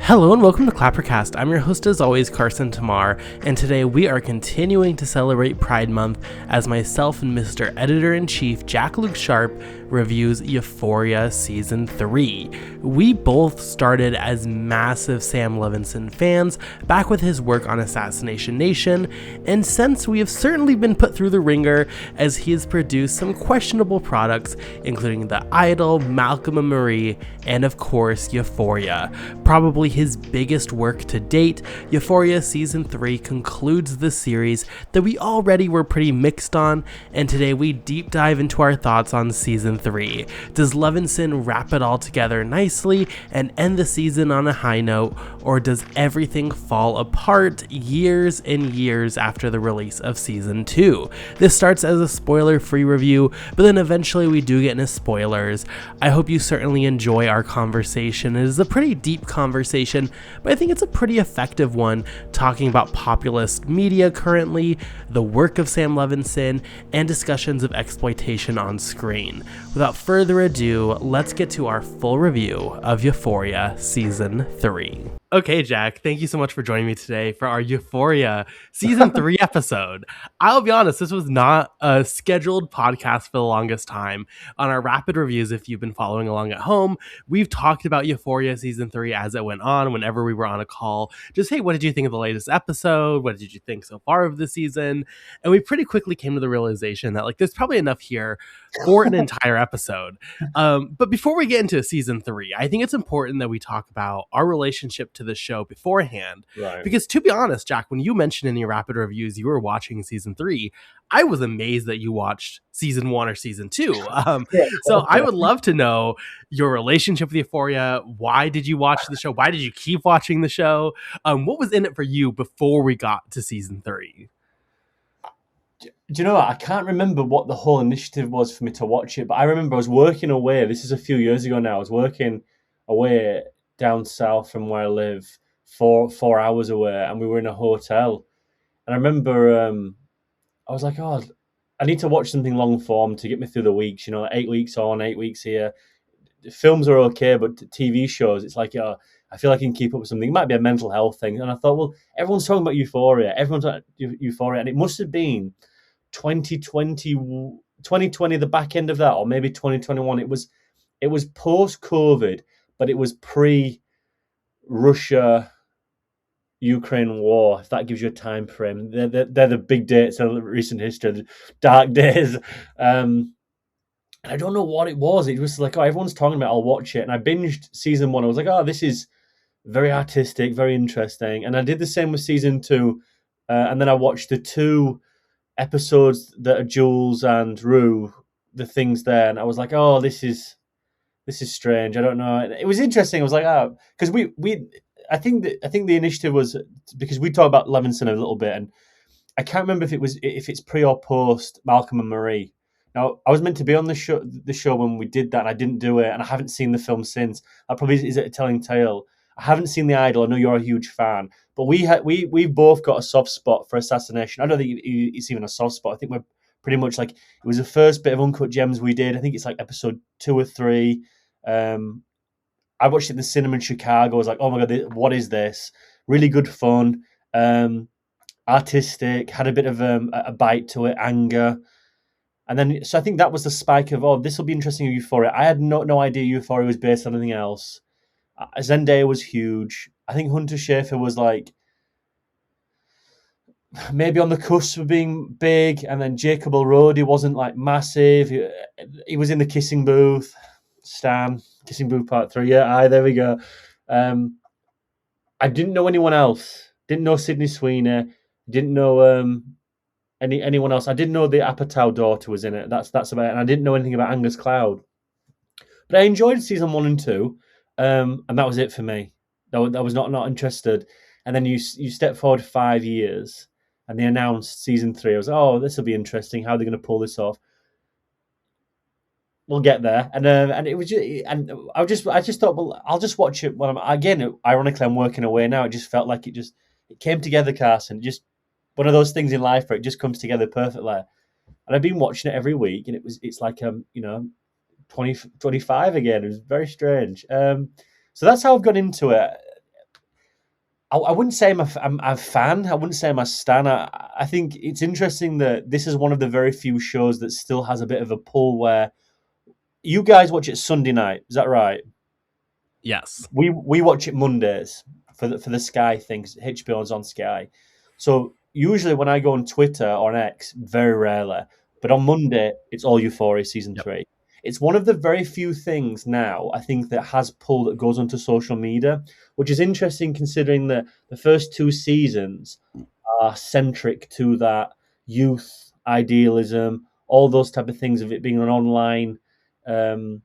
Hello and welcome to ClapperCast. I'm your host as always, Carson Timar, and today we are continuing to celebrate Pride Month as myself and Mr. Editor-in-Chief Jak-Luke Sharp reviews Euphoria Season 3. We both started as massive Sam Levinson fans back with his work on Assassination Nation, and since we have certainly been put through the ringer as he has produced some questionable products, including The Idol, Malcolm and Marie, and of course Euphoria. Probably his biggest work to date, Euphoria Season 3 concludes the series that we already were pretty mixed on, and today we deep dive into our thoughts on Season 3. Does Levinson wrap it all together nicely and end the season on a high note, or does everything fall apart years and years after the release of Season 2? This starts as a spoiler-free review, but then eventually we do get into spoilers. I hope you certainly enjoy our conversation. It is a pretty deep conversation, but I think it's a pretty effective one, talking about populist media currently, the work of Sam Levinson, and discussions of exploitation on screen. Without further ado, let's get to our full review of Euphoria Season 3. Okay, Jack, thank you so much for joining me today for our Euphoria Season 3 episode. I'll be honest, this was not a scheduled podcast for the longest time. On our rapid reviews, if you've been following along at home, we've talked about Euphoria Season 3 as it went on, whenever we were on a call. Just, hey, what did you think of the latest episode? What did you think so far of the season? And we pretty quickly came to the realization that, there's probably enough here for an entire episode. But before we get into Season 3, I think it's important that we talk about our relationship to the show beforehand. Right. Because to be honest, Jack, when you mentioned in your rapid reviews you were watching Season 3, I was amazed that you watched Season 1 or Season 2. So I would love to know your relationship with Euphoria. Why did you watch the show? Why did you keep watching the show? What was in it for you before we got to Season 3? Do you know what? I can't remember what the whole initiative was for me to watch it, but I remember I was working away. This is a few years ago now. I was working away down south from where I live, four hours away, and we were in a hotel. And I remember I was like, oh, I need to watch something long form to get me through the weeks, 8 weeks on, 8 weeks here. Films are okay, but TV shows, it's like, I feel like I can keep up with something. It might be a mental health thing. And I thought, well, everyone's talking about Euphoria. Everyone's talking about Euphoria. And it must have been 2020, the back end of that, or maybe 2021. It was post-COVID, but it was pre-Russia Ukraine war, if that gives you a time frame. They're the big dates of recent history, the dark days. And I don't know what it was. It was like, oh, everyone's talking about it, I'll watch it. And I binged Season 1. I was like, oh, this is very artistic, very interesting. And I did the same with Season 2. And then I watched the 2 episodes that are Jules and Rue, the things there. And I was like, oh, this is strange. I don't know. It was interesting. I was like, oh, because I think the initiative was because we talked about Levinson a little bit, and I can't remember if it's pre or post Malcolm and Marie. Now, I was meant to be on the show when we did that, and I didn't do it, and I haven't seen the film since. That probably is a telling tale. I haven't seen The Idol. I know you're a huge fan, but we've both got a soft spot for Assassination. I don't think it's even a soft spot. I think we're pretty much like, it was the first bit of Uncut Gems we did. I think it's like episode 2 or 3. I watched it in the cinema in Chicago. I was like, oh my God, what is this? Really good fun, artistic, had a bit of a bite to it, anger. And then, so I think that was the spike of, oh, this will be interesting in Euphoria. I had no idea Euphoria was based on anything else. Zendaya was huge. I think Hunter Schafer was like, maybe on the cusp of being big. And then Jacob Elordi wasn't like massive. He was in the kissing booth. Stan, Kissing Booth Part 3. Yeah, there we go. I didn't know anyone else. Didn't know Sydney Sweeney. Didn't know anyone else. I didn't know the Apatow daughter was in it. That's about it. And I didn't know anything about Angus Cloud. But I enjoyed Season 1 and 2. And that was it for me. I was not interested. And then you step forward 5 years, and they announced Season 3. I was like, oh, this will be interesting. How are they going to pull this off? We'll get there, and it was just, and I just thought, well, I'll just watch it when ironically, I'm working away now. It just felt like it came together, Carson. Just one of those things in life where it just comes together perfectly. And I've been watching it every week, and it's like 20, 25 again. It was very strange. So that's how I've got into it. I wouldn't say I'm a fan. I wouldn't say I'm a stan. I think it's interesting that this is one of the very few shows that still has a bit of a pull where you guys watch it Sunday night. Is that right? Yes. We watch it Mondays for the Sky things. HBO's on Sky, so usually when I go on Twitter or on X, very rarely, but on Monday it's all Euphoria season Yep. 3. It's one of the very few things now I think that has pull that goes onto social media, which is interesting considering that the first two seasons are centric to that youth idealism, all those type of things of it being an online. Um,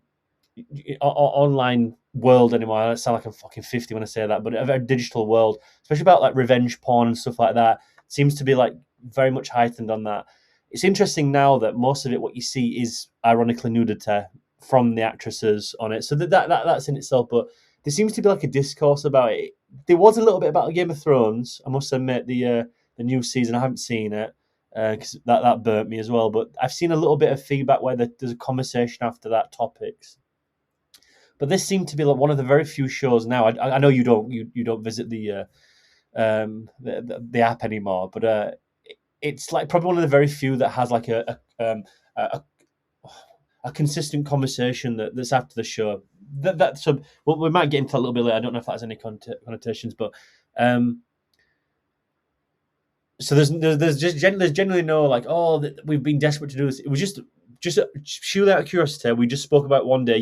Online world anymore. I sound like I'm fucking 50 when I say that, but a very digital world, especially about like revenge porn and stuff like that, seems to be like very much heightened on that. It's interesting now that most of it, what you see, is ironically nudity from the actresses on it. So that's in itself, but there seems to be like a discourse about it. There was a little bit about Game of Thrones. I must admit the new season. I haven't seen it because that burnt me as well. But I've seen a little bit of feedback where there's a conversation after that topics. But this seemed to be like one of the very few shows now. I know you don't visit the app anymore, but it's like probably one of the very few that has like a, a consistent conversation that's after the show. So well, we might get into that a little bit later. I don't know if that has any connotations, but so there's generally no like, oh, we've been desperate to do this. It was just purely out of curiosity. We just spoke about it one day.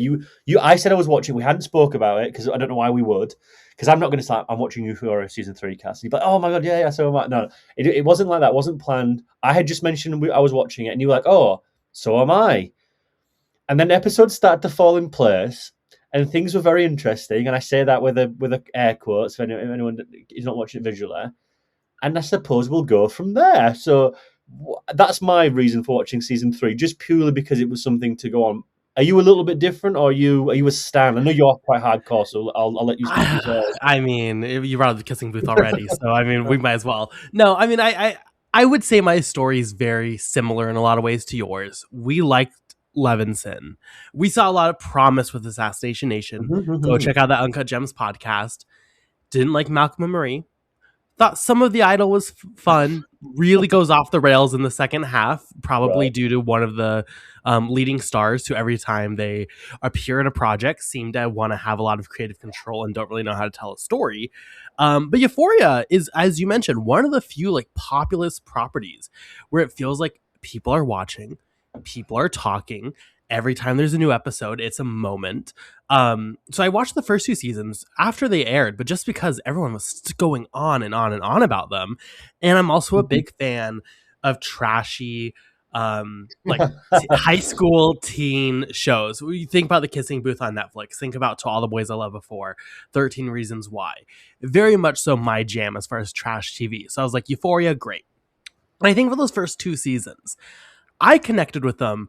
I said I was watching. We hadn't spoke about it because I don't know why we would. Because I'm not going to start. I'm watching Euphoria season 3 cast. And you're like, oh my god, yeah. So am I. No, it wasn't like that. It wasn't planned. I had just mentioned I was watching it, and you were like, oh, so am I. And then episodes started to fall in place, and things were very interesting. And I say that with a air quotes if anyone is not watching it visually. And I suppose we'll go from there. So that's my reason for watching season 3, just purely because it was something to go on. Are you a little bit different, or are you a stan? I know you're quite hardcore, so I'll let you speak yourself. I mean, you brought up the kissing booth already, so I mean, we might as well. No, I mean, I would say my story is very similar in a lot of ways to yours. We liked Levinson. We saw a lot of promise with Assassination Nation. Go check out that Uncut Gems podcast. Didn't like Malcolm and Marie. Thought some of The Idol was fun. Really goes off the rails in the second half, probably Right. due to one of the leading stars who every time they appear in a project seem to want to have a lot of creative control and don't really know how to tell a story. But Euphoria is, as you mentioned, one of the few like populist properties where it feels like people are watching, people are talking. Every time there's a new episode, it's a moment. So I watched the first 2 seasons after they aired, but just because everyone was going on and on and on about them. And I'm also a big fan of trashy, like high school teen shows. You think about The Kissing Booth on Netflix, think about To All the Boys I Loved Before, 13 Reasons Why. Very much so my jam as far as trash TV. So I was like, Euphoria, great. And I think for those first 2 seasons, I connected with them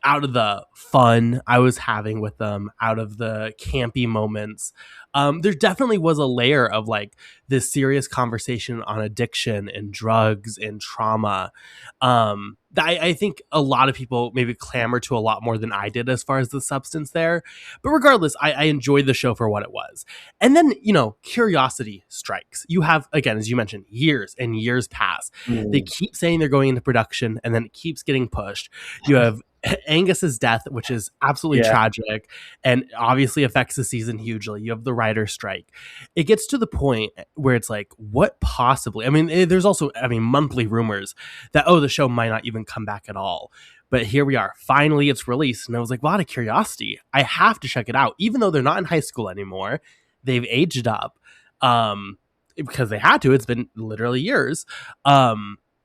out of the fun I was having with them, out of the campy moments. There definitely was a layer of like this serious conversation on addiction and drugs and trauma. I think a lot of people maybe clamor to a lot more than I did as far as the substance there. But regardless, I enjoyed the show for what it was. And then, curiosity strikes. You have, again, as you mentioned, years and years pass. They keep saying they're going into production and then it keeps getting pushed. You have Angus's death, which is absolutely tragic and obviously affects the season hugely. You have the writer's strike. It gets to the point where it's like, what possibly? I mean, there's also, monthly rumors that, the show might not even come back at all. But here we are. Finally, it's released. And I was like, well, out of curiosity, I have to check it out. Even though they're not in high school anymore, they've aged up because they had to. It's been literally years.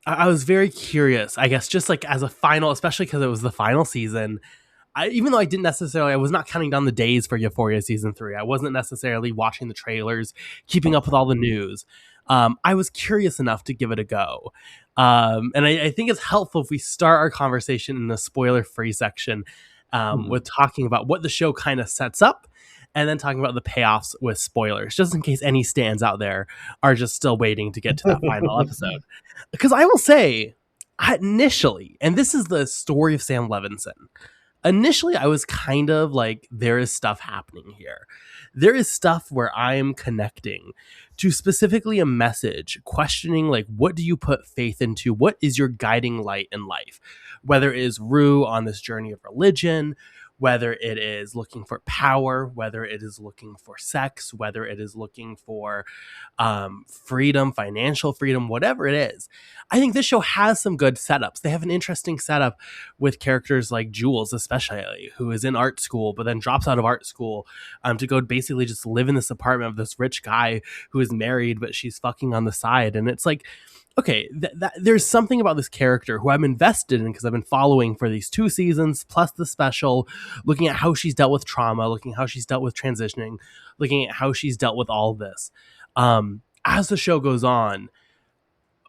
I was very curious, I guess, just like as a final, especially because it was the final season. Even though I was not counting down the days for Euphoria season 3. I wasn't necessarily watching the trailers, keeping up with all the news. I was curious enough to give it a go. And I think it's helpful if we start our conversation in the spoiler-free section with talking about what the show kind of sets up and then talking about the payoffs with spoilers, just in case any stands out there are just still waiting to get to that final episode. Because I will say, initially, and this is the story of Sam Levinson, initially I was kind of like, there is stuff happening here. There is stuff where I am connecting to specifically a message, questioning like, what do you put faith into? What is your guiding light in life? Whether it is Rue on this journey of religion, whether it is looking for power, whether it is looking for sex, whether it is looking for freedom, financial freedom, whatever it is. I think this show has some good setups. They have an interesting setup with characters like Jules, especially, who is in art school, but then drops out of art school to go basically just live in this apartment of this rich guy who is married, but she's fucking on the side. And it's like, okay, there's something about this character who I'm invested in because I've been following for these 2 seasons, plus the special, looking at how she's dealt with trauma, looking at how she's dealt with transitioning, looking at how she's dealt with all of this. As the show goes on,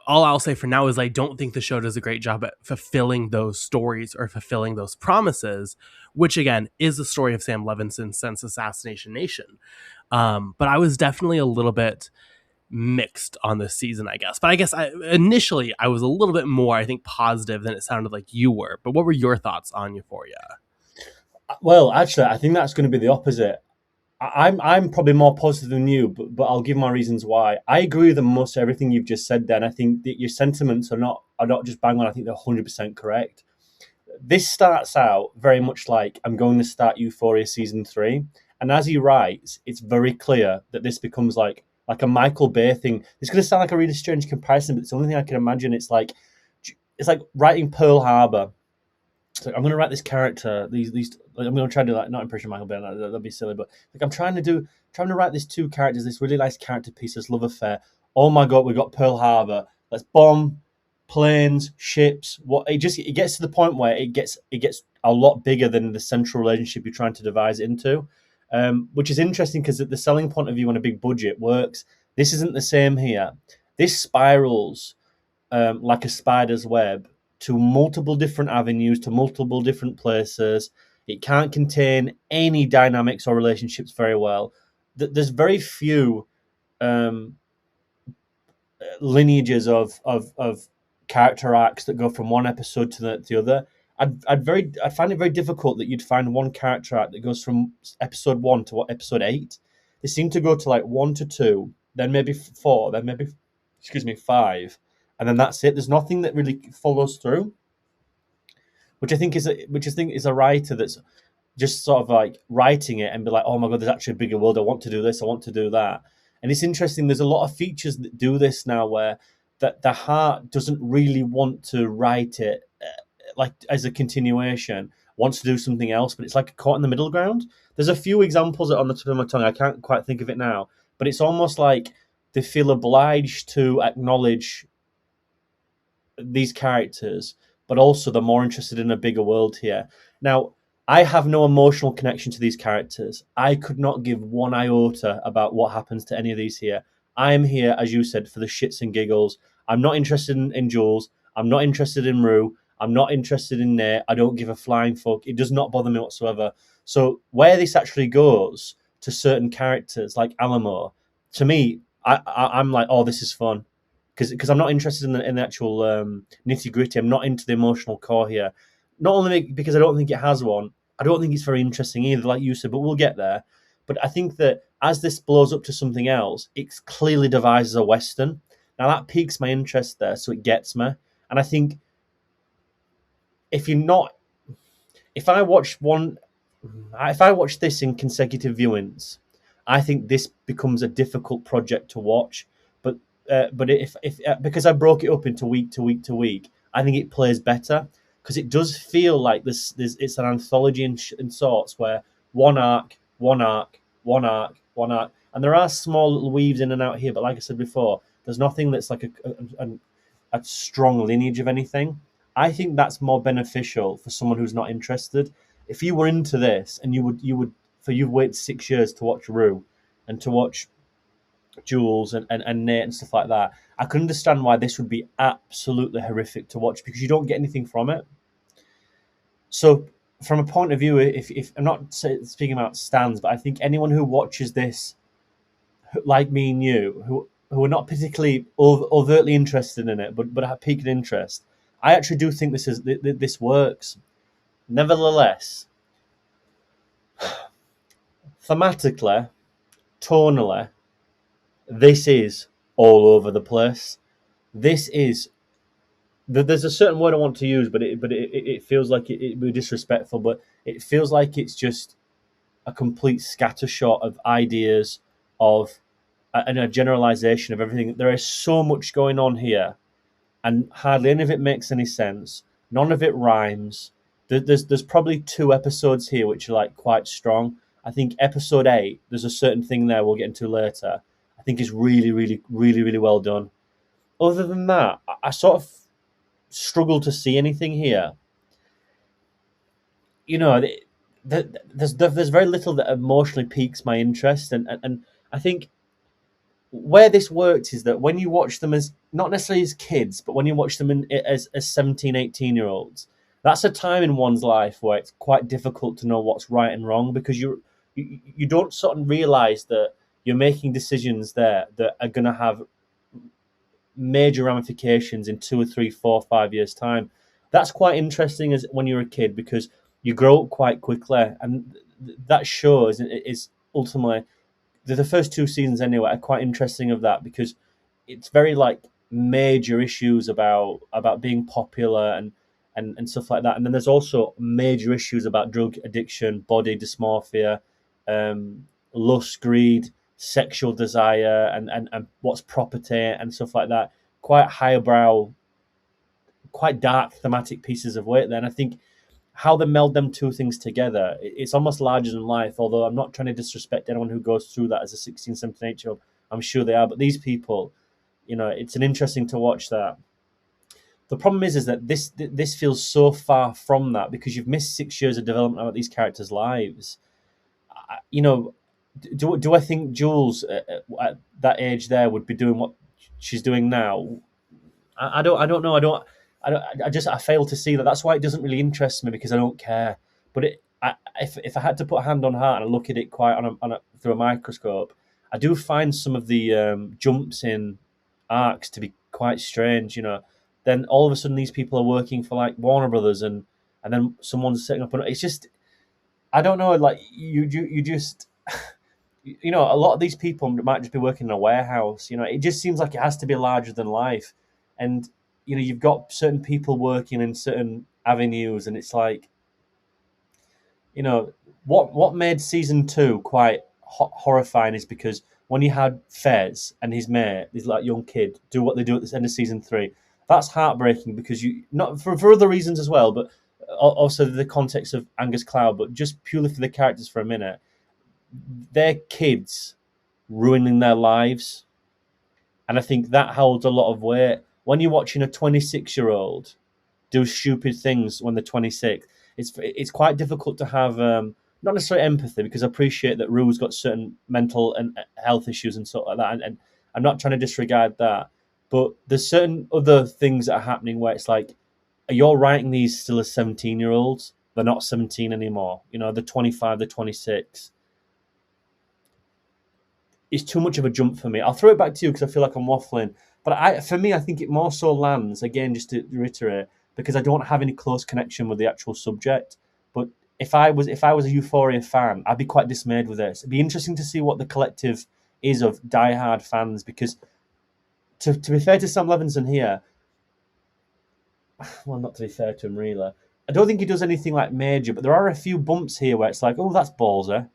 all I'll say for now is I don't think the show does a great job at fulfilling those stories or fulfilling those promises, which again is the story of Sam Levinson since Assassination Nation. But I was definitely a little bit mixed on this season, I guess. But I guess initially I was a little bit more, I think, positive than it sounded like you were. But what were your thoughts on Euphoria? Well, actually, I think that's going to be the opposite. I'm probably more positive than you, but I'll give my reasons why. I agree with most everything you've just said there, and I think that your sentiments are not just bang on. I think they're 100% correct. This starts out very much like I'm going to start Euphoria season 3, and as he writes, it's very clear that this becomes like a Michael Bay thing. It's going to sound like a really strange comparison, but it's the only thing I can imagine. It's like writing Pearl Harbor. It's like, I'm going to write this character. These I'm going to try to do not impression Michael Bay. That'd be silly, but like I'm trying to write these 2 characters, this really nice character piece, this love affair. Oh my god, we got Pearl Harbor. Let's bomb planes, ships. It gets to the point where it gets a lot bigger than the central relationship you're trying to devise it into, which is interesting because the selling point of view on a big budget works. This isn't the same here. This spirals like a spider's web to multiple different avenues, to multiple different places. It can't contain any dynamics or relationships very well. There's very few lineages of character arcs that go from one episode to the other. I'd find it very difficult that you'd find one character arc that goes from episode 1 to episode 8. They seem to go to like 1 to 2, then maybe 4, then maybe 5, and then that's it. There's nothing that really follows through, which I think is a writer that's just sort of like writing it and be like, oh my god, there's actually a bigger world. I want to do this. I want to do that. And it's interesting. There's a lot of features that do this now, where that the heart doesn't really want to write it like as a continuation. Wants to do something else, but it's like caught in the middle ground. There's a few examples on the tip of my tongue. I can't quite think of it now, but it's almost like they feel obliged to acknowledge these characters, but also they're more interested in a bigger world here. Now, I have no emotional connection to these characters. I could not give one iota about what happens to any of these here. I am here, as you said, for the shits and giggles. I'm not interested in Jules. I'm not interested in Rue. I'm not interested in Nate. I don't give a flying fuck. It does not bother me whatsoever. So where this actually goes to certain characters, like Alamo, to me, I'm like, oh, this is fun. Because I'm not interested in the actual nitty gritty. I'm not into the emotional core here. Not only because I don't think it has one, I don't think it's very interesting either, like you said, but we'll get there. But I think that as this blows up to something else, it clearly devises a Western. Now that piques my interest there, so it gets me. And I think if I watch this in consecutive viewings, I think this becomes a difficult project to watch. But if because I broke it up into week to week to week, I think it plays better because it does feel like it's an anthology in sorts where one arc, and there are small little weaves in and out here. But like I said before, there's nothing that's like a strong lineage of anything. I think that's more beneficial for someone who's not interested. If you were into this and you've waited 6 years to watch Rue and to watch Jules and Nate and stuff like that, I can understand why this would be absolutely horrific to watch because you don't get anything from it. So from a point of view, if I'm not speaking about stands, but I think anyone who watches this, like me and you, who are not particularly overtly interested in it, but have piqued interest, I actually do think this works. Nevertheless, thematically, tonally, this is all over the place. This is there's a certain word I want to use, but it feels like it would be disrespectful. But it feels like it's just a complete scattershot of ideas of and a generalization of everything. There is so much going on here, and hardly any of it makes any sense. None of it rhymes. There's probably two episodes here which are like quite strong. I think episode 8, there's a certain thing there we'll get into later. I think is really, really, really, really well done. Other than that, I sort of struggle to see anything here. You know, there's very little that emotionally piques my interest, and I think where this works is that when you watch them as not necessarily as kids, but when you watch them as 17, 18-year-olds, that's a time in one's life where it's quite difficult to know what's right and wrong because you don't sort of realize that you're making decisions there that are going to have major ramifications in 2 or 3, 4, 5 years time. That's quite interesting as when you're a kid because you grow up quite quickly, and that show is ultimately the first 2 seasons anyway are quite interesting of that because it's very like major issues about being popular and stuff like that. And then there's also major issues about drug addiction, body dysmorphia, lust, greed, sexual desire, and what's property and stuff like that. Quite highbrow, quite dark thematic pieces of work. Then I think how they meld them two things together, it's almost larger than life. Although I'm not trying to disrespect anyone who goes through that as a 16, 17, 18-year-old. I'm sure they are. But these people, it's an interesting to watch that. The problem is that this feels so far from that because you've missed 6 years of development about these characters' lives. Do I think Jules at that age there would be doing what she's doing now? I don't know. I fail to see that. That's why it doesn't really interest me because I don't care. But if I had to put a hand on heart and look at it quite through a microscope, I do find some of the jumps in arcs to be quite strange. Then all of a sudden these people are working for like Warner Brothers and then someone's setting up. It's just I don't know. Like you just. A lot of these people might just be working in a warehouse. It just seems like it has to be larger than life. And, you've got certain people working in certain avenues, and it's like, what made season 2 quite horrifying is because when you had Fez and his mate, his like young kid, do what they do at the end of season 3, that's heartbreaking because not for other reasons as well, but also the context of Angus Cloud, but just purely for the characters for a minute. Their kids ruining their lives. And I think that holds a lot of weight. When you're watching a 26-year-old do stupid things when they're 26, it's quite difficult to have not necessarily empathy because I appreciate that Rue's got certain mental and health issues and stuff like that. And I'm not trying to disregard that. But there's certain other things that are happening where it's like, you're writing these still as 17-year-olds. They're not 17 anymore. They're 25, they're 26. It's too much of a jump for me. I'll throw it back to you because I feel like I'm waffling. But for me, I think it more so lands, again, just to reiterate, because I don't have any close connection with the actual subject. But if I was a Euphoria fan, I'd be quite dismayed with this. It'd be interesting to see what the collective is of diehard fans, because to be fair to Sam Levinson here, well, not to be fair to him really, I don't think he does anything like major, but there are a few bumps here where it's like, oh, that's ballsy.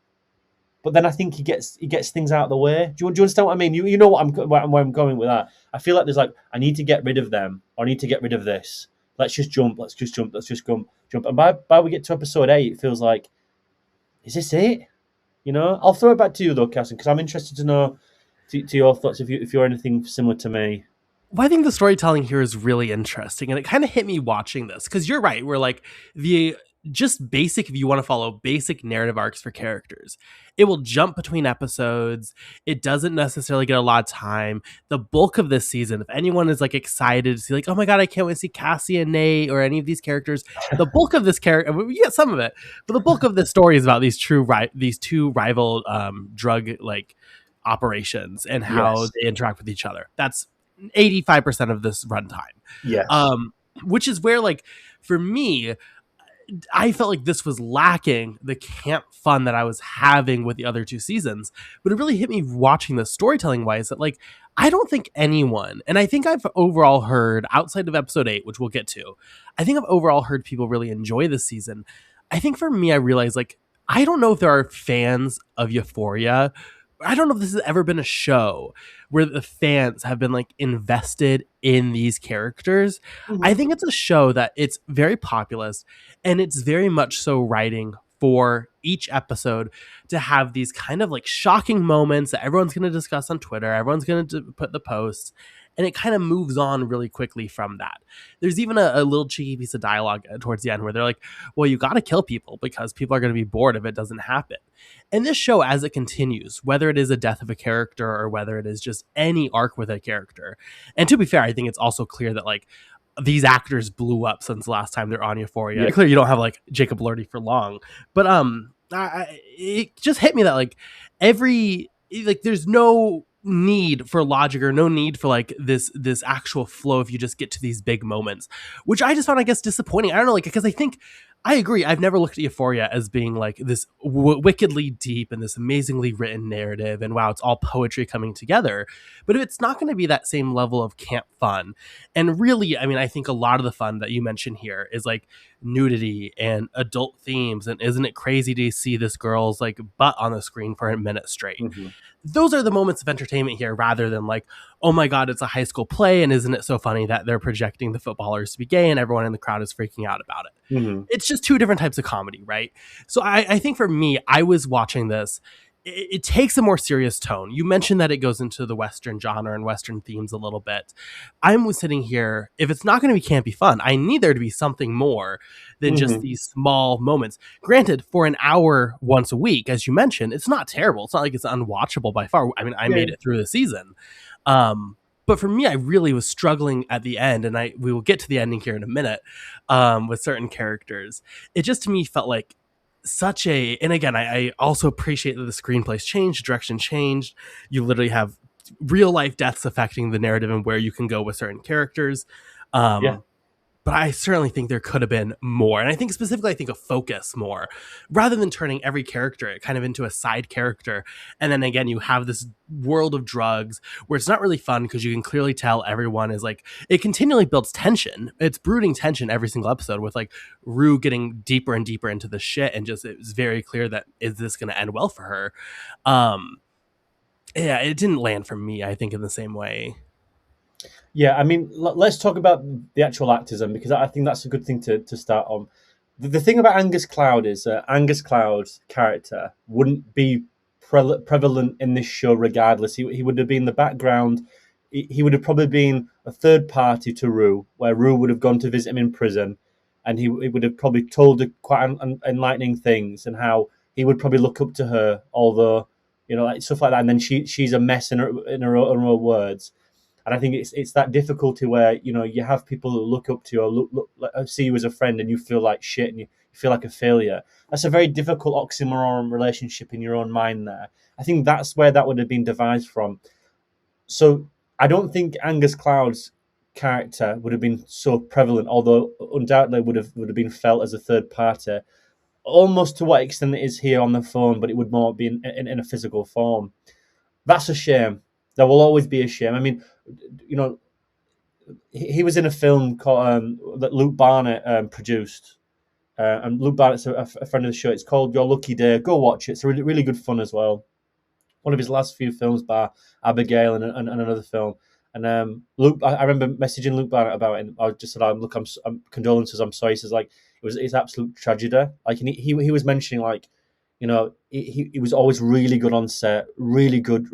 But then I think he gets things out of the way. Do you understand what I mean? You know where I'm going with that. I feel like there's like, I need to get rid of them, or I need to get rid of this. Let's just jump. Let's just jump. And by we get to episode 8, it feels like, is this it? I'll throw it back to you though, Carson, because I'm interested to know to your thoughts if you're anything similar to me. Well, I think the storytelling here is really interesting, and it kind of hit me watching this because you're right. We're like just basic, if you want to follow basic narrative arcs for characters, it will jump between episodes. It doesn't necessarily get a lot of time. The bulk of this season, if anyone is like excited to see like, oh my God, I can't wait to see Cassie and Nate or any of these characters, the bulk of this character, we get some of it, but the bulk of this story is about these two rival drug like operations and how they interact with each other. That's 85% of this runtime. Yes. Which is where, like, for me, I felt like this was lacking the camp fun that I was having with the other two seasons. But it really hit me watching this storytelling wise that like I don't think anyone, and I think I've overall heard outside of episode 8, which we'll get to, I think I've overall heard people really enjoy this season. I think for me, I realized like I don't know if there are fans of Euphoria. I don't know if this has ever been a show where the fans have been like invested in these characters. I Mhm. think it's a show that it's very populist and it's very much so writing for each episode to have these kind of like shocking moments that everyone's going to discuss on Twitter. Everyone's going to put the posts, and it kind of moves on really quickly from that. There's even a little cheeky piece of dialogue towards the end where they're like, well, you got to kill people because people are going to be bored if it doesn't happen. And this show, as it continues, whether it is a death of a character or whether it is just any arc with a character, and to be fair, I think it's also clear that like these actors blew up since the last time they're on Euphoria. Yeah. Clear you don't have like Jacob Elordi for long, but it just hit me that like there's no need for logic or no need for like this actual flow if you just get to these big moments, which I just found, I guess, disappointing. I don't know, like, because I think I agree. I've never looked at Euphoria as being like this wickedly deep and this amazingly written narrative, and wow, it's all poetry coming together. But if it's not going to be that same level of camp fun, and really, I mean, I think a lot of the fun that you mentioned here is like nudity and adult themes, and isn't it crazy to see this girl's like butt on the screen for a minute straight? Mhm. Those are the moments of entertainment here, rather than like, oh my god, it's a high school play, and isn't it so funny that they're projecting the footballers to be gay and everyone in the crowd is freaking out about it. Mhm. It's just two different types of comedy, right? So I think for me, I was watching this. It takes a more serious tone. You mentioned that it goes into the Western genre and Western themes a little bit. I'm sitting here, if it's not going to be campy fun, I need there to be something more than just Mhm. these small moments. Granted, for an hour once a week, as you mentioned, it's not terrible. It's not like it's unwatchable by far. I mean, I Yeah. made it through the season. But for me, I really was struggling at the end, and we will get to the ending here in a minute with certain characters. It just to me felt like such a, and again, I also appreciate that the screenplay's changed, direction changed. You literally have real life deaths affecting the narrative and where you can go with certain characters. Yeah. But I certainly think there could have been more. And I think specifically, I think a focus more rather than turning every character kind of into a side character. And then again, you have this world of drugs where it's not really fun because you can clearly tell everyone is like, it continually builds tension. It's brooding tension every single episode with like Rue getting deeper and deeper into the shit. And just, it was very clear that is this going to end well for her? Yeah, it didn't land for me, I think, in the same way. Yeah, I mean, let's talk about the actual actors then, because I think that's a good thing to start on. The thing about Angus Cloud is Angus Cloud's character wouldn't be prevalent in this show regardless. He would have been the background. He would have probably been a third party to Rue, where Rue would have gone to visit him in prison, and he would have probably told her quite enlightening things, and how he would probably look up to her, although, you know, like stuff like that. And then she's a mess in her own words. And I think it's that difficulty where, you know, you have people that look up to you or see you as a friend, and you feel like shit and you feel like a failure. That's a very difficult oxymoron relationship in your own mind there. I think that's where that would have been devised from. So I don't think Angus Cloud's character would have been so prevalent, although undoubtedly would have been felt as a third party, almost to what extent it is here on the phone, but it would more be in a physical form. That's a shame. There will always be a shame. I mean, you know, he was in a film called that Luke Barnett produced, and Luke Barnett's a friend of the show. It's called Your Lucky Day. Go watch it. It's really really good fun as well. One of his last few films, by Abigail, and another film. And Luke, I remember messaging Luke Barnett about it, and I just said, "Look, I'm condolences. I'm sorry." He says, like, it's absolute tragedy. Like, and he was mentioning, like, you know, he was always really good on set, really good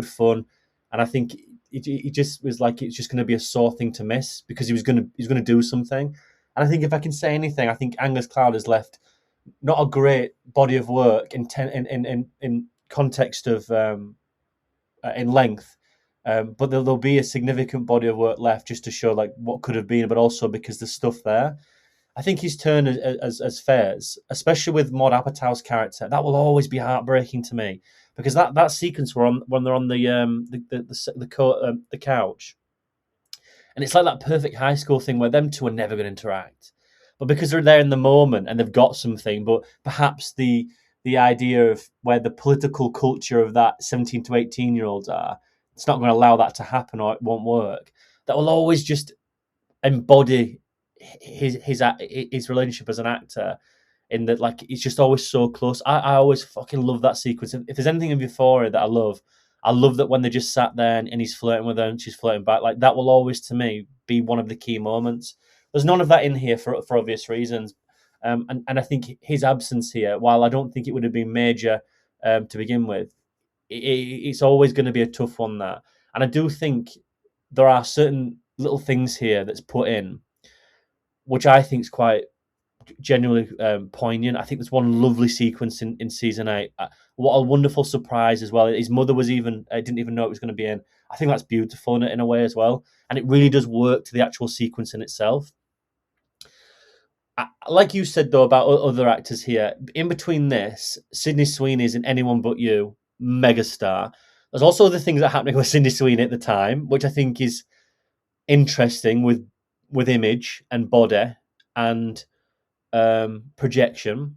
fun, and I think it just was like it's just going to be a sore thing to miss because he's gonna do something. And I think if I can say anything, I think Angus Cloud has left not a great body of work in context of in length, but there'll be a significant body of work left just to show like what could have been, but also because there's stuff there. I think his turn as Fairs, especially with Maud Apatow's character, that will always be heartbreaking to me because that sequence when they're on the couch, and it's like that perfect high school thing where them two are never going to interact. but because they're there in the moment and they've got something, but perhaps the idea of where the political culture of that 17 to 18-year-olds are, it's not going to allow that to happen, or it won't work. That will always just embody his relationship as an actor, in that, like, it's just always so close. I always fucking love that sequence. If there's anything in Euphoria that I love that when they just sat there and he's flirting with her and she's flirting back. Like, that will always, to me, be one of the key moments. There's none of that in here for obvious reasons. And I think his absence here, while I don't think it would have been major to begin with, it's always going to be a tough one, that. And I do think there are certain little things here that's put in, which I think is quite genuinely poignant. I think there's one lovely sequence in season 8. What a wonderful surprise as well. His mother didn't even know it was going to be in. I think that's beautiful in a way as well. And it really does work to the actual sequence in itself. Like you said, though, about other actors here, in between this, Sydney Sweeney's in Anyone But You, megastar. There's also other things that are happening with Sydney Sweeney at the time, which I think is interesting with image and body and projection.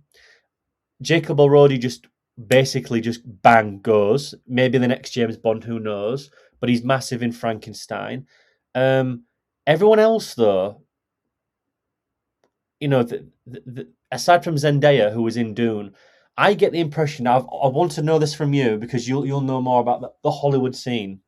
Jacob Elordi just basically just bang goes. Maybe the next James Bond, who knows? But he's massive in Frankenstein. Everyone else, though, aside from Zendaya, who was in Dune, I get the impression. I want to know this from you, because you'll know more about the Hollywood scene.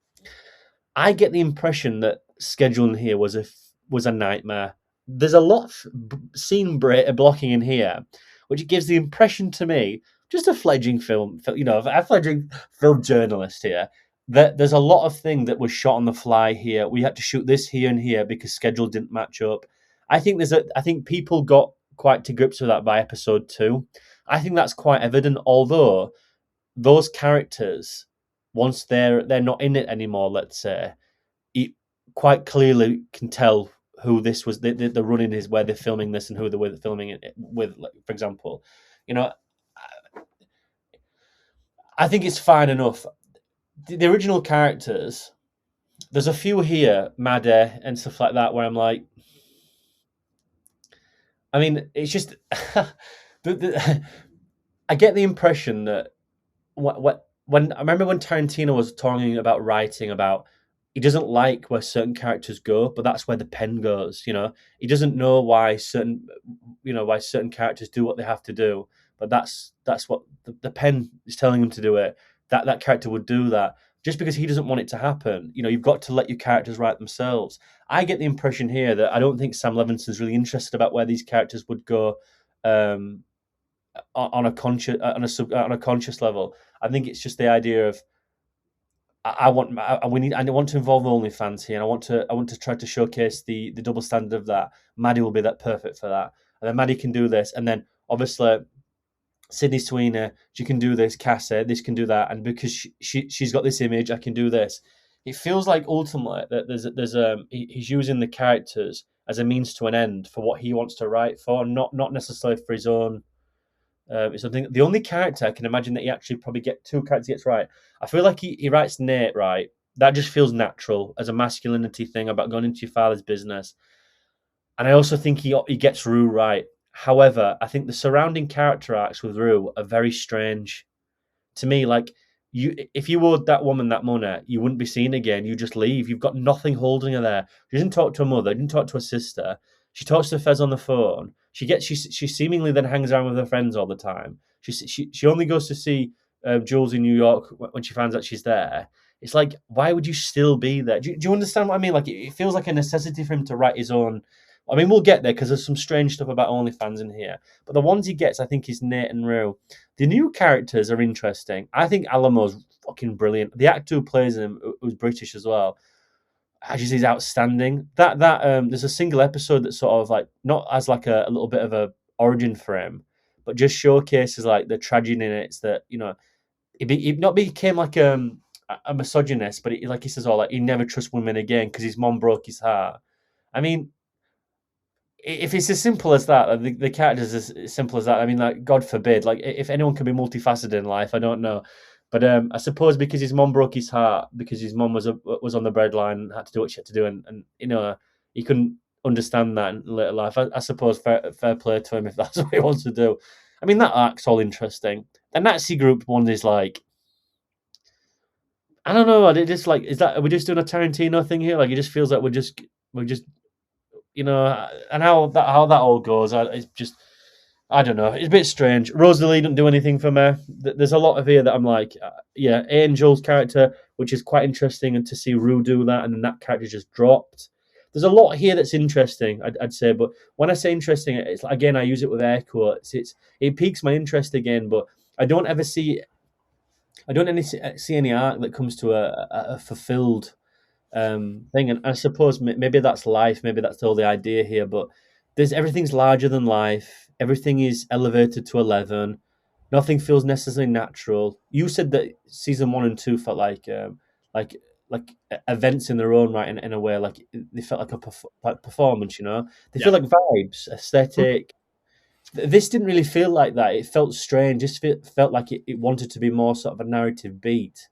I get the impression that scheduling here was a nightmare. There's a lot of scene blocking in here, which gives the impression to me, just a fledgling a fledgling film journalist here, that there's a lot of things that was shot on the fly here. We had to shoot this here and here because schedule didn't match up. I think people got quite to grips with that by episode 2. I think that's quite evident, although those characters, once they're not in it anymore, let's say, it quite clearly can tell who this was. The running is where they're filming this and who they're filming it with. Like, for example, I think it's fine enough. The original characters, there's a few here, Madde and stuff like that, where I'm like, I mean, it's just I get the impression that when I remember when Tarantino was talking about writing, about he doesn't like where certain characters go, but that's where the pen goes. He doesn't know why certain characters do what they have to do, but that's what the pen is telling him to do it. That character would do that. Just because he doesn't want it to happen, you've got to let your characters write themselves. I get the impression here that I don't think Sam Levinson's really interested about where these characters would go on a conscious level. I think it's just the idea of I want to involve OnlyFans here, and I want to try to showcase the double standard of that. Maddie will be that perfect for that, and then Maddie can do this, and then obviously Sydney Sweeney, she can do this. Cassie, this can do that, and because she's got this image, I can do this. It feels like ultimately that he's using the characters as a means to an end for what he wants to write for, not necessarily for his own. Something. The only character I can imagine that he actually probably two characters gets right. I feel like he writes Nate right. That just feels natural as a masculinity thing about going into your father's business, and I also think he gets Rue right. However, I think the surrounding character arcs with Rue are very strange to me. Like, if you owed that woman that money, you wouldn't be seen again. You just leave. You've got nothing holding her there. She didn't talk to her mother. Didn't talk to her sister. She talks to Fez on the phone. She seemingly then hangs around with her friends all the time. She only goes to see Jules in New York when she finds out she's there. It's like, why would you still be there? Do you understand what I mean? Like, it feels like a necessity for him to write his own. I mean, we'll get there because there's some strange stuff about OnlyFans in here. But the ones he gets, I think, is Nate and Rue. The new characters are interesting. I think Alamo's fucking brilliant. The actor who plays him, who's British as well, he's outstanding. There's a single episode that sort of like not as like a little bit of a origin for him, but just showcases like the tragedy in it. It's that he not became like a misogynist, but like he says, like he never trusts women again because his mom broke his heart. I mean, if it's as simple as that, the character's as simple as that. I mean, like, God forbid, like, if anyone can be multifaceted in life, I don't know. But I suppose because his mom broke his heart, because his mom was on the breadline and had to do what she had to do, and he couldn't understand that in later life. I suppose fair play to him if that's what he wants to do. I mean, that arc's all interesting. The Nazi group one is like, I don't know. It just like, is that, are we just doing a Tarantino thing here? Like, it just feels like we're just, and how that all goes, it's just, I don't know. It's a bit strange. Rosalie didn't do anything for me. There's a lot of here that I'm like, yeah, Angel's character, which is quite interesting, and to see Rue do that, and then that character just dropped. There's a lot here that's interesting, I'd say, but when I say interesting, it's again, I use it with air quotes. It piques my interest again, but I don't ever see, I don't see any arc that comes to a fulfilled thing. And I suppose maybe that's life, maybe that's all the idea here. But there's everything's larger than life. Everything is elevated to 11. Nothing feels necessarily natural. You said that season 1 and 2 felt like like events in their own right in a way. Like they felt like like performance. They Yeah. feel like vibes, Mhm. aesthetic. This didn't really feel like that. It felt strange. Just felt like it wanted to be more sort of a narrative beat.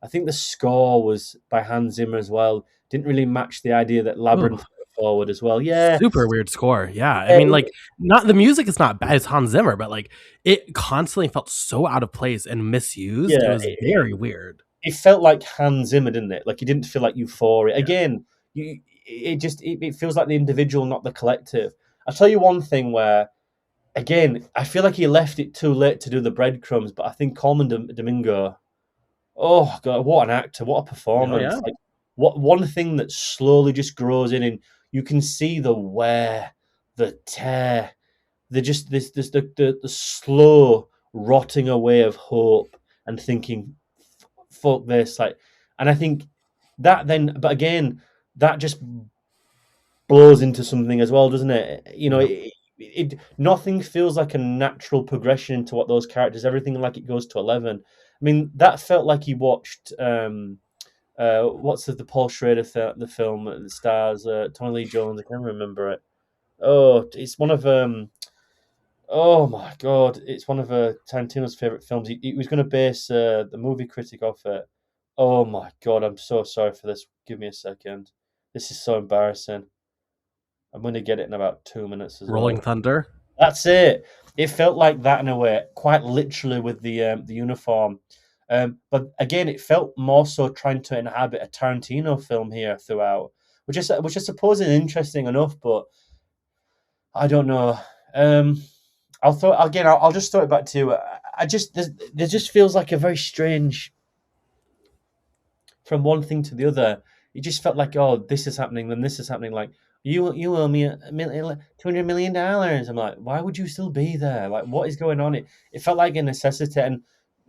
I think the score was by Hans Zimmer as well. Didn't really match the idea that Ooh, Labyrinth put forward as well. Yeah, super weird score. Yeah. I yeah, mean, like, not the music is not bad. It's Hans Zimmer, but like, it constantly felt so out of place and misused. It yeah. was very weird. It felt like Hans Zimmer, didn't it? Like it didn't feel like Euphoria. Yeah. Again, it feels like the individual, not the collective. I'll tell you one thing where, again, I feel like he left it too late to do the breadcrumbs, but I think Coleman Domingo. Oh God, what an actor! What a Oh yeah. performance! Like what one thing that slowly just grows in, and you can see the wear, the tear, the slow rotting away of hope, and thinking, "Fuck this!" Like, and I think that then, but again, that just blows into something as well, doesn't it? Yep. Nothing feels like a natural progression into what those characters. Everything like it goes to 11. I mean, that felt like he watched. What's the Paul Schrader the film that stars Tommy Lee Jones? I can't remember it. Oh, it's one of oh my god, it's one of Tarantino's favorite films. He was going to base the movie critic off it. Oh my god, I'm so sorry for this. Give me a second. This is so embarrassing. I'm going to get it in about 2 minutes as Rolling well. Thunder. That's it. It felt like that in a way, quite literally with the uniform. But again, it felt more so trying to inhabit a Tarantino film here throughout, which I suppose is interesting enough. But I don't know. Um, I'll throw again. I'll just throw it back to you. I just there just feels like a very strange from one thing to the other. It just felt like, oh, this is happening, then this is happening. Like you owe me $200 million. I'm like, why would you still be there? Like, what is going on? It felt like a necessity. And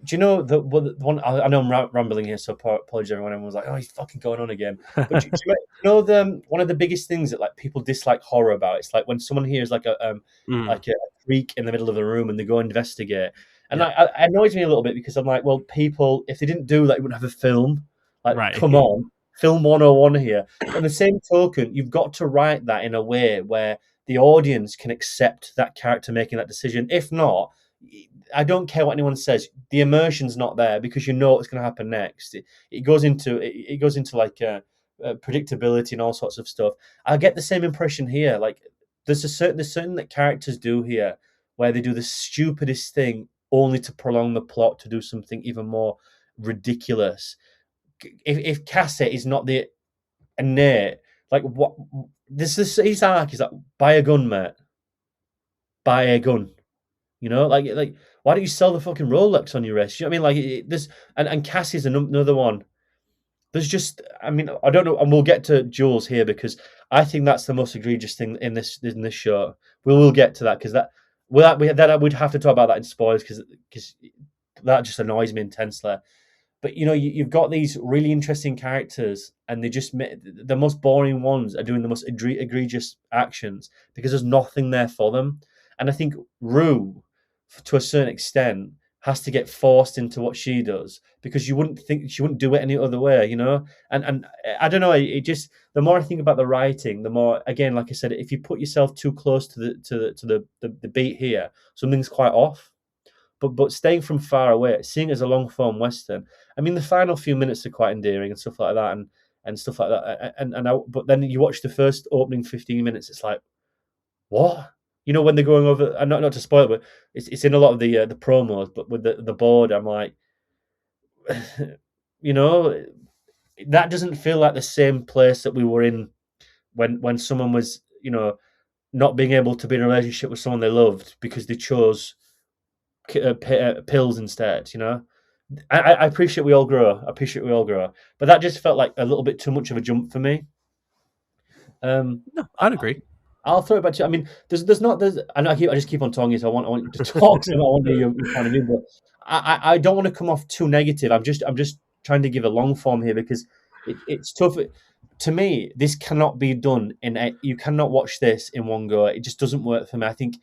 do you know the one? I know I'm rambling here, so apologies everyone. Everyone was like, oh, he's fucking going on again. But do you know the one of the biggest things that like people dislike horror about? It's like when someone hears Mm, like a creak in the middle of the room and they go investigate. And yeah. I annoys me a little bit because I'm like, well, people, if they didn't do that, you wouldn't have a film. Like, Right. come on, film 101 here. But in the same token, you've got to write that in a way where the audience can accept that character making that decision. If not, I don't care what anyone says. The immersion's not there because you know what's going to happen next. It goes into it goes into like predictability and all sorts of stuff. I get the same impression here. Like there's certain that characters do here where they do the stupidest thing only to prolong the plot to do something even more ridiculous. If Cassette is not the innate, like what this is his arc is like buy a gun, mate. Buy a gun. Like why don't you sell the fucking Rolex on your wrist? You know what I mean? Like this, and Cassie's another one. There's just, I mean, I don't know, and we'll get to Jules here because I think that's the most egregious thing in this show. We'll get to that because that we'd have to talk about that in spoilers because that just annoys me intensely. But you've got these really interesting characters, and the most boring ones are doing the most egregious actions because there's nothing there for them. And I think Rue, to a certain extent, has to get forced into what she does because you wouldn't think she wouldn't do it any other way. And I don't know. It just the more I think about the writing, the more again, like I said, if you put yourself too close to the beat here, something's quite off. But staying from far away, seeing it as a long form western. I mean, the final few minutes are quite endearing and stuff like that. And and stuff like that. But then you watch the first opening 15 minutes, it's like, what? You know, when they're going over, and not to spoil it, but it's in a lot of the promos. But with the board, I'm like, you know, that doesn't feel like the same place that we were in when someone was, you know, not being able to be in a relationship with someone they loved because they chose pills instead. You know, I appreciate we all grow. I appreciate we all grow, but that just felt like a little bit too much of a jump for me. No, I'd agree. I'll throw it back to you. I mean, I just keep on talking. So I want you to talk. So I want to hear your point of view, but I don't want to come off too negative. I'm just trying to give a long form here because it's tough. To me, this cannot be done you cannot watch this in one go. It just doesn't work for me. I think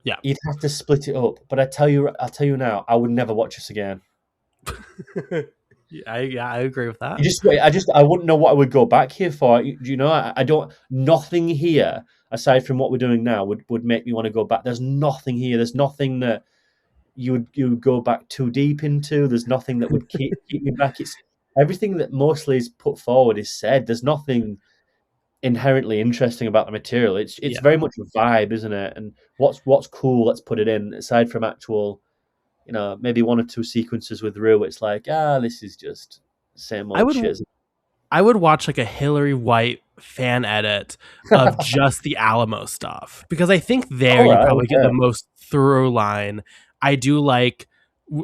you'd have to split it up. But I'll tell you now, I would never watch this again. I agree with that. I wouldn't know what I would go back here for. You know, I don't. Nothing here aside from what we're doing now would make me want to go back. There's nothing here. There's nothing that you would go back too deep into. There's nothing that would keep me back. It's everything that mostly is put forward is said. There's nothing inherently interesting about the material. It's very much a vibe, isn't it? And what's cool, let's put it in. Aside from actual, you know, maybe one or two sequences with Rue, it's like, this is just same old shit. I would watch like a Hillary White fan edit of just the Alamo stuff because I think you probably get the most through line. I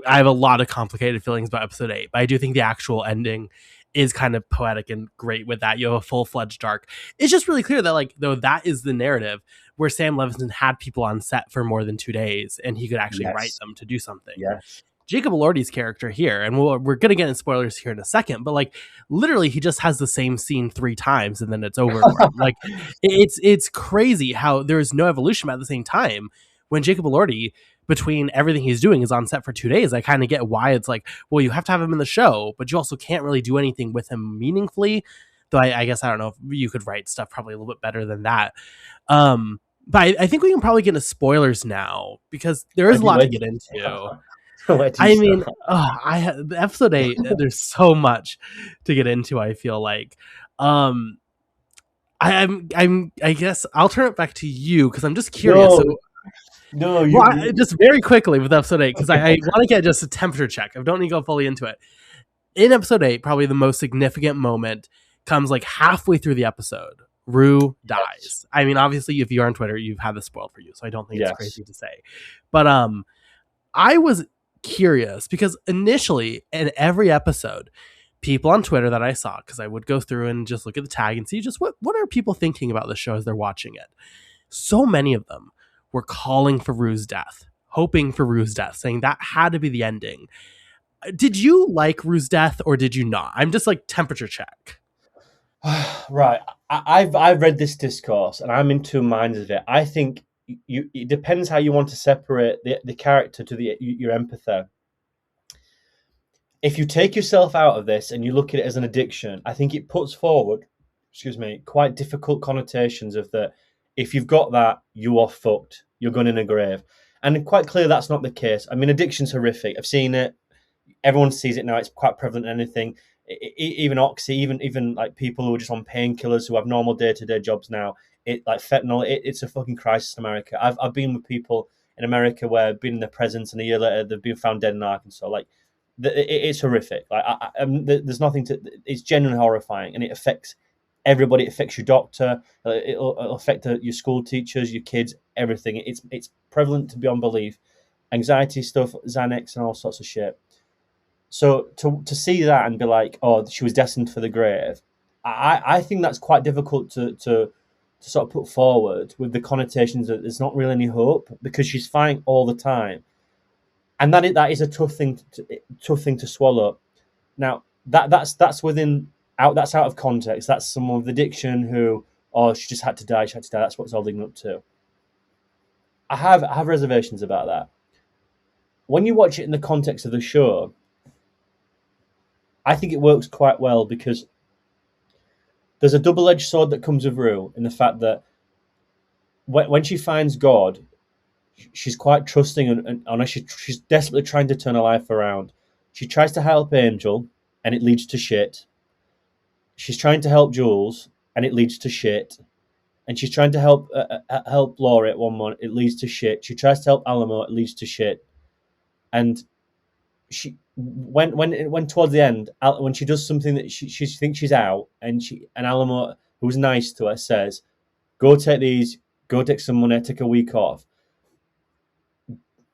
have a lot of complicated feelings about episode 8, but I do think the actual ending is kind of poetic and great with that. You have a full-fledged arc. It's just really clear that, like, though that is the narrative where Sam Levinson had people on set for more than 2 days and he could actually write them to do something. Yes. Jacob Elordi's character here, and we're going to get in spoilers here in a second, but like literally he just has the same scene 3 times and then it's over. Like it's crazy how there is no evolution, but at the same time, when Jacob Elordi, between everything he's doing, is on set for 2 days, I kind of get why it's like, well, you have to have him in the show, but you also can't really do anything with him meaningfully. Though I guess I don't know if you could write stuff probably a little bit better than that. But I think we can probably get into spoilers now because there is a lot to get into. I mean, episode 8, there's so much to get into, I feel like. I guess I'll turn it back to you because I'm just curious. Just very quickly with episode 8, because I want to get just a temperature check. I don't need to go fully into it. In episode 8, probably the most significant moment comes like halfway through the episode. Rue dies. I mean, obviously, if you're on Twitter, you've had this spoiled for you, so I don't think it's crazy to say. But I was curious because initially in every episode, people on Twitter that I saw, because I would go through and just look at the tag and see just what are people thinking about the show as they're watching it. So many of them were calling for Rue's death, hoping for Rue's death, saying that had to be the ending. Did you like Rue's death or did you not? I'm just like temperature check. Right. I've read this discourse and I'm in 2 minds of it. I think it depends how you want to separate the character to your empathy. If you take yourself out of this and you look at it as an addiction, I think it puts forward, quite difficult connotations of that. If you've got that, you are fucked. You're going in a grave. And quite clear that's not the case. I mean, addiction's horrific. I've seen it. Everyone sees it now. It's quite prevalent in anything. Even Oxy, even like people who are just on painkillers who have normal day-to-day jobs now. Like fentanyl, it's a fucking crisis in America. I've been with people in America where I've been in their presence and a year later they've been found dead in Arkansas. Like, it's horrific. Like, there's nothing to. It's genuinely horrifying, and it affects everybody. It affects your doctor. It'll affect your school teachers, your kids, everything. It's prevalent to beyond belief. Anxiety stuff, Xanax, and all sorts of shit. So to see that and be like, oh, she was destined for the grave, I think that's quite difficult to sort of put forward with the connotations that there's not really any hope because she's fighting all the time, and that is a tough thing to swallow. Now that's out of context. That's someone with addiction who, she just had to die. She had to die. That's what it's all leading up to. I have reservations about that. When you watch it in the context of the show, I think it works quite well because there's a double-edged sword that comes with Rue in the fact that when she finds God, she's quite trusting and she's desperately trying to turn her life around. She tries to help Angel, and it leads to shit. she's trying to help Jules, and it leads to shit. And she's trying to help Laura at one moment, it leads to shit. She tries to help Alamo, it leads to shit. And she when towards the end, when she does something that she thinks she's out, and Alamo, who's nice to her, says, "Go take these, go take some money, take a week off."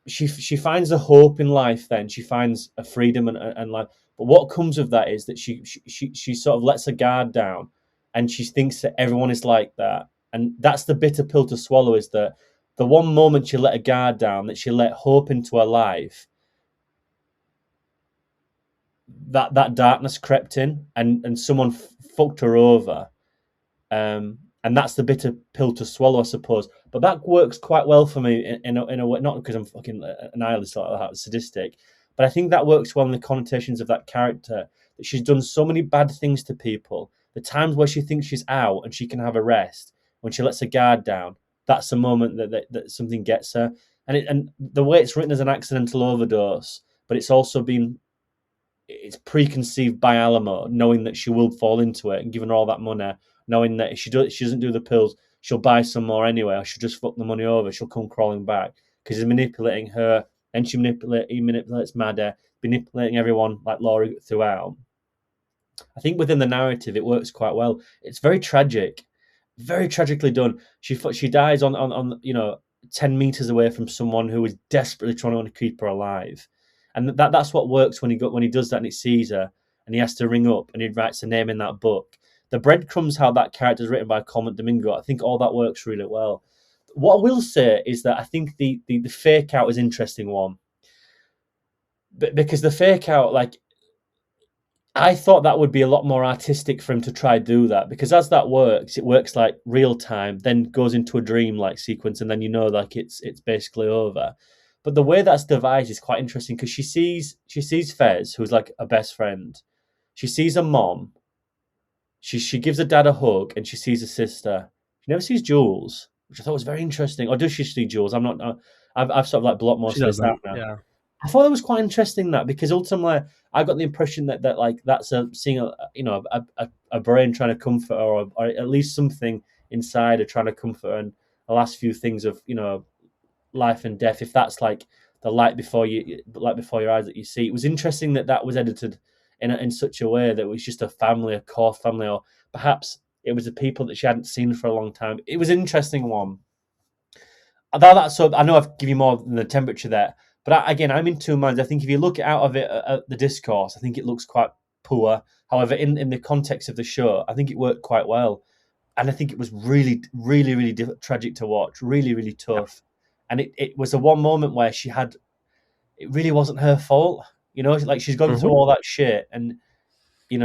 She finds a hope in life. Then she finds a freedom and life. But what comes of that is that she sort of lets her guard down, and she thinks that everyone is like that, and that's the bitter pill to swallow. Is that the one moment she let her guard down, that she let hope into her life, that darkness crept in, and someone fucked her over. And that's the bitter pill to swallow, I suppose. But that works quite well for me in a way, not because I'm fucking a nihilist or like that, sadistic, but I think that works well in the connotations of that character, that she's done so many bad things to people. The times where she thinks she's out and she can have a rest, when she lets her guard down, that's a moment that something gets her. And the way it's written as an accidental overdose, but it's preconceived by Alamo, knowing that she will fall into it and giving her all that money, knowing that if she doesn't do the pills, she'll buy some more anyway, or she'll just fuck the money over. She'll come crawling back because he's manipulating her, and he manipulates Maddie, manipulating everyone like Laurie throughout. I think within the narrative, it works quite well. It's very tragic, very tragically done. She dies on 10 meters away from someone who is desperately trying to keep her alive, and that's what works when he does that and he sees her and he has to ring up and he writes her name in that book. The breadcrumbs, how that character is written by Coleman Domingo, I think all that works really well. What I will say is that I think the fake out is an interesting one, because the fake out, like, I thought that would be a lot more artistic for him to try do that, because as that works, it works like real time, then goes into a dream like sequence, and then like it's basically over. But the way that's devised is quite interesting, because she sees Fez, who's like a best friend. She sees a mom. She gives her dad a hug, and she sees a sister. She never sees Jules, which I thought was very interesting. Or does she see Jules? I'm not. I've sort of like blocked most She of this out doesn't. now. Yeah. I thought it was quite interesting, that, because ultimately I got the impression that like that's seeing a brain trying to comfort her, or at least something inside her trying to comfort her, and the last few things of life and death. If that's like the light before your eyes that you see, it was interesting that was edited in such a way that it was just a core family, or perhaps it was the people that she hadn't seen for a long time. It was an interesting one. So I know I've given you more than the temperature there, but again, I'm in two minds. I think if you look out of it at the discourse, I think it looks quite poor. However, in the context of the show, I think it worked quite well, and I think it was really, really, really tragic to watch. Really, really tough, and it was the one moment where it really wasn't her fault. Like, she's gone through all that shit, and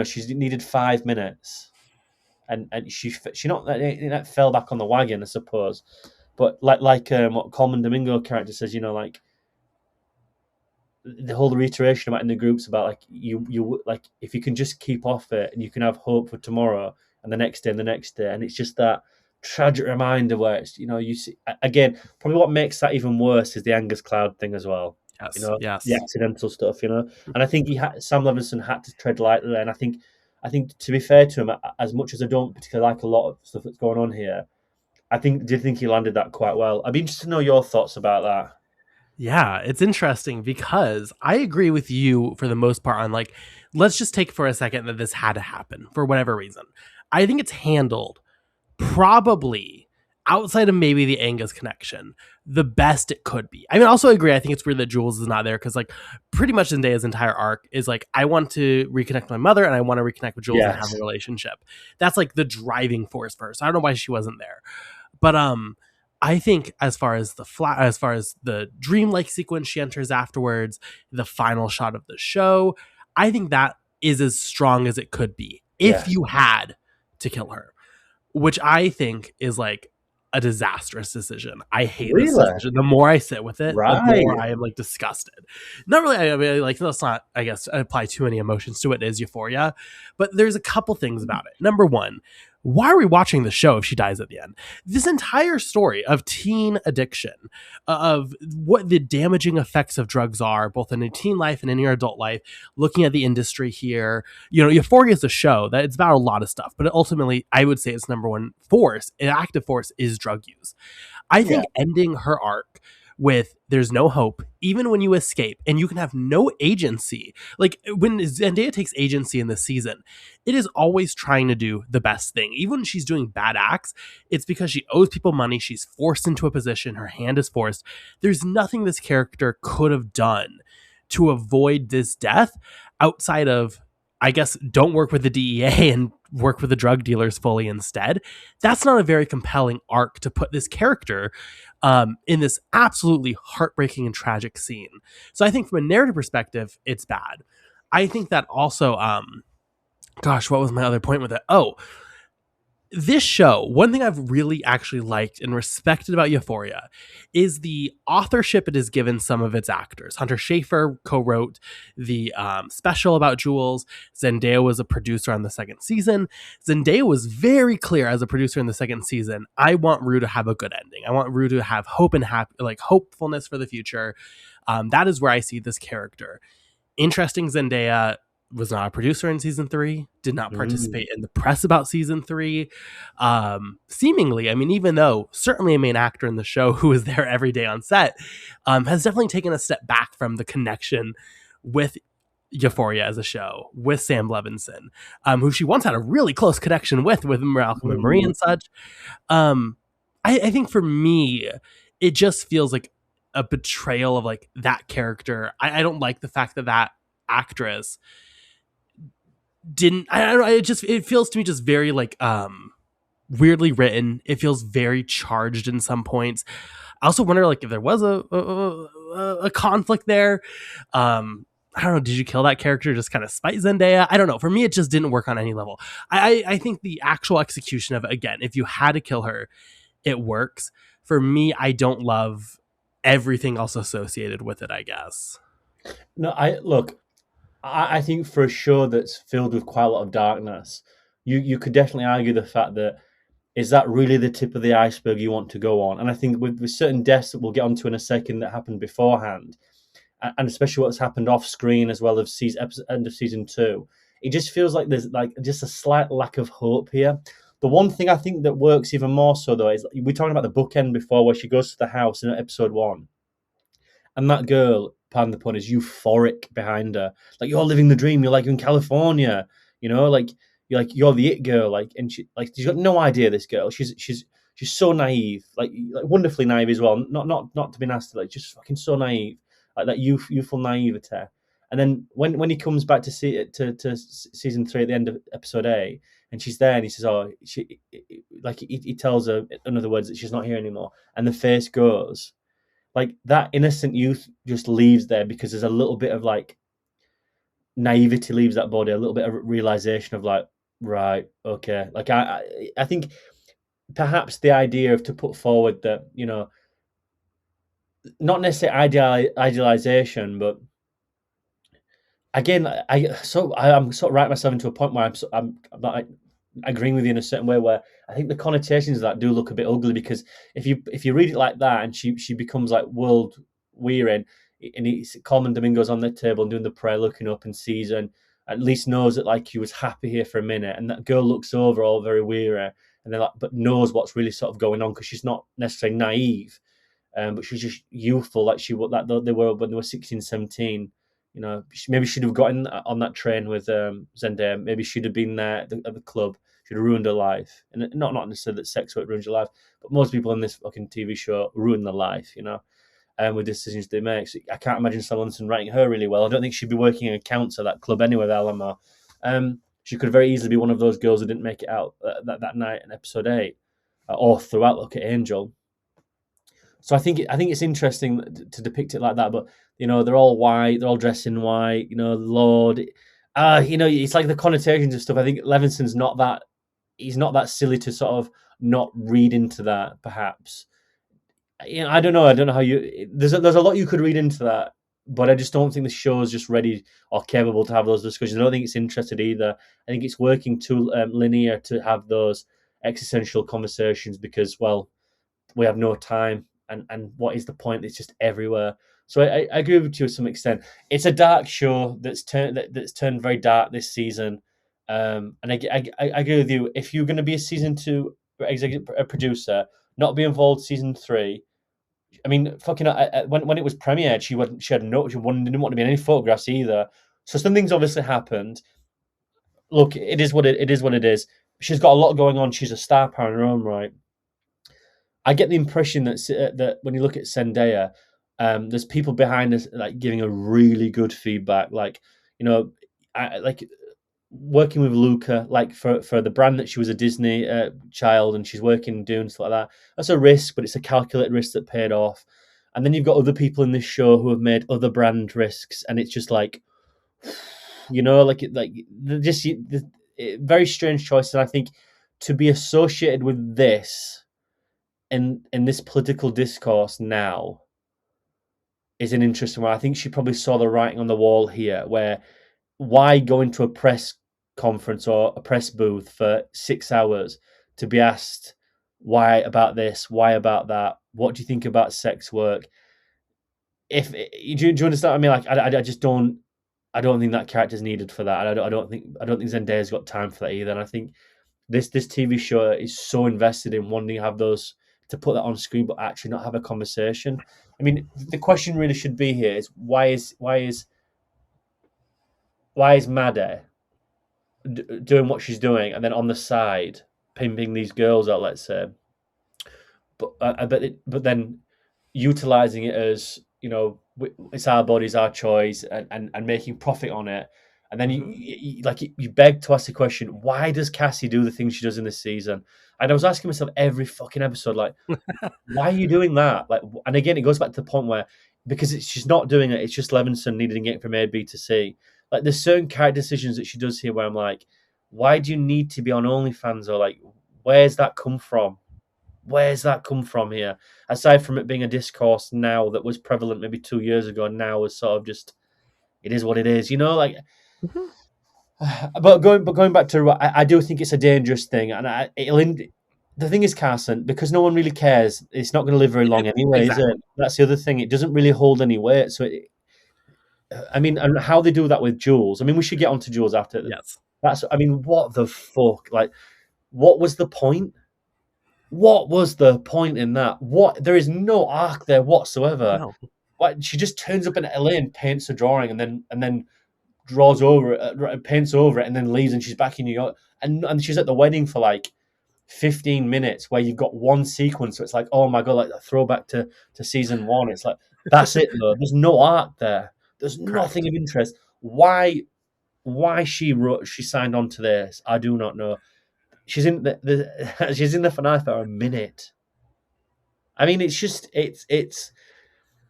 she's needed 5 minutes, and she not fell back on the wagon, I suppose. But like what Coleman Domingo character says, like the whole reiteration about in the groups about like you like, if you can just keep off it and you can have hope for tomorrow and the next day and the next day, and it's just that tragic reminder where it's you see again, probably what makes that even worse is the Angus Cloud thing as well. Yes. Yes. The accidental stuff, and I think Sam Levinson had to tread lightly there, and I think to be fair to him, as much as I don't particularly like a lot of stuff that's going on here, did think he landed that quite well. I'd be interested to know your thoughts about that. Yeah, it's interesting because I agree with you for the most part on, like, let's just take for a second that this had to happen for whatever reason. I think it's handled probably, outside of maybe the Angus connection, the best it could be. I mean, also agree, I think it's weird that Jules is not there, because like pretty much Zendaya's entire arc is like, I want to reconnect with my mother and I want to reconnect with Jules and have a relationship. That's like the driving force for her. So I don't know why she wasn't there. But I think as far as the dreamlike sequence she enters afterwards, the final shot of the show, I think that is as strong as it could be if you had to kill her, which I think is like a disastrous decision. I hate this decision. The more I sit with it, the more I am like disgusted. Not really. I mean, like, let's not, I guess, apply too many emotions to it as Euphoria, but there's a couple things about it. Number one, why are we watching the show if she dies at the end? This entire story of teen addiction, of what the damaging effects of drugs are, both in a teen life and in your adult life, looking at the industry here. Euphoria is a show that it's about a lot of stuff, but ultimately, I would say its number one force, an active force, is drug use. I think ending her arc with there's no hope, even when you escape, and you can have no agency. Like when Zendaya takes agency in this season, it is always trying to do the best thing. Even when she's doing bad acts, it's because she owes people money. She's forced into a position. Her hand is forced. There's nothing this character could have done to avoid this death outside of, I guess, don't work with the DEA and work with the drug dealers fully instead. That's not a very compelling arc to put this character in this absolutely heartbreaking and tragic scene. So I think from a narrative perspective, it's bad. I think that also, gosh, what was my other point with it? Oh, this show, one thing I've really actually liked and respected about Euphoria is the authorship it has given some of its actors. Hunter Schafer co-wrote the special about Jules. Zendaya was a producer on the second season. Zendaya was very clear as a producer in the second season. I want Rue to have a good ending. I want Rue to have hope and hopefulness for the future. That is where I see this character. Interesting, Zendaya was not a producer in season 3, did not participate in the press about season 3. Seemingly, I mean, even though certainly a main actor in the show who is there every day on set, has definitely taken a step back from the connection with Euphoria as a show, with Sam Levinson, who she once had a really close connection with Malcolm and Marie and such. I think for me, it just feels like a betrayal of like that character. I don't like the fact that actress didn't, I don't know, it feels to me just very like weirdly written. It feels very charged in some points. I also wonder like if there was a conflict there. I don't know, did you kill that character just kind of spite Zendaya? I don't know. For me, it just didn't work on any level. I think the actual execution of it, again, if you had to kill her, it works. For me, I don't love everything else associated with it, I guess. No, I think for a show that's filled with quite a lot of darkness, you could definitely argue the fact that, is that really the tip of the iceberg you want to go on? And I think with certain deaths that we'll get onto in a second that happened beforehand, and especially what's happened off screen as well as end of season 2, it just feels like there's like just a slight lack of hope here. The one thing I think that works even more so though is we're talking about the bookend before where she goes to the house in episode 1. And that girl, pardon the pun, is euphoric behind her. Like, you're living the dream. You're like in California, like you're the it girl. Like, and she's got no idea. This girl, she's so naive, like wonderfully naive as well. Not to be nasty, like just fucking so naive, like that youthful naivete. And then when he comes back to see it to season 3 at the end of episode 8, and she's there, and he says, "Oh, he tells her in other words that she's not here anymore," and the face goes. Like that innocent youth just leaves there because there's a little bit of like naivety leaves that body, a little bit of realization of like, right, okay. Like I think perhaps the idea of to put forward that, not necessarily idealization, but again, I'm sort of writing myself into a point where I'm not agreeing with you in a certain way where I think the connotations of that do look a bit ugly, because if you read it like that and she becomes like world weary, and Coleman Domingo's on the table and doing the prayer, looking up and sees her and at least knows that like he was happy here for a minute, and that girl looks over all very weary and then like but knows what's really sort of going on because she's not necessarily naive, but she's just youthful like they were when they were 16, 17. Maybe she'd have gotten on that train with Zendaya. Maybe she'd have been there at the club. She'd have ruined her life. And not necessarily that sex work ruins your life, but most people in this fucking TV show ruin their life, with decisions they make. So I can't imagine Sam Levinson writing her really well. I don't think she'd be working in accounts at that club anyway with Alamo. She could very easily be one of those girls who didn't make it out that night in episode 8, or throughout. Look at Angel. So I think it's interesting to depict it like that, but they're all white, they're all dressed in white. Lord, it's like the connotations of stuff. I think Levinson's not that. He's not that silly to sort of not read into that. Perhaps, I don't know. I don't know how you. There's a lot you could read into that. but I just don't think the show's just ready or capable to have those discussions. I don't think it's interested either. I think it's working too linear to have those existential conversations because, well, we have no time, and what is the point? It's just everywhere. So I agree with you to some extent. It's a dark show that's turned very dark this season, and I agree with you. If you're going to be a season two executive producer, not be involved season three. I mean, fucking when it was premiered, she had no she didn't want to be in any photographs either. So something's obviously happened. Look, it is what it is. She's got a lot going on. She's a star power in her own right. I get the impression that when you look at Zendaya, there's people behind us like giving a really good feedback. Like, you know, like working with Luca, like for the brand that she was a Disney child and she's working doing stuff like that. That's a risk, but it's a calculated risk that paid off. And then you've got other people in this show who have made other brand risks, and it's just like, just very strange choice. And I think to be associated with this in this political discourse now is an interesting one. I think she probably saw the writing on the wall here, where why go into a press conference or a press booth for 6 hours to be asked why about this, why about that, what do you think about sex work? If do you understand what I mean? Like I just don't. I don't think that character's needed for that. I don't think Zendaya's got time for that either. And I think this TV show is so invested in wanting to have those to put that on screen, but actually not have a conversation. I mean, the question really should be here is why is Maddie doing what she's doing, and then on the side pimping these girls out, let's say, but then utilizing it as it's our bodies, our choice, and making profit on it. And then you beg to ask the question, why does Cassie do the things she does in this season? And I was asking myself every fucking episode, like, why are you doing that? Like, and again, it goes back to the point where because she's not doing it, it's just Levinson needing it from A, B to C. Like, there's certain character decisions that she does here where I'm like, why do you need to be on OnlyFans? Or like, where's that come from? Where's that come from here? Aside from it being a discourse now that was prevalent maybe 2 years ago, and now is sort of just, it is what it is, like. Mm-hmm. But going back to, I do think it's a dangerous thing, and the thing is, Carson, because no one really cares, it's not going to live very long anyway, exactly. Is it? That's the other thing. It doesn't really hold any weight. So, I mean, and how they do that with Jules. I mean, we should get onto Jules after. Yes. I mean, what the fuck? Like, what was the point? What was the point in that? There is no arc there whatsoever. No. She just turns up in LA and paints a drawing, and then draws over it, paints over it, and then leaves, and she's back in New York, and she's at the wedding for like 15 minutes, where you've got one sequence, so it's like, oh my god, like a throwback to season one. It's like, that's it though. There's no arc there. There's nothing of interest. Why she signed on to this, I do not know. She's in she's in the finale for a minute. I mean, it's just it's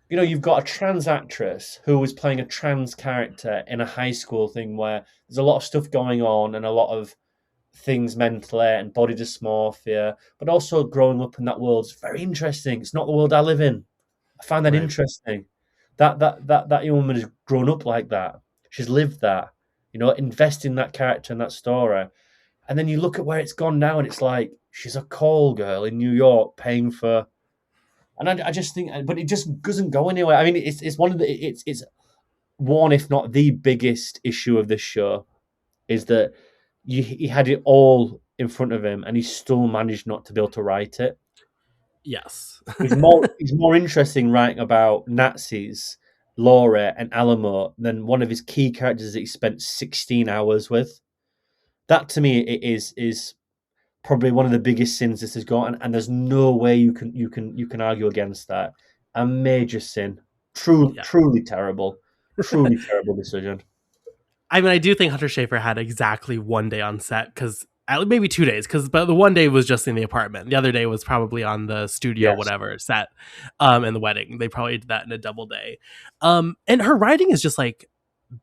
you've got a trans actress who was playing a trans character in a high school thing where there's a lot of stuff going on and a lot of things mentally and body dysmorphia, but also growing up in that world is very interesting. It's not the world I live in. I find that interesting. That young woman has grown up like that. She's lived that. Invest in that character and that story. And then you look at where it's gone now, and it's like she's a call girl in New York paying for. And I just think, but it just doesn't go anywhere. I mean, it's one of the it's one, if not the biggest issue of this show, is that he had it all in front of him, and he still managed not to be able to write it. Yes, he's more interesting writing about Nazis, Laura, and Alamo than one of his key characters that he spent 16 hours with. That to me is probably one of the biggest sins this has got, and there's no way you can argue against that. A major sin, truly terrible, truly terrible decision. I mean, I do think Hunter Schafer had exactly one day on set, because maybe 2 days, but the one day was just in the apartment. The other day was probably on the studio, whatever set, and the wedding. They probably did that in a double day. And her writing is just like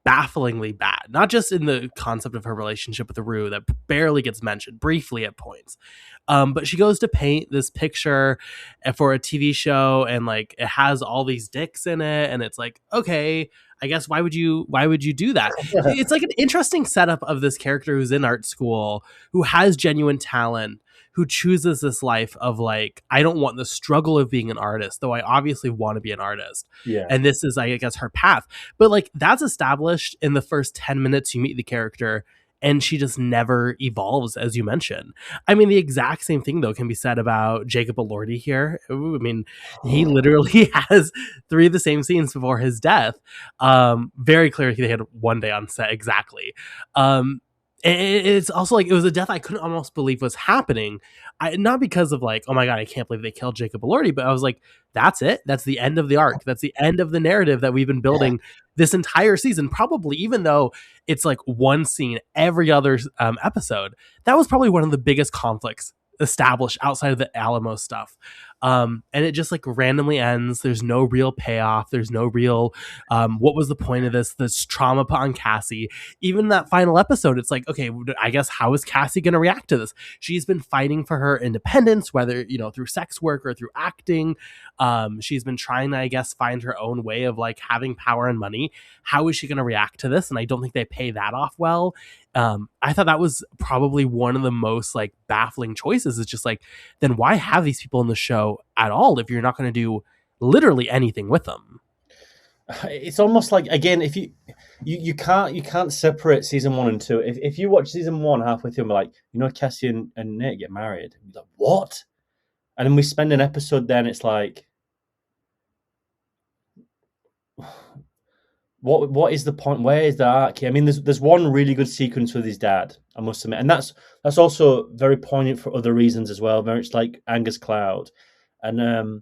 bafflingly bad, not just in the concept of her relationship with Rue that barely gets mentioned briefly at points. But she goes to paint this picture for a TV show, and like it has all these dicks in it, and it's like, okay, I guess why would you do that? It's like an interesting setup of this character who's in art school, who has genuine talent, who chooses this life of like, I don't want the struggle of being an artist, though I obviously want to be an artist. Yeah. And this is, I guess, her path. But like that's established in the first 10 minutes you meet the character, and she just never evolves, as you mentioned. I mean, the exact same thing, though, can be said about Jacob Elordi here. I mean, he literally has 3 of the same scenes before his death. Very clear they had one day on set, exactly. It's also like, it was a death I couldn't almost believe was happening. Not because of like, oh my God, I can't believe they killed Jacob Elordi, but I was like, that's it. That's the end of the arc. That's the end of the narrative that we've been building this entire season. Probably, even though it's like one scene every other episode, that was probably one of the biggest conflicts established outside of the Alamo stuff. And it just like randomly ends. There's no real payoff. There's no real, what was the point of this trauma put on Cassie? Even that final episode, it's like, okay, I guess how is Cassie going to react to this? She's been fighting for her independence, whether, you know, through sex work or through acting. She's been trying to, I guess, find her own way of like having power and money. How is she going to react to this? And I don't think they pay that off well. I thought that was probably one of the most like baffling choices. It's just like, then why have these people in the show at all if you're not going to do literally anything with them? It's almost like, again, if you can't separate season 1 and 2. If you watch season 1 halfway through and be like, you know, Cassie and Nate get married, you're like, what? And then we spend an episode there and it's like, what is the point? Where is the arc? I mean, there's one really good sequence with his dad, I must admit, and that's also very poignant for other reasons as well. Very much like Angus Cloud, and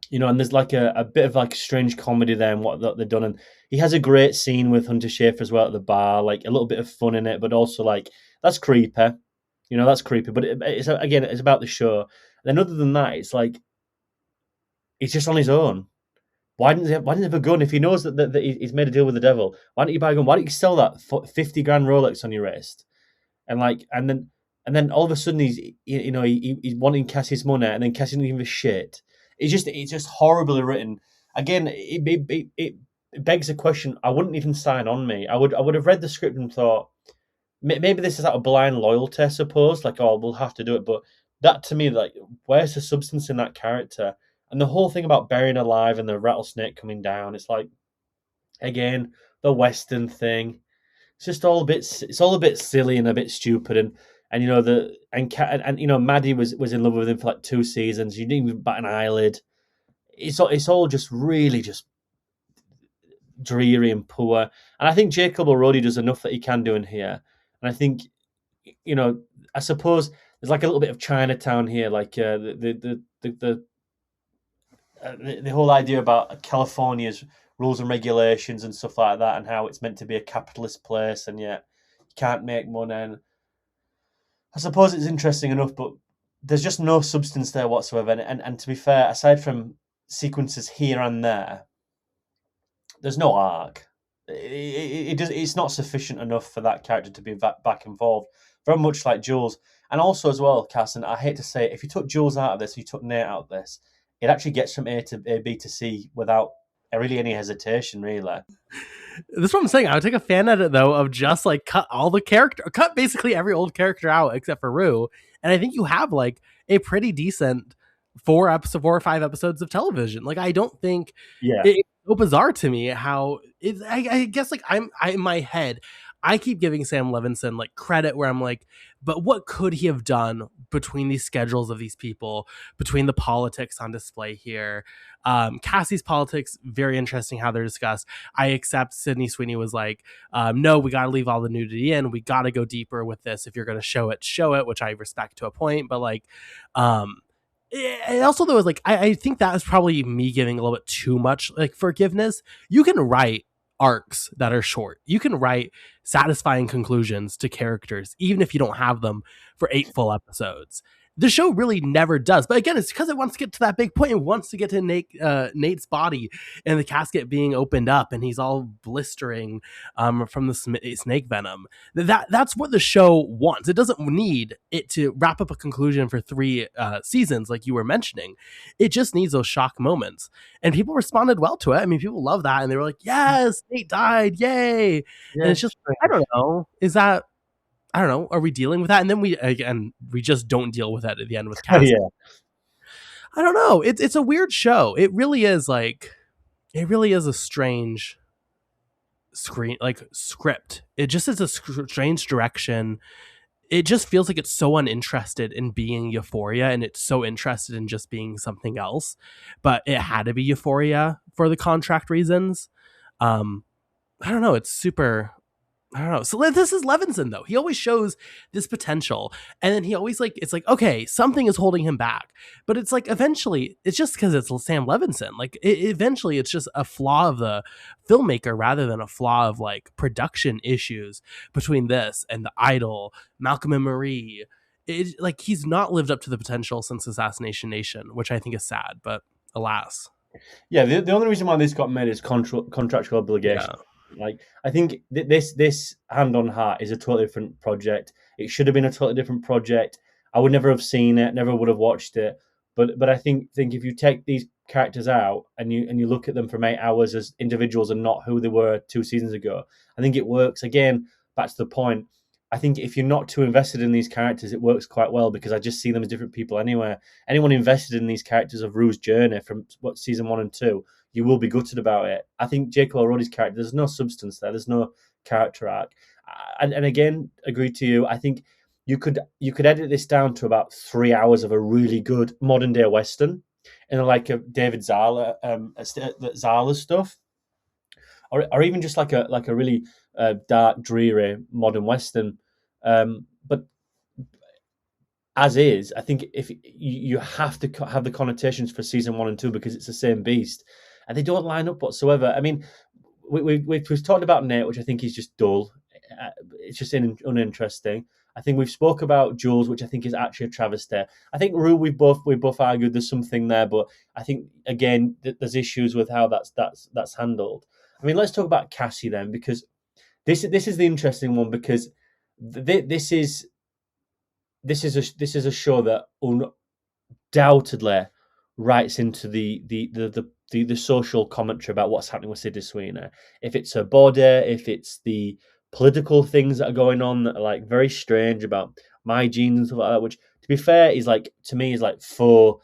you know, and there's like a bit of like strange comedy there and what they've done, and he has a great scene with Hunter Schafer as well at the bar, like a little bit of fun in it, but also like that's creepy, you know, that's creepy. But it's again, it's about the show. And then other than that, it's like he's just on his own. Why didn't he have a gun if he knows that he's made a deal with the devil? Why don't you buy a gun? Why don't you sell that 50 grand Rolex on your wrist? And like, and then all of a sudden he's wanting Cassie's money, and then Cassie doesn't give a shit. It's just horribly written. Again, it begs a question. I wouldn't even sign on me. I would have read the script and thought maybe this is out of blind loyalty, I suppose. Like, oh, we'll have to do it. But that to me, like, where's the substance in that character? And the whole thing about burying alive and the rattlesnake coming down, it's like, again, the Western thing. It's just all a bit silly and a bit stupid. And you know, and you know, Maddie was in love with him for like 2 seasons. You didn't even bat an eyelid. It's all just really just dreary and poor. And I think Jacob Elordi does enough that he can do in here. And I think, you know, I suppose there's like a little bit of Chinatown here, like the whole idea about California's rules and regulations and stuff like that, and how it's meant to be a capitalist place, and yet you can't make money. And I suppose it's interesting enough, but there's just no substance there whatsoever. And to be fair, aside from sequences here and there, there's no arc. It's not sufficient enough for that character to be back involved. Very much like Jules. And also as well, Carson, I hate to say it, if you took Jules out of this, if you took Nate out of this, it actually gets from A to B to C without really any hesitation, really. That's what I'm saying. I would take a fan edit, though, of just like cut basically every old character out except for Rue. And I think you have like a pretty decent 4 or 5 episodes of television. Like, I don't think it's so bizarre to me how I guess like I in my head, I keep giving Sam Levinson like credit where I'm like, but what could he have done between these schedules of these people, between the politics on display here? Cassie's politics, very interesting how they're discussed. I accept Sydney Sweeney was like, no, we got to leave all the nudity in. We got to go deeper with this. If you're going to show it, which I respect to a point. But like, and also though, is like, I think that was probably me giving a little bit too much like forgiveness. You can write arcs that are short. You can write satisfying conclusions to characters, even if you don't have them for 8 full episodes. The show really never does. But again, it's because it wants to get to that big point. It wants to get to Nate's body and the casket being opened up, and he's all blistering from the snake venom. That's what the show wants. It doesn't need it to wrap up a conclusion for 3 seasons, like you were mentioning. It just needs those shock moments, and people responded well to it. I mean, people love that, and they were like, "Yes, Nate died, yay!" Yeah, And it's just, I don't know, is that, I don't know, are we dealing with that? And then we just don't deal with that at the end with Cass. yeah. I don't know. It's a weird show. It really is a strange script. It just is a strange direction. It just feels like it's so uninterested in being Euphoria, and it's so interested in just being something else. But it had to be Euphoria for the contract reasons. I don't know. It's super. I don't know. So this is Levinson, though. He always shows this potential, and then he always it's like, okay, something is holding him back. But it's like, eventually, it's just because it's Sam Levinson. Like, eventually, it's just a flaw of the filmmaker rather than a flaw of production issues between this and The Idol, Malcolm and Marie. He's not lived up to the potential since Assassination Nation, which I think is sad, but alas. Yeah, the only reason why this got made is contractual obligation. Yeah. I think this Hand on Heart is a totally different project. It should have been a totally different project. I would never have seen it, never would have watched it. But I think if you take these characters out and you look at them from 8 hours as individuals and not who they were 2 seasons ago, I think it works. Again, back to the point. I think if you're not too invested in these characters, it works quite well because I just see them as different people anyway. Anyone invested in these characters of Rue's journey from season 1 and 2, you will be gutted about it. I think Jacob Elordi's character, there's no substance there. There's no character arc. And again, agree to you. I think you could edit this down to about 3 hours of a really good modern day Western, and like a David Zala, Zala stuff, or even just like a really dark, dreary modern Western. But as is, I think if you have to have the connotations for season 1 and 2 because it's the same beast, and they don't line up whatsoever. I mean, we've talked about Nate, which I think is just dull. It's just uninteresting. I think we've spoke about Jules, which I think is actually a travesty. I think Rue, we both argued there's something there, but I think again there's issues with how that's handled. I mean, let's talk about Cassie then, because this is the interesting one, because this is a show that undoubtedly writes into the social commentary about what's happening with Sydney Sweeney. If it's her body, if it's the political things that are going on that are very strange about my genes and stuff like that, which to be fair is to me is faux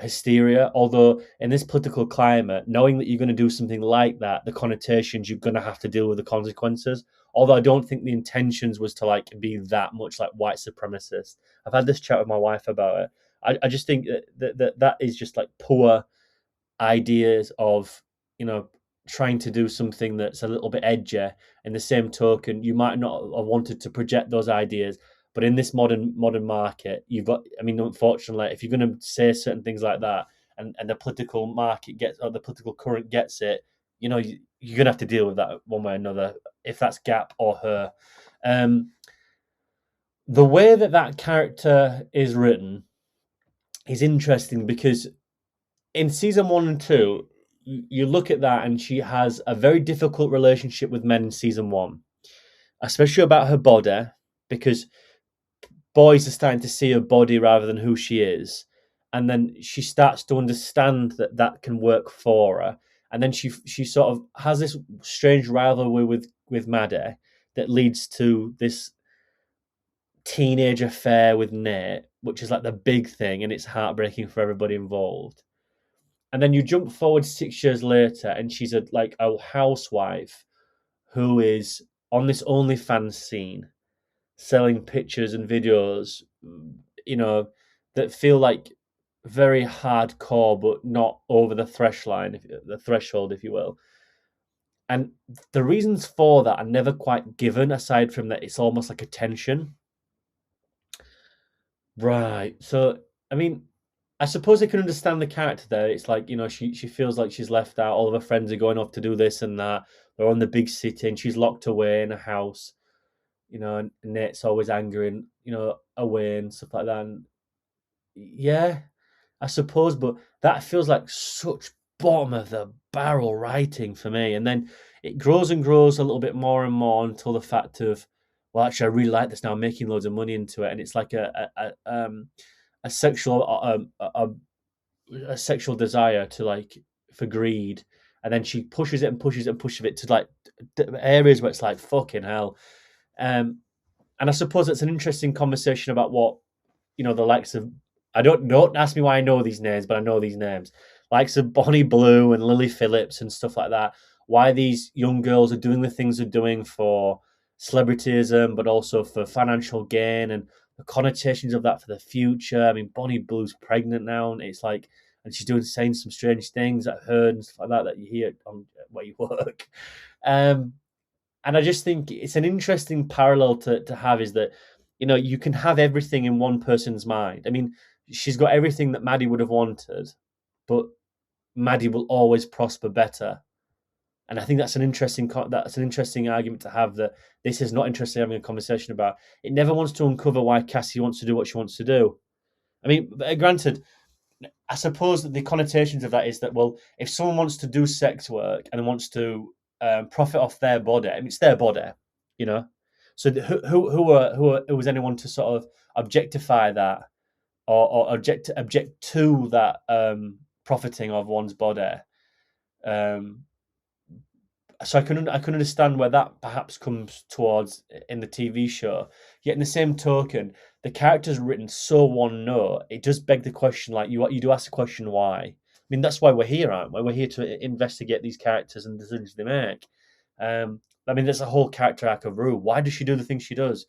hysteria. Although in this political climate, knowing that you're going to do something like that, the connotations, you're going to have to deal with the consequences. Although I don't think the intentions was to be that much white supremacist. I've had this chat with my wife about it. I just think that is just poor ideas of trying to do something that's a little bit edgy. In the same token, you might not have wanted to project those ideas, but in this modern market, you've got. I mean, unfortunately, if you're going to say certain things like that, and the political market gets, or the political current gets it, you're going to have to deal with that one way or another. If that's Gap or her, the way that character is written is interesting because in season 1 and 2, you look at that and she has a very difficult relationship with men in season 1, especially about her body, because boys are starting to see her body rather than who she is. And then she starts to understand that can work for her. And then she sort of has this strange rivalry with Maddie that leads to this teenage affair with Nate, which is the big thing, and it's heartbreaking for everybody involved. And then you jump forward 6 years later, and she's a housewife who is on this OnlyFans scene, selling pictures and videos, that feel very hardcore, but not over the threshold, if you will. And the reasons for that are never quite given, aside from that it's almost like a tension. Right. So, I mean, I suppose I can understand the character there. It's she feels like she's left out. All of her friends are going off to do this and that. They're on the big city and she's locked away in a house. And Nate's always angry and away and stuff like that. And yeah, I suppose, but that feels like such bottom of the barrel writing for me. And then it grows and grows a little bit more and more until the fact of, well, actually, I really like this now, I'm making loads of money into it, and it's like a sexual a sexual desire to like for greed, and then she pushes it and pushes it and pushes it to like areas where it's like fucking hell. And I suppose it's an interesting conversation about what the likes of, don't ask me why I know these names, but I know these names. Likes of Bonnie Blue and Lily Phillips and stuff like that. Why these young girls are doing the things they're doing for celebrityism, but also for financial gain, and the connotations of that for the future. I mean, Bonnie Blue's pregnant now, and it's like, and she's saying some strange things I've heard and stuff like that you hear on where you work. And I just think it's an interesting parallel to have, is that, you can have everything in one person's mind. I mean, she's got everything that Maddie would have wanted, but Maddie will always prosper better. And I think that's an interesting argument to have, that this is not interested in having a conversation about. It never wants to uncover why Cassie wants to do what she wants to do. I mean, granted, I suppose that the connotations of that is that, well, if someone wants to do sex work and wants to profit off their body, I mean, it's their body, you know. So who was anyone to sort of objectify that, or object to that profiting of one's body? So I can understand where that perhaps comes towards in the TV show. Yet in the same token, the character's written so one note, it does beg the question, like you do ask the question why. I mean, that's why we're here, aren't we? We're here to investigate these characters and the decisions they make. I mean, there's a whole character arc of Rue. Why does she do the things she does?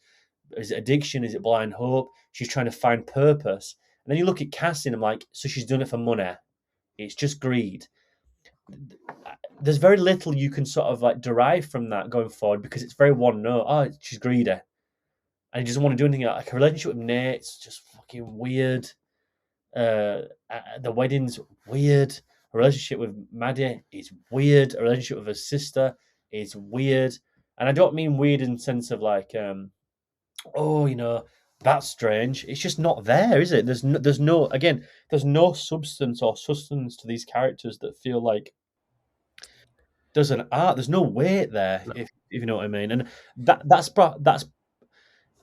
Is it addiction? Is it blind hope? She's trying to find purpose. And then you look at Cassie and I'm like, so she's doing it for money. It's just greed. There's very little you can sort of like derive from that going forward, because it's very one note. Oh, she's greedy, and he doesn't want to do anything else. Like, her relationship with Nate's just fucking weird. The wedding's weird. Her relationship with Maddie is weird. Her relationship with her sister is weird. And I don't mean weird in the sense of like, that's strange. It's just not there, is it? There's no substance or sustenance to these characters that feel like there's an art. There's no weight there, if you know what I mean. And that's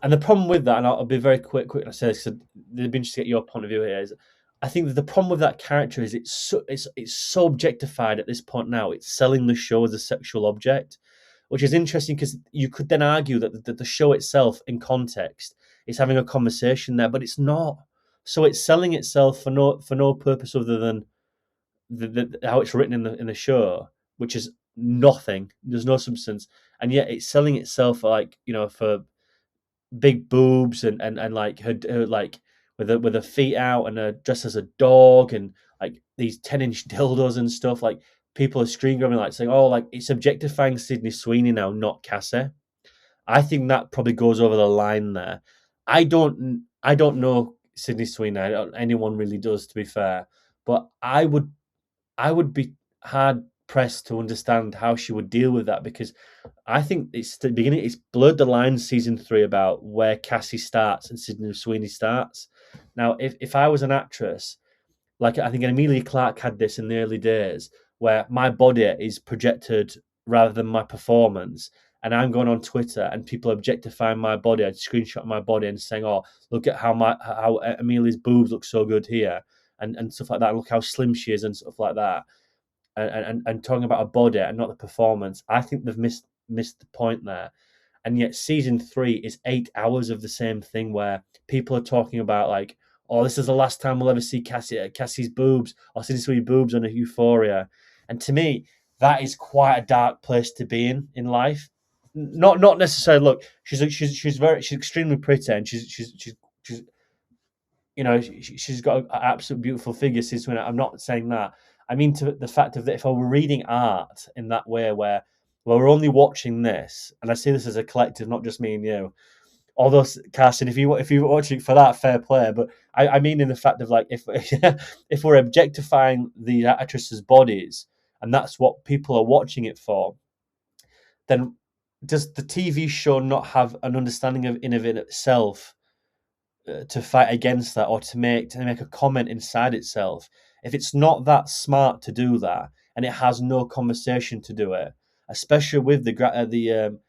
and the problem with that, and I'll be very quick when I say this, because it'd be interesting to get your point of view here. Is I think that the problem with that character is it's so objectified at this point now. It's selling the show as a sexual object, which is interesting, because you could then argue that the show itself, in context, is having a conversation there, but it's not. So it's selling itself for no purpose other than how it's written in the show, which is nothing. There's no substance, and yet it's selling itself for big boobs and like her like with her feet out and her dressed as a dog and like these 10-inch dildos and stuff. Like, people are screen grabbing, like saying, "Oh, like it's objectifying Sydney Sweeney now, not Cassie." I think that probably goes over the line there. I don't know Sydney Sweeney. Anyone really does, to be fair, but I would be hard pressed to understand how she would deal with that, because I think it's the beginning. It's blurred the lines season 3 about where Cassie starts and Sydney Sweeney starts. Now, if I was an actress, like I think Emilia Clarke had this in the early days, where my body is projected rather than my performance, and I'm going on Twitter and people objectifying my body, I'd screenshot my body and saying, "Oh, look at how Emilia's boobs look so good here," and stuff like that. Look how slim she is and stuff like that. And talking about a body and not the performance. I think they've missed the point there. And yet season 3 is 8 hours of the same thing, where people are talking about like, "Oh, this is the last time we'll ever see Cassie's boobs or Sydney Sweeney boobs on a Euphoria." And to me, that is quite a dark place to be in life. Not necessarily. Look, she's extremely pretty, and she's she's got an absolute beautiful figure. Since when I'm not saying that, I mean to the fact of that, if I were reading art in that way, where we're only watching this, and I see this as a collective, not just me and you. Although, Carson, if you're watching for that, fair play. But I mean in the fact of like, if if we're objectifying the actresses' bodies, and that's what people are watching it for, then does the TV show not have an understanding of in itself to fight against that, or to make a comment inside itself, if it's not that smart to do that, and it has no conversation to do it, especially with the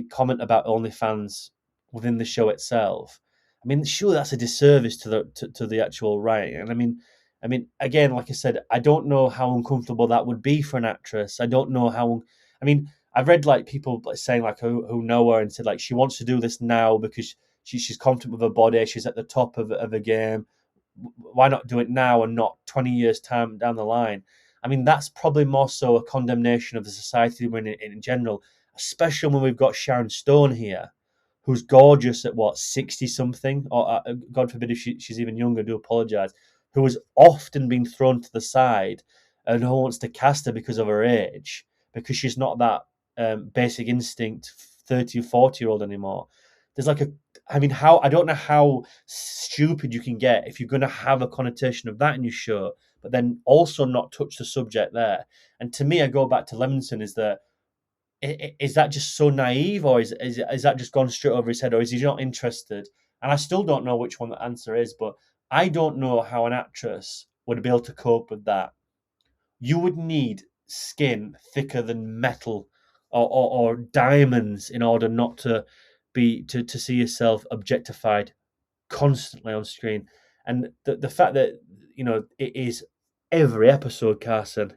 comment about OnlyFans within the show itself. I mean, surely that's a disservice to the actual writing. And I mean, again, like I said, I don't know how uncomfortable that would be for an actress. I don't know how. I mean, I've read like people saying like who know her and said like she wants to do this now because she's confident with her body. She's at the top of the game. Why not do it now and not 20 years time down the line? I mean, that's probably more so a condemnation of the society we're in general, especially when we've got Sharon Stone here, who's gorgeous at what 60 something, or God forbid if she's even younger. I do apologise. Who has often been thrown to the side, and who wants to cast her because of her age, because she's not that basic instinct 30 or 40-year-old anymore. There's like I mean, how I don't know how stupid you can get if you're going to have a connotation of that in your show, but then also not touch the subject there. And to me, I go back to Levinson: is that just so naive, or is that just gone straight over his head, or is he not interested? And I still don't know which one the answer is, but I don't know how an actress would be able to cope with that. You would need skin thicker than metal, or diamonds, in order not to to see yourself objectified constantly on screen. And the fact that it is every episode, Carson,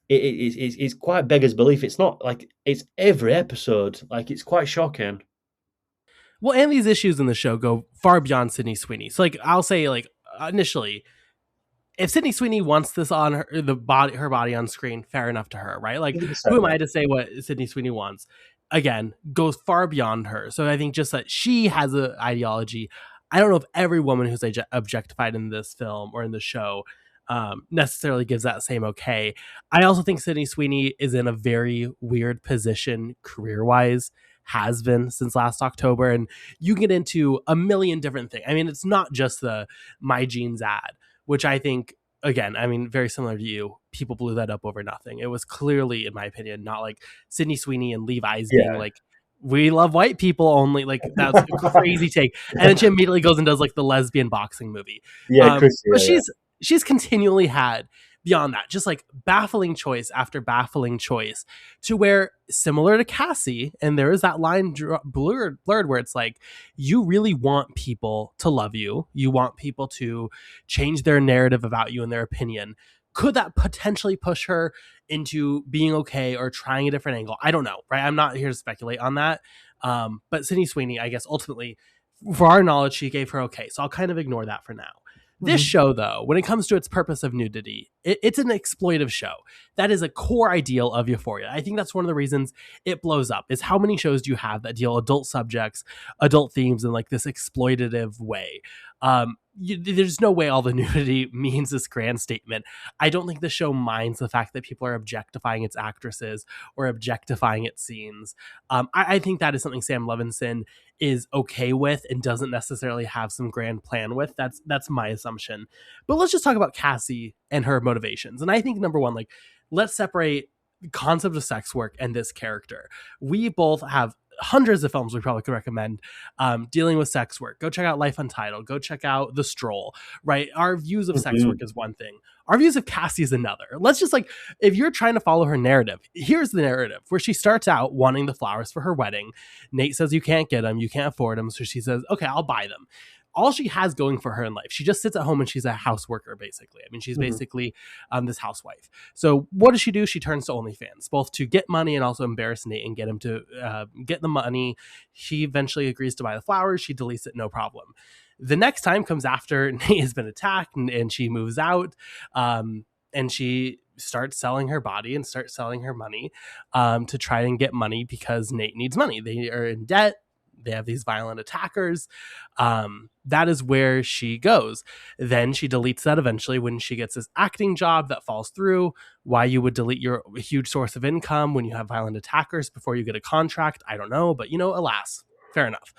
it's quite beggars belief. It's not like it's every episode. Like, it's quite shocking. Well, and these issues in the show go far beyond Sydney Sweeney. So, like, I'll say, like, initially, if Sydney Sweeney wants this on her body on screen, fair enough to her, right? Like, who 100%, am yeah. I to say what Sydney Sweeney wants? Again, goes far beyond her. So I think just that she has an ideology. I don't know if every woman who's objectified in this film or in the show necessarily gives that same okay. I also think Sydney Sweeney is in a very weird position career-wise, has been since last October, and you get into a million different things. I mean, it's not just the My Jeans ad, which I think, again, I mean, very similar to you, people blew that up over nothing. It was clearly, in my opinion, not like Sydney Sweeney and Levi's being Yeah. like, we love white people only. Like, that's a crazy take. And then she immediately goes and does like the lesbian boxing movie. Yeah, Chris. But Yeah, she's continually had beyond that, just like baffling choice after baffling choice, to where, similar to Cassie, and there is that line blurred where it's like, you really want people to love you. You want people to change their narrative about you and their opinion. Could that potentially push her into being okay or trying a different angle? I don't know, right? I'm not here to speculate on that. But Sydney Sweeney, I guess, ultimately, for our knowledge, she gave her okay. So I'll kind of ignore that for now. This yeah. show, though, when it comes to its purpose of nudity, it's an exploitive show. That is a core ideal of Euphoria. I think that's one of the reasons it blows up, is how many shows do you have that deal adult subjects, adult themes in like this exploitative way? There's no way all the nudity means this grand statement. I don't think the show minds the fact that people are objectifying its actresses or objectifying its scenes. I think that is something Sam Levinson is okay with and doesn't necessarily have some grand plan with. That's my assumption. But let's just talk about Cassie and her motivations. And I think, number one, like, let's separate the concept of sex work and this character. We both have hundreds of films we probably could recommend dealing with sex work. Go check out Life Untitled. Go check out The Stroll, right? Our views of sex work is one thing. Our views of Cassie is another. Let's just, like, if you're trying to follow her narrative, here's the narrative where she starts out wanting the flowers for her wedding. Nate says you can't get them, you can't afford them. So she says, okay, I'll buy them. All she has going for her in life, she just sits at home and she's a house worker, basically. I mean, she's basically this housewife. So what does she do? She turns to OnlyFans, both to get money and also embarrass Nate and get him to get the money. She eventually agrees to buy the flowers. She deletes it, no problem. The next time comes after Nate has been attacked and she moves out, and she starts selling her body and starts selling her money to try and get money because Nate needs money. They are in debt. They have these violent attackers. That is where she goes. Then she deletes that eventually when she gets this acting job that falls through. Why you would delete your huge source of income when you have violent attackers before you get a contract, I don't know. But, alas, fair enough.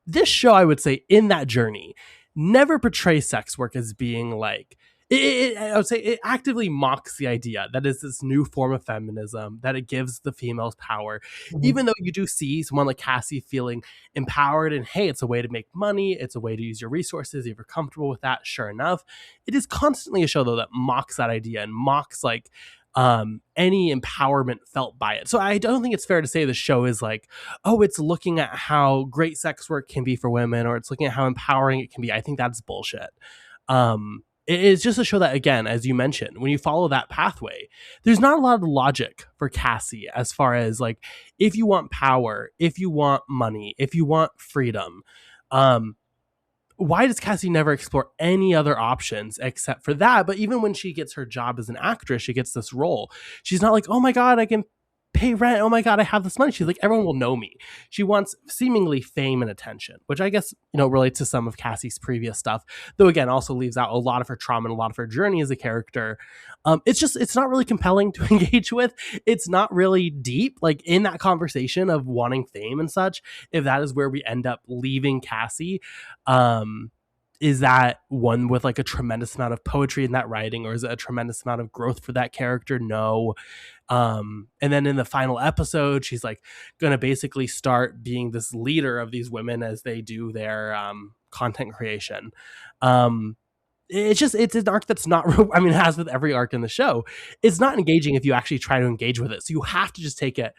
This show, I would say, in that journey, never portrays sex work as being like I would say it actively mocks the idea that is this new form of feminism, that it gives the females power. Mhm. Even though you do see someone like Cassie feeling empowered and, hey, it's a way to make money, it's a way to use your resources, if you're comfortable with that, sure enough. It is constantly a show, though, that mocks that idea and mocks like any empowerment felt by it. So I don't think it's fair to say the show is like, oh, it's looking at how great sex work can be for women, or it's looking at how empowering it can be. I think that's bullshit. It is just a show that, again, as you mentioned, when you follow that pathway, there's not a lot of logic for Cassie as far as like, if you want power, if you want money, if you want freedom, um, why does Cassie never explore any other options except for that? But even when she gets her job as an actress, she gets this role. She's not like, oh my God, I can pay rent. Oh my God, I have this money. She's like, everyone will know me. She wants seemingly fame and attention, which I guess, relates to some of Cassie's previous stuff, though again, also leaves out a lot of her trauma and a lot of her journey as a character. It's not really compelling to engage with. It's not really deep, like in that conversation of wanting fame and such. If that is where we end up leaving Cassie, um, is that one with like a tremendous amount of poetry in that writing, or is it a tremendous amount of growth for that character? No. And then in the final episode, she's like gonna basically start being this leader of these women as they do their content creation. It's an arc that's not, I mean, as with every arc in the show, it's not engaging if you actually try to engage with it. So you have to just take it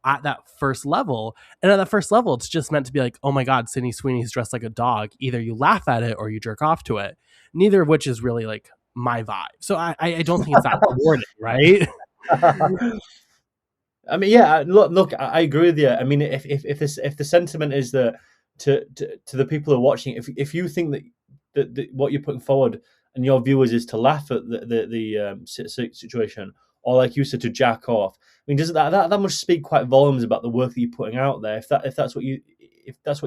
at that first level. And at that first level, it's just meant to be like, oh my God, Sydney Sweeney's dressed like a dog. Either you laugh at it or you jerk off to it. Neither of which is really like my vibe. So I don't think it's that rewarding, right? I mean, yeah. Look, I agree with you. I mean, if the sentiment is that to the people who are watching, if you think that what you're putting forward and your viewers is to laugh at the situation, or like you said, to jack off. I mean, does that must speak quite volumes about the work that you're putting out there? If that's what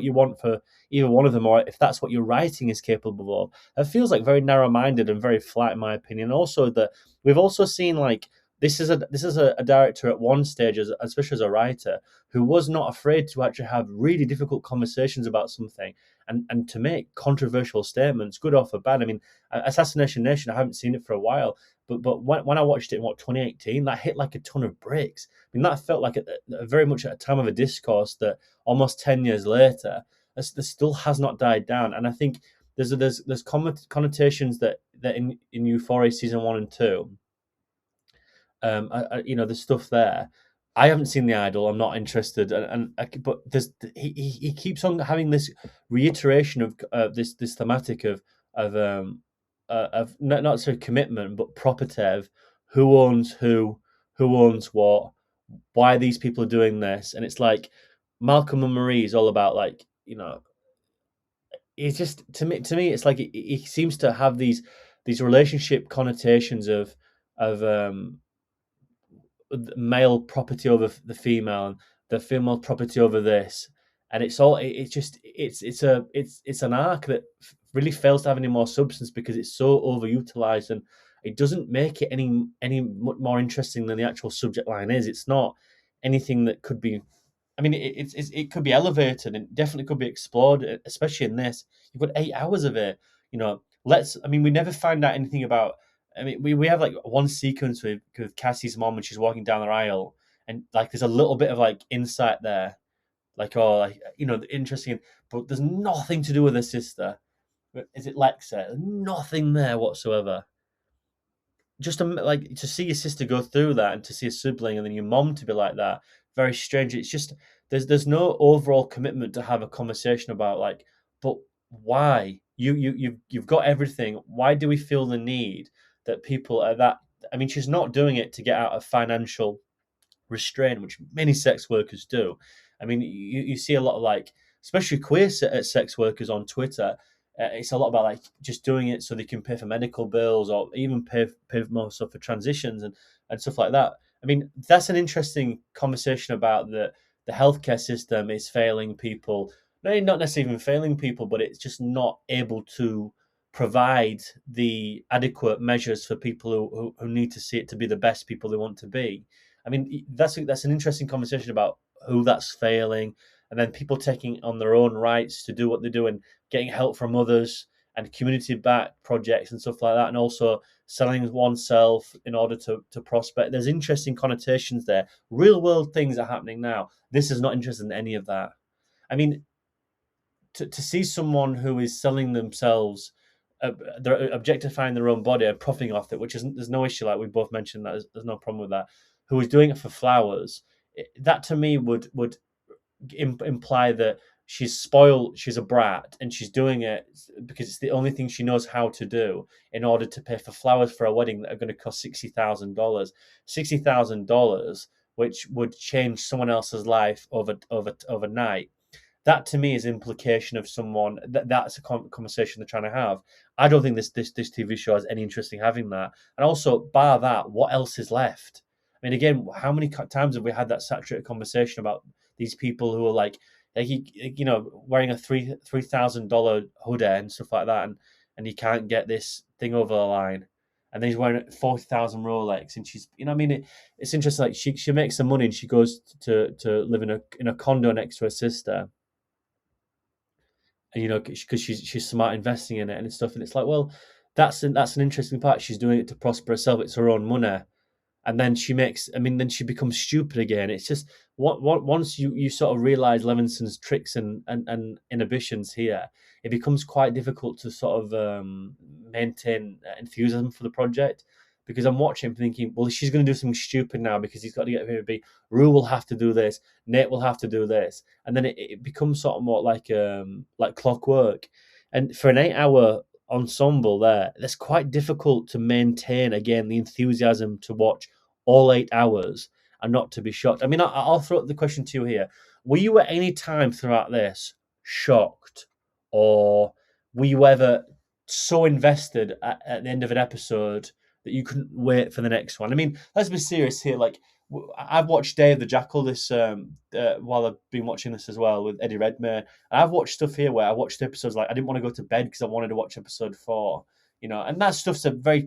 you want for either one of them, or if that's what your writing is capable of, it feels like very narrow-minded and very flat, in my opinion. Also, that we've also seen like this is a director at one stage, especially as a writer, who was not afraid to actually have really difficult conversations about something and to make controversial statements, good or for bad. I mean, Assassination Nation, I haven't seen it for a while, but when I watched it in 2018, that hit like a ton of bricks. I mean, that felt like very much at a time of a discourse that almost 10 years later, this still has not died down. And I think there's connotations that in Euphoria season 1 and 2. The stuff there. I haven't seen The Idol. I'm not interested, but he keeps on having this reiteration of this thematic of not so commitment, but property, who owns who owns what, why these people are doing this, and it's like Malcolm and Marie is all about like it's just to me it's like he seems to have these relationship connotations of male property over the female and the female property over this, and it's an arc that really fails to have any more substance because it's so overutilized, and it doesn't make it any more interesting than the actual subject line is. It's not anything that could be. I mean, it could be elevated and definitely could be explored, especially in this. You've got 8 hours of it. I mean, we never find out anything about. I mean, we have like one sequence with Cassie's mom when she's walking down the aisle, and like there's a little bit of like insight there, like interesting, but there's nothing to do with her sister. Is it Lexa? Nothing there whatsoever. Just like to see your sister go through that, and to see a sibling, and then your mom to be like that, very strange. It's just there's no overall commitment to have a conversation about like, but why you've got everything. Why do we feel the need that people are that? I mean, she's not doing it to get out of financial restraint, which many sex workers do. I mean, you see a lot of like, especially queer sex workers on Twitter. It's a lot about like just doing it so they can pay for medical bills or even pay more stuff for transitions and stuff like that. I mean, that's an interesting conversation about the healthcare system is failing people. Not necessarily even failing people, but it's just not able to provide the adequate measures for people who need to see it to be the best people they want to be. I mean, that's an interesting conversation about who that's failing, and then people taking on their own rights to do what they do and getting help from others. and community-backed projects and stuff like that, and also selling oneself in order to prospect. There's interesting connotations there. Real-world things are happening now. This is not interested in any of that. I mean, to see someone who is selling themselves, they're objectifying their own body and profiting off it, which isn't, there's no issue. Like we both mentioned, that there's no problem with that. Who is doing it for flowers? That to me would imply that she's spoiled, she's a brat, and she's doing it because it's the only thing she knows how to do in order to pay for flowers for a wedding that are going to cost $60,000. $60,000, which would change someone else's life overnight. That to me is implication of someone that's a conversation they're trying to have. I don't think this TV show has any interest in having that. And also, bar that, what else is left? I mean, again, how many times have we had that saturated conversation about these people who are like wearing a $3,000 hoodie and stuff like that, and he can't get this thing over the line, and then he's wearing a 40,000 Rolex, and she's, I mean, it's interesting. Like she makes some money and she goes to live in a condo next to her sister, and because she's smart investing in it and stuff, and it's like, well, that's an interesting part. She's doing it to prosper herself. It's her own money. And then then she becomes stupid again. It's just once you sort of realize Levinson's tricks and inhibitions here, it becomes quite difficult to sort of maintain enthusiasm for the project, because I'm watching thinking, well, she's going to do something stupid now because he's got to get here. Rue will have to do this, Nate will have to do this, and then it becomes sort of more like clockwork. And for an 8-hour ensemble that's quite difficult to maintain, again, the enthusiasm to watch all 8 hours and not to be shocked. I mean, I'll throw the question to you here. Were you at any time throughout this shocked, or were you ever so invested at the end of an episode that you couldn't wait for the next one? I mean, let's be serious here. Like, I've watched Day of the Jackal this while I've been watching this as well with Eddie Redmayne. And I've watched stuff here where I watched episodes like I didn't want to go to bed because I wanted to watch episode 4. And that stuff's a very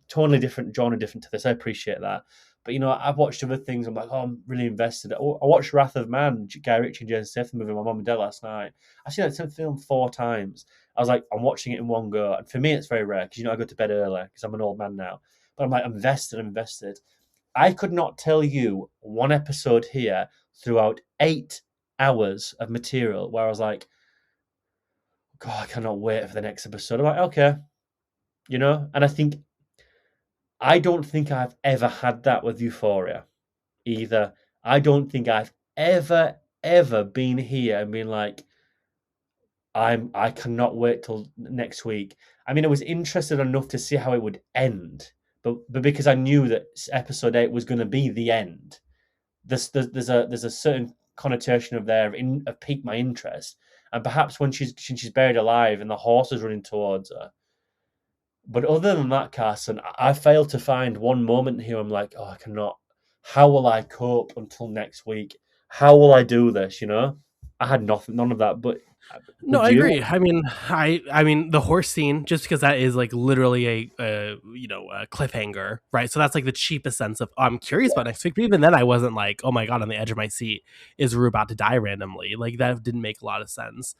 totally different genre, different to this. I appreciate that. But I've watched other things. I'm like, oh, I'm really invested. I watched Wrath of Man, Guy Ritchie and Jason Statham movie with my mum and dad last night. I've seen that film 4 times. I was like, I'm watching it in one go. And for me, it's very rare because I go to bed early because I'm an old man now. But I'm like, I'm invested. I could not tell you one episode here throughout 8 hours of material where I was like, God, I cannot wait for the next episode. I'm like, okay. And I don't think I've ever had that with Euphoria either. I don't think I've ever been here and been like, I cannot wait till next week. I mean, I was interested enough to see how it would end, but because I knew that episode 8 was going to be the end, there's a certain connotation of piqued my interest, and perhaps when she's buried alive and the horse is running towards her. But other than that, Carson, I failed to find one moment here. I'm like, oh, I cannot. How will I cope until next week? How will I do this? I had none of that. But no, I agree. I mean, I mean the horse scene, just because that is like literally a cliffhanger, right? So that's like the cheapest sense of I'm curious about next week. But even then, I wasn't like, oh my God, on the edge of my seat, is Rue about to die randomly? Like that didn't make a lot of sense.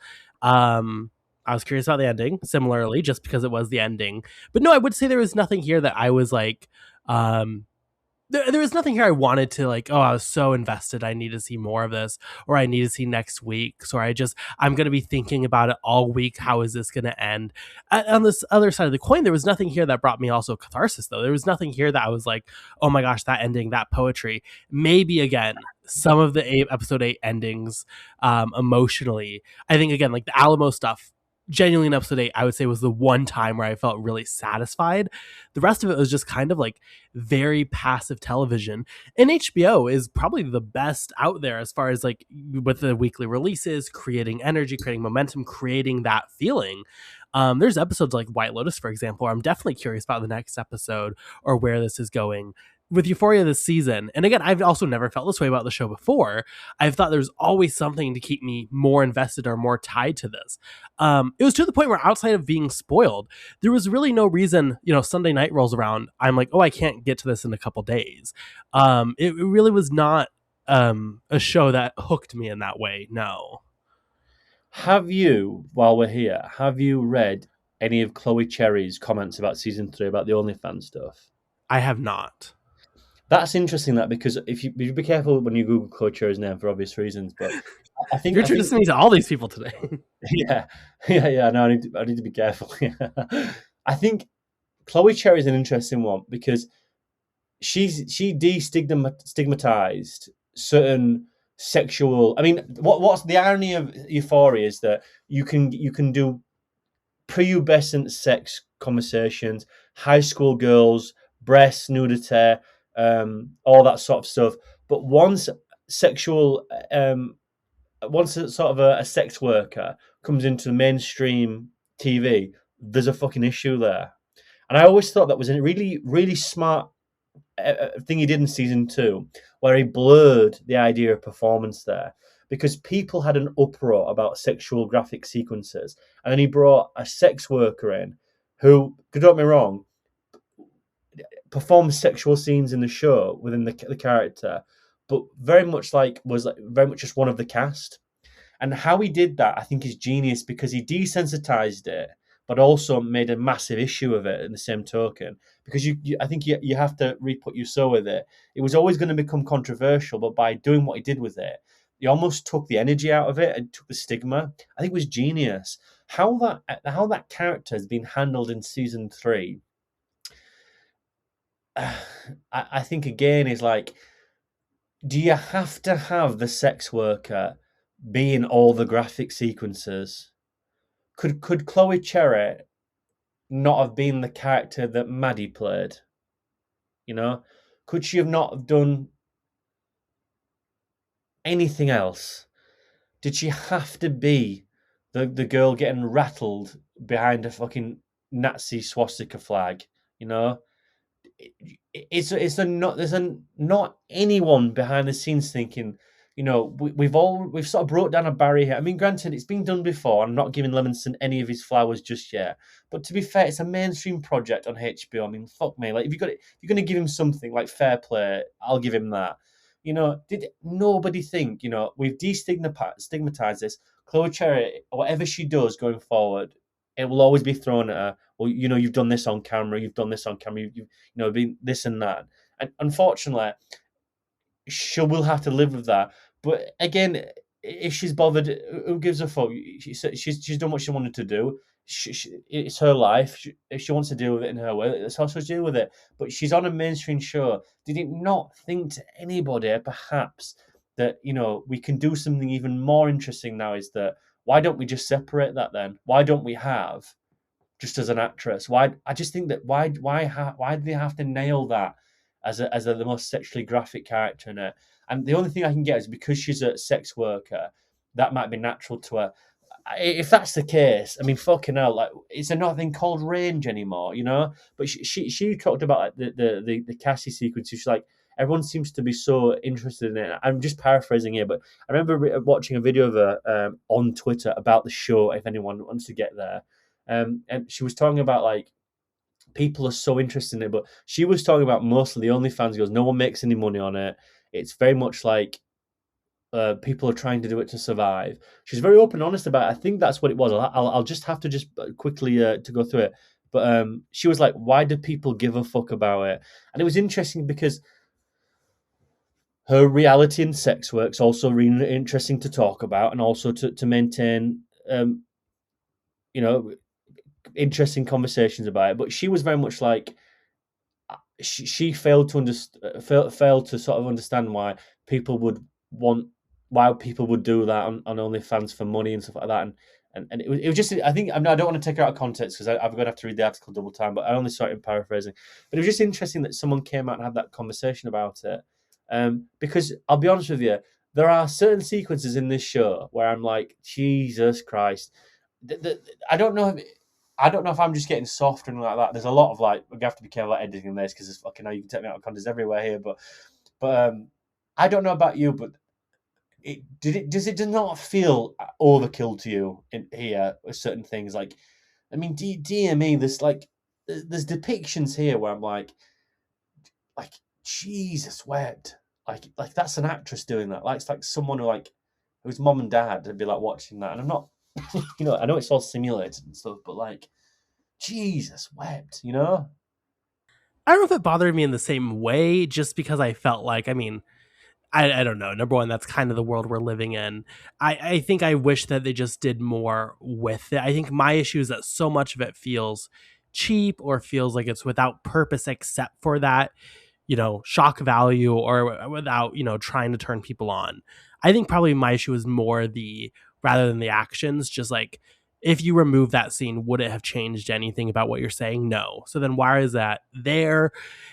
I was curious about the ending, similarly, just because it was the ending. But no, I would say there was nothing here that I was like, there was nothing here I wanted to like, oh, I was so invested, I need to see more of this, or I need to see next week's, or I'm going to be thinking about it all week. How is this going to end? On this other side of the coin, there was nothing here that brought me also catharsis, though. There was nothing here that I was like, oh my gosh, that ending, that poetry. Maybe, again, some of the episode 8 endings emotionally. I think, again, like the Alamo stuff, genuinely in episode 8, I would say was the one time where I felt really satisfied. The rest of it was just kind of like very passive television. And HBO is probably the best out there as far as like with the weekly releases, creating energy, creating momentum, creating that feeling. There's episodes like White Lotus, for example, where I'm definitely curious about the next episode or where this is going. With Euphoria this season, and again, I've also never felt this way about the show before, I've thought there's always something to keep me more invested or more tied to this. It was to the point where outside of being spoiled, there was really no reason, Sunday night rolls around, I'm like, oh, I can't get to this in a couple days. It really was not a show that hooked me in that way, no. Have you, while we're here, have you read any of Chloe Cherry's comments about season 3 about the OnlyFans stuff? I have not. That's interesting, that because if you be careful when you Google Chloe Cherry's name for obvious reasons, but I think You're introducing me to all these people today. yeah, yeah. No, I need to be careful. I think Chloe Cherry is an interesting one because she destigmatized certain sexual. I mean, what's the irony of Euphoria is that you can do prepubescent sex conversations, high school girls, breasts, nudity, all that sort of stuff. But sexual, once a sort of a sex worker comes into mainstream TV, there's a fucking issue there. And I always thought that was a really, really smart thing he did in season 2, where he blurred the idea of performance there because people had an uproar about sexual graphic sequences, and then he brought a sex worker in who, don't get me wrong, performed sexual scenes in the show within the character, but very much was like very much just one of the cast. And how he did that, I think, is genius because he desensitized it, but also made a massive issue of it in the same token. Because I think you have to reap what you sow with it. It was always going to become controversial, but by doing what he did with it, he almost took the energy out of it and took the stigma. I think it was genius. How that character has been handled in season 3, I think again is like, do you have to have the sex worker be in all the graphic sequences? Could Chloe Cherry not have been the character that Maddie played? You know, could she have not have done anything else? Did she have to be the girl getting rattled behind a fucking Nazi swastika flag? You know, it's a not there's a not anyone behind the scenes thinking, you know, we've sort of brought down a barrier here. I mean, granted, it's been done before. I'm not giving Levinson any of his flowers just yet, but to be fair, it's a mainstream project on HBO. I mean, fuck me, like if you're gonna give him something like fair play, I'll give him that. You know, did nobody think, you know, we've destigmatized this? Chloe Cherry, whatever she does going forward, it will always be thrown at her. Well, you know, you've done this on camera, you've done this on camera, you know, been this and that. And unfortunately, she will have to live with that. But again, if she's bothered, who gives a fuck? She's done what she wanted to do. It's her life. If she wants to deal with it in her way, let's also deal with it. But she's on a mainstream show. Did it not think to anybody, perhaps, that, you know, we can do something even more interesting now? Is that, why don't we just separate that then? Why don't we have, just as an actress? Why, I just think that why do they have to nail that as the most sexually graphic character in it? And the only thing I can get is because she's a sex worker, that might be natural to her. If that's the case, I mean, fucking hell, like, it's nothing called range anymore, you know. But she talked about like the Cassie sequence. She's like, everyone seems to be so interested in it. I'm just paraphrasing here, but I remember watching a video of her on Twitter about the show. If anyone wants to get there, and she was talking about like, people are so interested in it, but she was talking about mostly the OnlyFans girls. No one makes any money on it. It's very much like people are trying to do it to survive. She's very open and honest about it. I think that's what it was. I'll just have to just quickly to go through it. But she was like, why do people give a fuck about it? And it was interesting because her reality and sex work's also really interesting to talk about, and also to maintain, you know, interesting conversations about it. But she was very much like, she failed to failed to sort of understand why people would want why people would do that on OnlyFans for money and stuff like that. And it was just, I think, I don't want to take it out of context because I'm going to have to read the article double time, but I only saw it in paraphrasing. But it was just interesting that someone came out and had that conversation about it. Because I'll be honest with you, there are certain sequences in this show where I'm like, Jesus Christ. I don't know if I'm just getting soft and like that. There's a lot of like, we have to be careful about editing this because it's fucking, you can take me out of context everywhere here. But I don't know about you, but does it not feel overkill to you in here with certain things? Like, I mean, dear me, there's depictions here where I'm like Jesus wept. Like that's an actress doing that. Like, it's like someone who like, whose mom and dad would be like watching that. And I'm not I know it's all simulated and stuff, but like, Jesus wept, I don't know if it bothered me in the same way, just because I felt like, I mean, I don't know. Number one, that's kind of the world we're living in. I think I wish that they just did more with it. I think my issue is that so much of it feels cheap or feels like it's without purpose except for that, shock value, or without, trying to turn people on. I think probably my issue is more rather than the actions, just like, if you remove that scene, would it have changed anything about what you're saying? No. So then why is that there?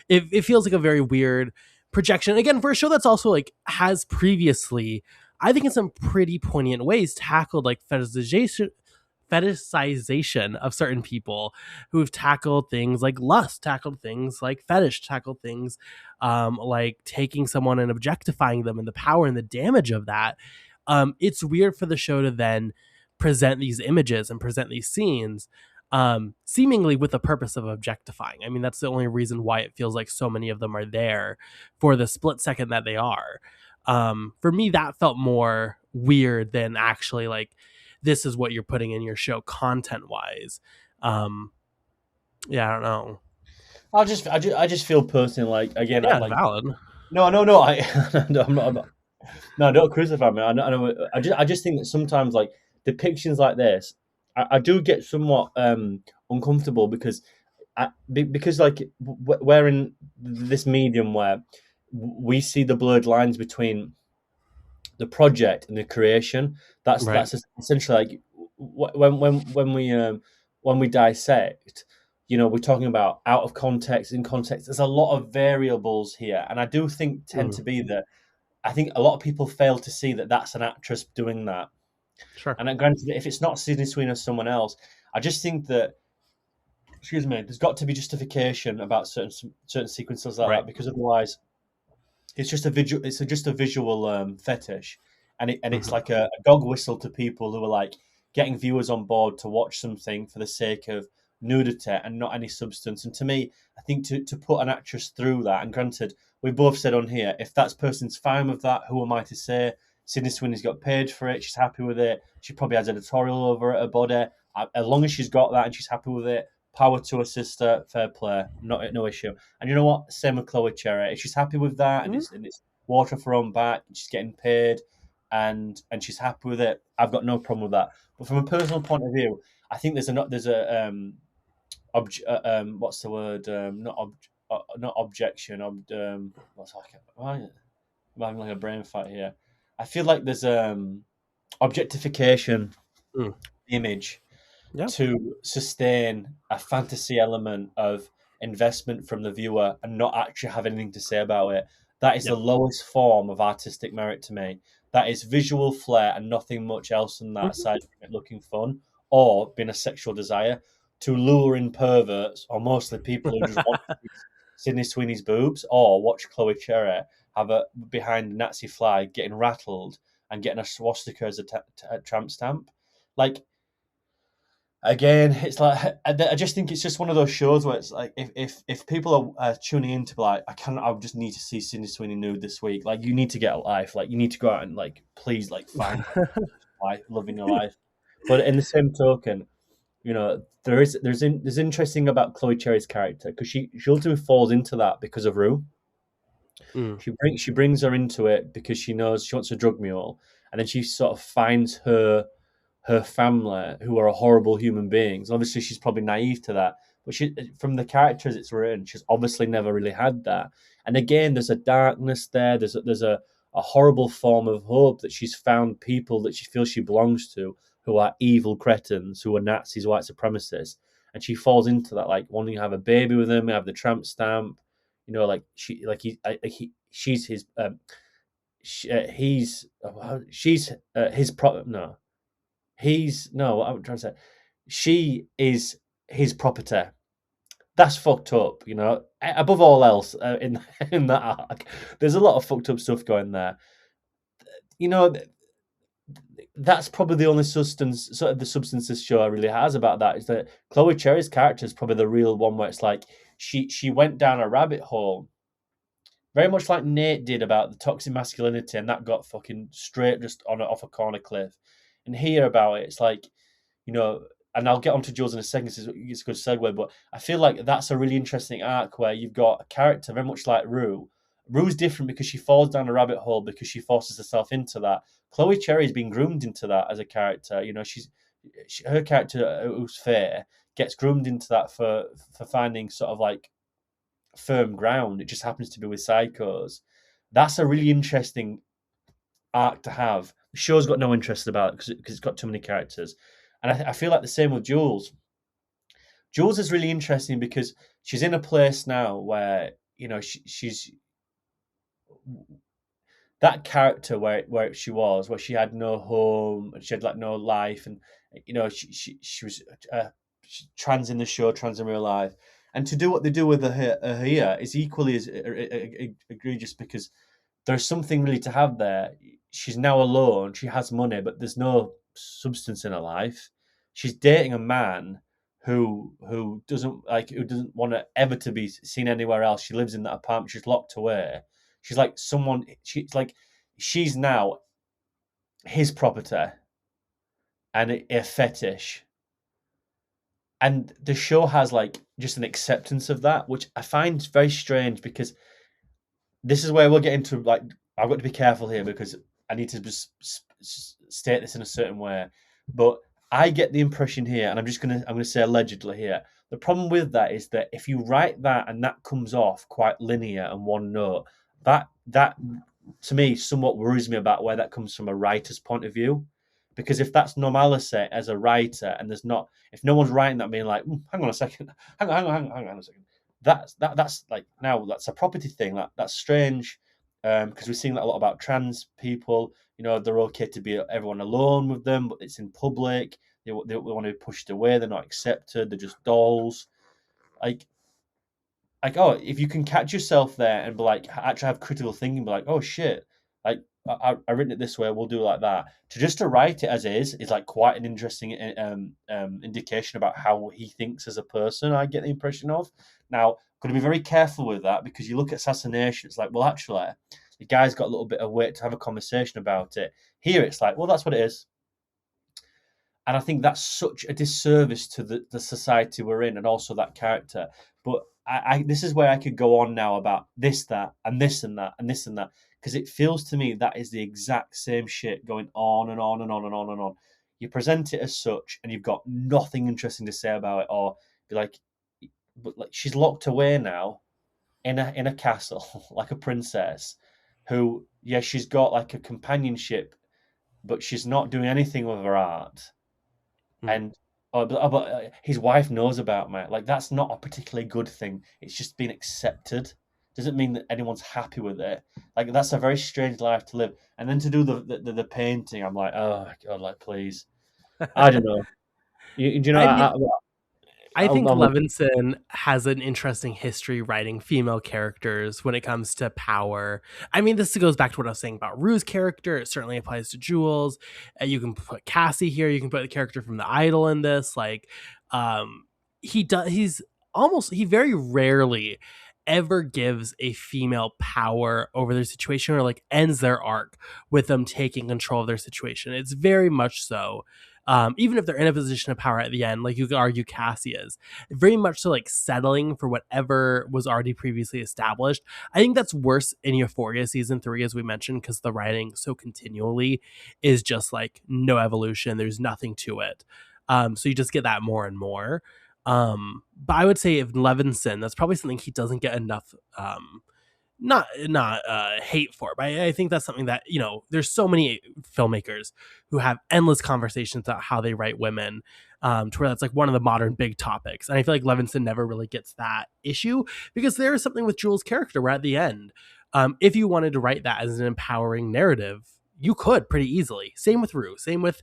It feels like a very weird projection. Again, for a show that's also like has previously, I think in some pretty poignant ways, tackled like fetishization of certain people, who've tackled things like lust, tackled things like fetish, tackled things like taking someone and objectifying them, and the power and the damage of that. It's weird for the show to then present these images and present these scenes seemingly with the purpose of objectifying. I mean, that's the only reason why it feels like so many of them are there for the split second that they are. For me, that felt more weird than actually like, this is what you're putting in your show content wise. Yeah, I don't know. I just feel personally like, again, Yeah, like, valid. no, no, I'm not. No, don't crucify me. I just think that sometimes, like, depictions like this, I do get somewhat uncomfortable because because like we're in this medium where we see the blurred lines between the project and the creation. Right. That's essentially like when we dissect. We're talking about out of context, in context. There's a lot of variables here, and I do think tend Mm, to be that I think a lot of people fail to see that that's an actress doing that. sure. And granted, if it's not Sydney Sweeney or someone else, I just think that, excuse me, there's got to be justification about certain sequences like Right. that, because otherwise it's just a visual. It's just a visual fetish, and it's Hmm. like a dog whistle to people who are like getting viewers on board to watch something for the sake of nudity and not any substance. And to me, I think to put an actress through that, and granted, we both said on here, if that person's fine with that, who am I to say? Sydney Sweeney's got paid for it. She's happy with it. She probably has editorial over her body. As long as she's got that and she's happy with it, power to her sister. Fair play, no issue. And you know what? Same with Chloe Cherry. If she's happy with that, and Mm, it's water for her own back, and she's getting paid, and she's happy with it, I've got no problem with that. But from a personal point of view, I think there's a what's the word? Not objection. What's like? I'm having like a brain fight here. I feel like there's objectification mm. image Yeah. to sustain a fantasy element of investment from the viewer and not actually have anything to say about it. That is the Yep. lowest form of artistic merit to me. That is visual flair and nothing much else than that, Mhm. aside from it looking fun or being a sexual desire to lure in perverts, or mostly people who just want to see Sydney Sweeney's boobs or watch Chloe Cherry have a behind a Nazi flag getting rattled and getting a swastika as a tramp stamp. Like, again, it's like I just think it's just one of those shows where it's like, if people are tuning in to be like, I just need to see Sydney Sweeney nude this week. Like, you need to get a life. Like, you need to go out and, like, please, like, find life, loving your life. But in the same token, there's interesting about Chloe Cherry's character, because she ultimately falls into that because of Rue. Mm, She brings her into it because she knows she wants a drug mule, and then she sort of finds her family, who are horrible human beings. Obviously, she's probably naive to that, but from the characters it's written, she's obviously never really had that. And again, there's a darkness there. There's a horrible form of hope that she's found people that she feels she belongs to, who are evil cretins, who are Nazis, white supremacists, and she falls into that, like wanting to have a baby with him, have the tramp stamp. Like she's his. He's she's his no he's no, what I'm trying to say, she is his property. That's fucked up, Above all else, in in that arc, there's a lot of fucked up stuff going there. You know, that's probably the only substance this show really has about that, is that Chloe Cherry's character is probably the real one, where it's like she went down a rabbit hole, very much like Nate did about the toxic masculinity, and that got fucking straight just off a corner cliff. And here about it, it's like, and I'll get onto Jules in a second. So it's a good segue, but I feel like that's a really interesting arc where you've got a character very much like Rue. Rue's different because she falls down a rabbit hole because she forces herself into that. Chloe Cherry's been groomed into that as a character. Her character, who's fair, gets groomed into that for finding sort of like firm ground. It just happens to be with psychos. That's a really interesting arc to have. The show's got no interest about it because it's got too many characters. And I feel like the same with Jules. Jules is really interesting because she's in a place now where, she's that character where she was, where she had no home, she had like no life, and she was trans in the show, trans in real life, and to do what they do with her here is equally as egregious because there's something really to have there. She's now alone. She has money, but there's no substance in her life. She's dating a man who doesn't want to ever to be seen anywhere else. She lives in that apartment. She's locked away. She's like someone. She's now his property and a fetish. And the show has like just an acceptance of that, which I find very strange because this is where we'll get into like I've got to be careful here because I need to just state this in a certain way. But I get the impression here, and I'm gonna say allegedly here. The problem with that is that if you write that and that comes off quite linear and one note, that to me somewhat worries me about where that comes from a writer's point of view. Because if that's normality as a writer, and if no one's writing that being like, hang on a second, hang on a second, that's like now that's a property thing. That's strange because we're seeing that a lot about trans people. They're okay to be everyone alone with them, but it's in public. They want to be pushed away. They're not accepted. They're just dolls. Like oh, if you can catch yourself there and be like, actually have critical thinking, be like, oh shit, like I written it this way, we'll do it like that. To write it as is like quite an interesting indication about how he thinks as a person. I get the impression of now. Got to be very careful with that because you look at Assassination, it's like, well, actually, the guy's got a little bit of weight to have a conversation about it. Here, it's like, well, that's what it is. And I think that's such a disservice to the society we're in and also that character. But this is where I could go on now about this, that, and this, and that, and this, and that. Because it feels to me that is the exact same shit going on and on and on and on and on. You present it as such and you've got nothing interesting to say about it, or be like, but like she's locked away now in a castle like a princess who, yeah, she's got like a companionship, but she's not doing anything with her art. And but his wife knows about me. Like that's not a particularly good thing. It's just been accepted. Doesn't mean that anyone's happy with it. Like that's a very strange life to live. And then to do the painting, I'm like, oh God, like please. I don't know. Do you know? I think Levinson has an interesting history writing female characters when it comes to power. I mean, this goes back to what I was saying about Rue's character. It certainly applies to Jules. You can put Cassie here. You can put the character from The Idol in this. Like, he very rarely ever gives a female power over their situation or like ends their arc with them taking control of their situation. It's very much so. Even if they're in a position of power at the end, like you could argue Cassie is, very much so like settling for whatever was already previously established. I think that's worse in Euphoria season 3, as we mentioned, because the writing so continually is just like no evolution. There's nothing to it. So you just get that more and more. But I would say if Levinson, that's probably something he doesn't get enough not hate for, but I think that's something that, there's so many filmmakers who have endless conversations about how they write women, to where that's like one of the modern big topics. And I feel like Levinson never really gets that issue because there is something with Jules' character where at the end, if you wanted to write that as an empowering narrative, you could pretty easily. Same with Rue, same with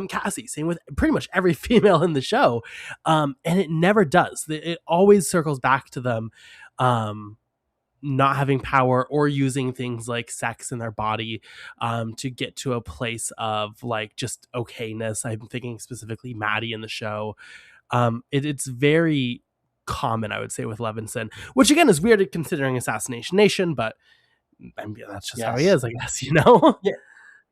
Cassie, same with pretty much every female in the show. And it never does. It always circles back to them not having power or using things like sex in their body to get to a place of like just okayness. I'm thinking specifically Maddie in the show. It's very common, I would say, with Levinson, which again is weird considering Assassination Nation, but I mean, that's just how he is, I guess, Yeah.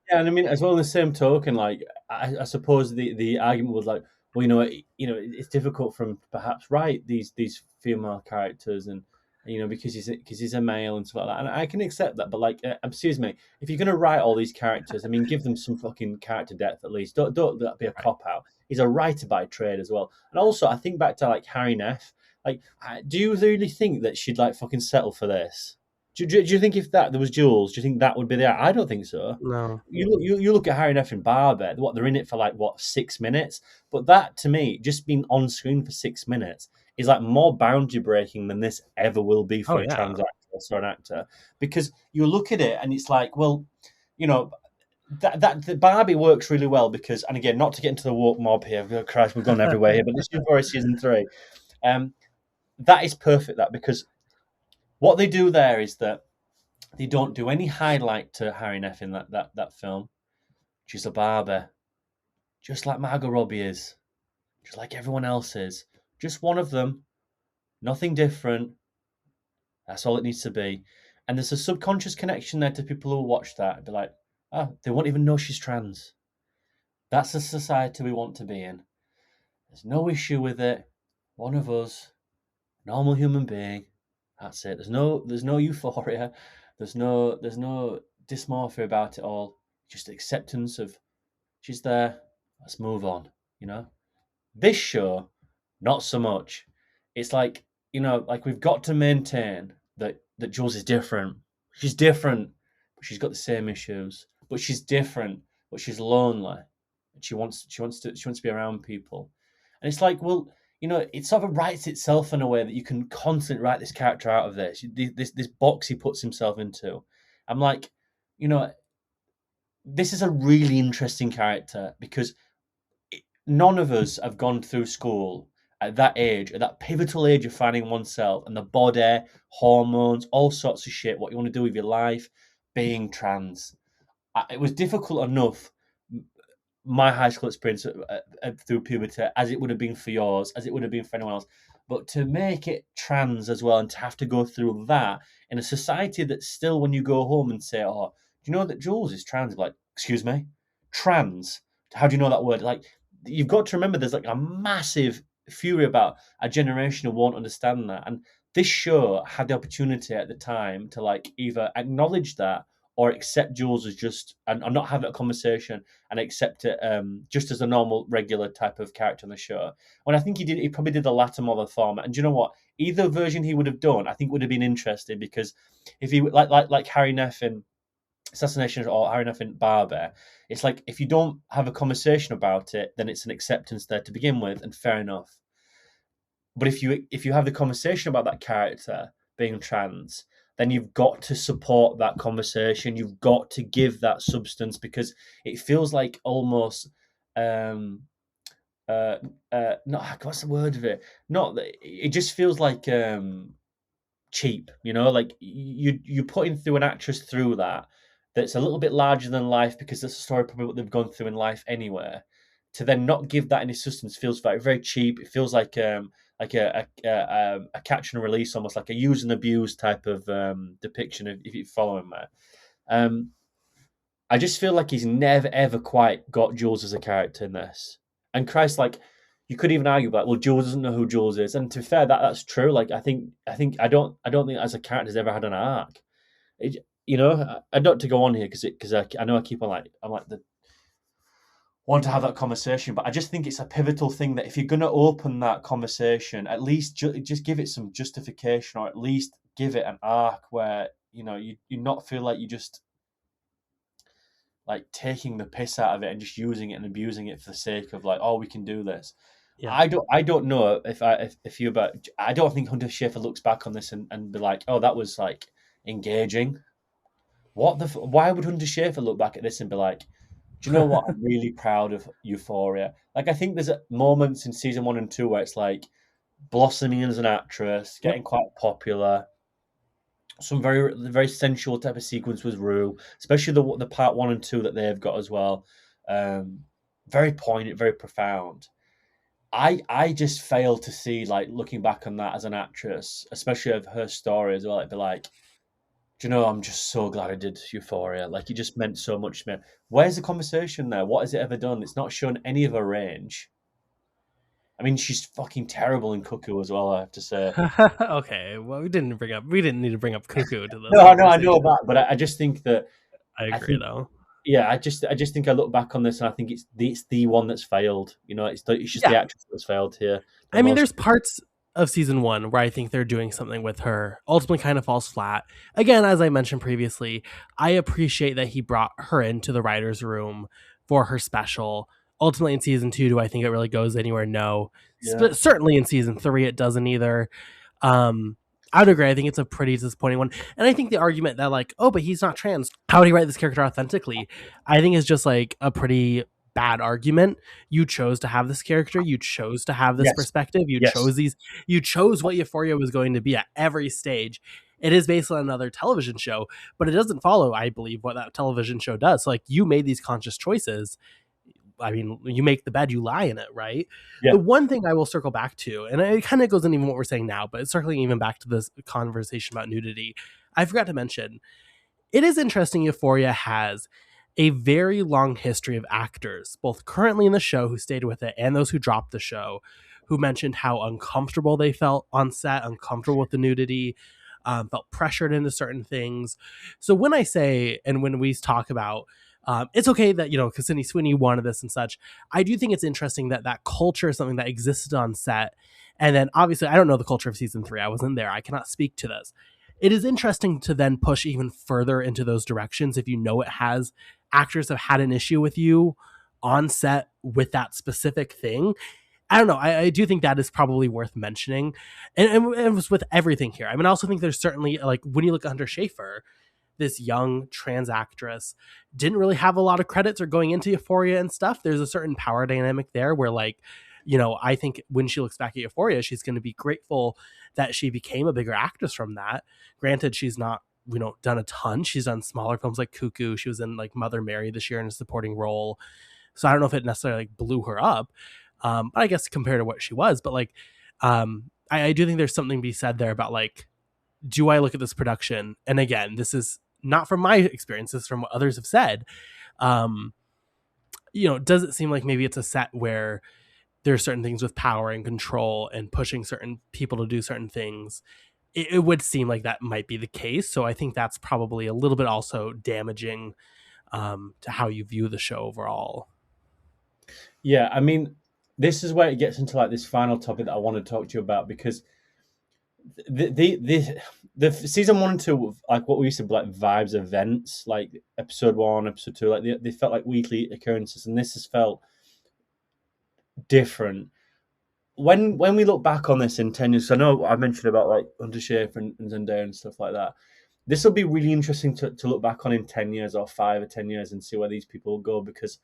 Yeah, and I mean, as well, in the same token, like I suppose the argument was like, well, it's difficult for him to perhaps write these female characters, and because he's a male and stuff like that, and I can accept that. But like, excuse me, if you're gonna write all these characters, I mean, give them some fucking character depth at least. Don't let that be a Right. cop out. He's a writer by trade as well, and also I think back to like Harry Neff. Like, do you really think that she'd like fucking settle for this? Do you think if that there was Jules, do you think that would be there? I don't think so. No. You look at Harry Neff and Barber. What they're in it for like what 6 minutes, but that to me, just being on screen for 6 minutes is like more boundary breaking than this ever will be Oh for a yeah. trans actress or an actor. Because you look at it and it's like, well, you know, that the Barbie works really well because, and again, not to get into the woke mob here. Oh, Christ, we've gone everywhere here, but this is for season 3. That is perfect. That because what they do there is that they don't do any highlight to Harry Neff in that film. She's a barber, just like Margot Robbie is, just like everyone else is. Just one of them, nothing different. That's all it needs to be. And there's a subconscious connection there to people who watch that and be like, oh, they won't even know she's trans. That's the society we want to be in. There's no issue with it. One of us, normal human being. That's it. There's no euphoria. There's no dysmorphia about it all. Just acceptance of she's there. Let's move on. You know. This show, not so much. It's like like we've got to maintain that Jules is different. She's different, but she's got the same issues. But she's different, but she's lonely. And she wants to be around people. And it's like, well, it sort of writes itself in a way that you can constantly write this character out of this box he puts himself into. I'm like, you know, this is a really interesting character because none of us have gone through school at that age, at that pivotal age of finding oneself and the body, hormones, all sorts of shit, what you want to do with your life, being trans. It was difficult enough, my high school experience through puberty, as it would have been for yours, as it would have been for anyone else. But to make it trans as well and to have to go through that in a society that still, when you go home and say, oh, do you know that Jules is trans? Like, excuse me? Trans? How do you know that word? Like, you've got to remember there's like a massive fury about a generation who won't understand that. And this show had the opportunity at the time to like either acknowledge that or accept Jules as just and not have that conversation and accept it just as a normal, regular type of character on the show. When I think he probably did the latter more the former. And do you know what? Either version he would have done, I think would have been interesting because if he like Harry Neff in Assassination or Harry Neff in Barber, it's like if you don't have a conversation about it, then it's an acceptance there to begin with, and fair enough. But if you have the conversation about that character being trans, then you've got to support that conversation. You've got to give that substance because it feels like almost not what's the word of it? Not it just feels like cheap, like you're putting through an actress through that's a little bit larger than life because that's a story probably what they've gone through in life anyway. To then not give that any substance feels very very cheap. It feels like a catch and release, almost like a use and abuse type of depiction. If you're following me, I just feel like he's never ever quite got Jules as a character in this. And Christ, like you could even argue about, well, Jules doesn't know who Jules is, and to be fair, that's true. Like I don't think as a character has ever had an arc. I don't to go on here because I know I keep on like I'm like the want to have that conversation, but I just think it's a pivotal thing that if you're going to open that conversation, at least just give it some justification, or at least give it an arc where you not feel like you just like taking the piss out of it and just using it and abusing it for the sake of like, oh, we can do this. Yeah. I don't know if you about I don't think Hunter Schafer looks back on this and be like, oh, that was like engaging. Why would Hunter Schafer look back at this and be like, do you know what? I'm really proud of Euphoria. Like, I think there's moments in season 1 and 2 where it's like blossoming as an actress, Yep. getting quite popular. Some very very sensual type of sequence with Rue, especially the part 1 and 2 that they've got as well. Very poignant, very profound. I just fail to see, like, looking back on that as an actress, especially of her story as well. It'd be like, Do you know, I'm just so glad I did Euphoria. Like, it just meant so much to me. Where's the conversation there? What has it ever done? It's not shown any of her range. I mean, she's fucking terrible in Cuckoo as well, I have to say. Okay, well, we didn't need to bring up Cuckoo to this No, no, I know conversation. that, but I just think that I I agree, think though. yeah, I just think I look back on this and I think it's the one that's failed. You know, it's just the Yeah, actress that's failed here the I mean, most. there's parts of season one where I think they're doing something with her. Ultimately, kind of falls flat. Again, as I mentioned previously, I appreciate that he brought her into the writers' room for her special. Ultimately, in season two, do I think it really goes anywhere? No. Yeah. Certainly in season three, it doesn't either. Um, I would agree. I think it's a pretty disappointing one. And I think the argument that, like, oh, but he's not trans. How would he write this character authentically? I think is just like a pretty bad argument. You chose to have this character. You chose to have this Yes. perspective. Yes. You chose what Euphoria was going to be at every stage. It is based on another television show, but it doesn't follow, I believe, what that television show does. So, like, you made these conscious choices. I mean, you make the bed, you lie in it, right? Yeah. The one thing I will circle back to, and it kind of goes into even what we're saying now, but it's circling even back to this conversation about nudity. I forgot to mention, it is interesting Euphoria has a very long history of actors, both currently in the show who stayed with it and those who dropped the show, who mentioned how uncomfortable they felt on set, uncomfortable with the nudity, felt pressured into certain things. So when I say, and when we talk about, it's okay that, you know, because Sydney Sweeney wanted this and such, I do think it's interesting that that culture is something that existed on set. And then obviously, I don't know the culture of season three. I wasn't there. I cannot speak to this. It is interesting to then push even further into those directions if you know it has actors have had an issue with you on set with that specific thing. I don't know. I do think that is probably worth mentioning. And it was with everything here. I mean, I also think there's certainly, like, when you look at Hunter Schafer, this young trans actress didn't really have a lot of credits or going into Euphoria and stuff. There's a certain power dynamic there where, like, you know, I think when she looks back at Euphoria, she's going to be grateful that she became a bigger actress from that. Granted, she's not, you know, done a ton. She's done smaller films like Cuckoo. She was in like Mother Mary this year in a supporting role. So I don't know if it necessarily like blew her up. But I guess compared to what she was, but like, I do think there's something to be said there about like, do I look at this production? And again, this is not from my experience, this is from what others have said. Um, you know, does it seem like maybe it's a set where there are certain things with power and control and pushing certain people to do certain things? It would seem like that might be the case. So I think that's probably a little bit also damaging to how you view the show overall. Yeah. I mean, this is where it gets into like this final topic that I want to talk to you about because the season one and two, like what we used to like vibes events, like episode one, episode two, like they felt like weekly occurrences, and this has felt different. When we look back on this in 10 years, I know I mentioned about like Hunter Schafer and Zendaya and stuff like that. This will be really interesting to look back on in 10 years or 5 or 10 years and see where these people go because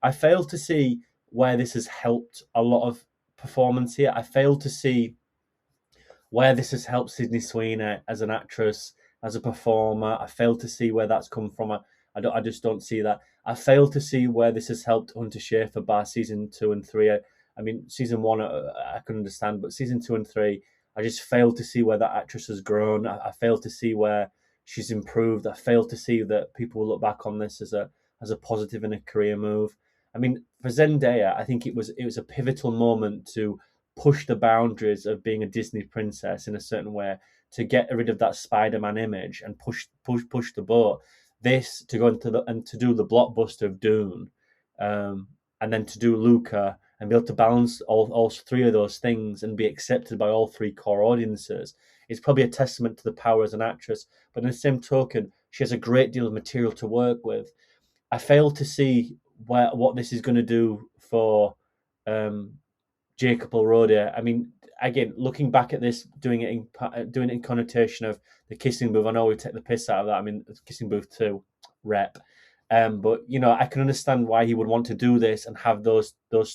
I fail to see where this has helped a lot of performance here. I fail to see where this has helped Sydney Sweeney as an actress, as a performer. I fail to see where that's come from. I just don't see that. I fail to see where this has helped Hunter Schafer by season two and three. I mean, season one I can understand, but season two and three, I just fail to see where that actress has grown. I fail to see where she's improved. I fail to see that people will look back on this as a positive and a career move. I mean, for Zendaya, I think it was a pivotal moment to push the boundaries of being a Disney princess in a certain way to get rid of that Spider-Man image and push the boat. This to go into and to do the blockbuster of Dune, and then to do Luca and be able to balance all three of those things and be accepted by all three core audiences is probably a testament to the power as an actress. But in the same token, she has a great deal of material to work with. I fail to see what this is going to do for um, Jacob Elordi. I mean, again, looking back at this, doing it in connotation of the kissing booth. I know we take the piss out of that. I mean, kissing booth too, rep. But you know, I can understand why he would want to do this and have those